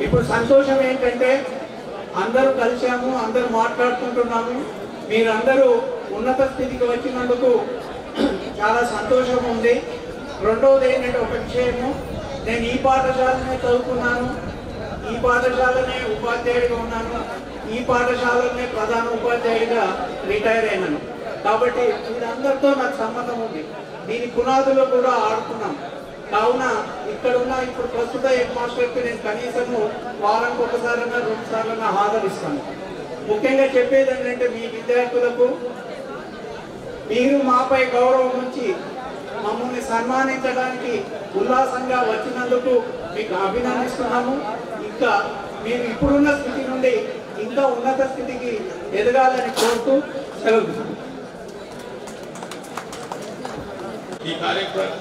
ఇప్పుడు సంతోషం ఏంటంటే అందరూ కలిసాము, అందరూ మాట్లాడుకుంటున్నాము. మీరందరూ ఉన్నత స్థితికి వచ్చినందుకు చాలా సంతోషం ఉంది. రెండవది ఏంటంటే ఒక విషయము, నేను ఈ పాఠశాలనే చదువుకున్నాను, ఈ పాఠశాలనే ఉపాధ్యాయుడిగా ఉన్నాను, ఈ పాఠశాలనే ప్రధాన ఉపాధ్యాయుడిగా రిటైర్ అయినాను. కాబట్టి వీరందరితో నాకు సంబంధం ఉంది. దీని పునాదులో కూడా ఆడుకున్నాం. కావున ఇక్కడున్న ఇప్పుడు ప్రస్తుత హెడ్ మాస్టర్కి నేను కనీసము వారానికి ఒకసారైనా 2 సార్లైనా హాజరిస్తాను. ముఖ్యంగా చెప్పేది ఏంటంటే మీ విద్యార్థులకు మీరు మాపై గౌరవం ఉంచి మమ్మల్ని సన్మానించడానికి ఉల్లాసంగా వచ్చినందుకు మీకు అభినందిస్తున్నాము. ఇంకా మీరు ఇప్పుడున్న స్థితి నుండి ఇంకా ఉన్నత స్థితికి ఎదగాలని కోరుతూ సెలవు. ఈ కార్యక్రమం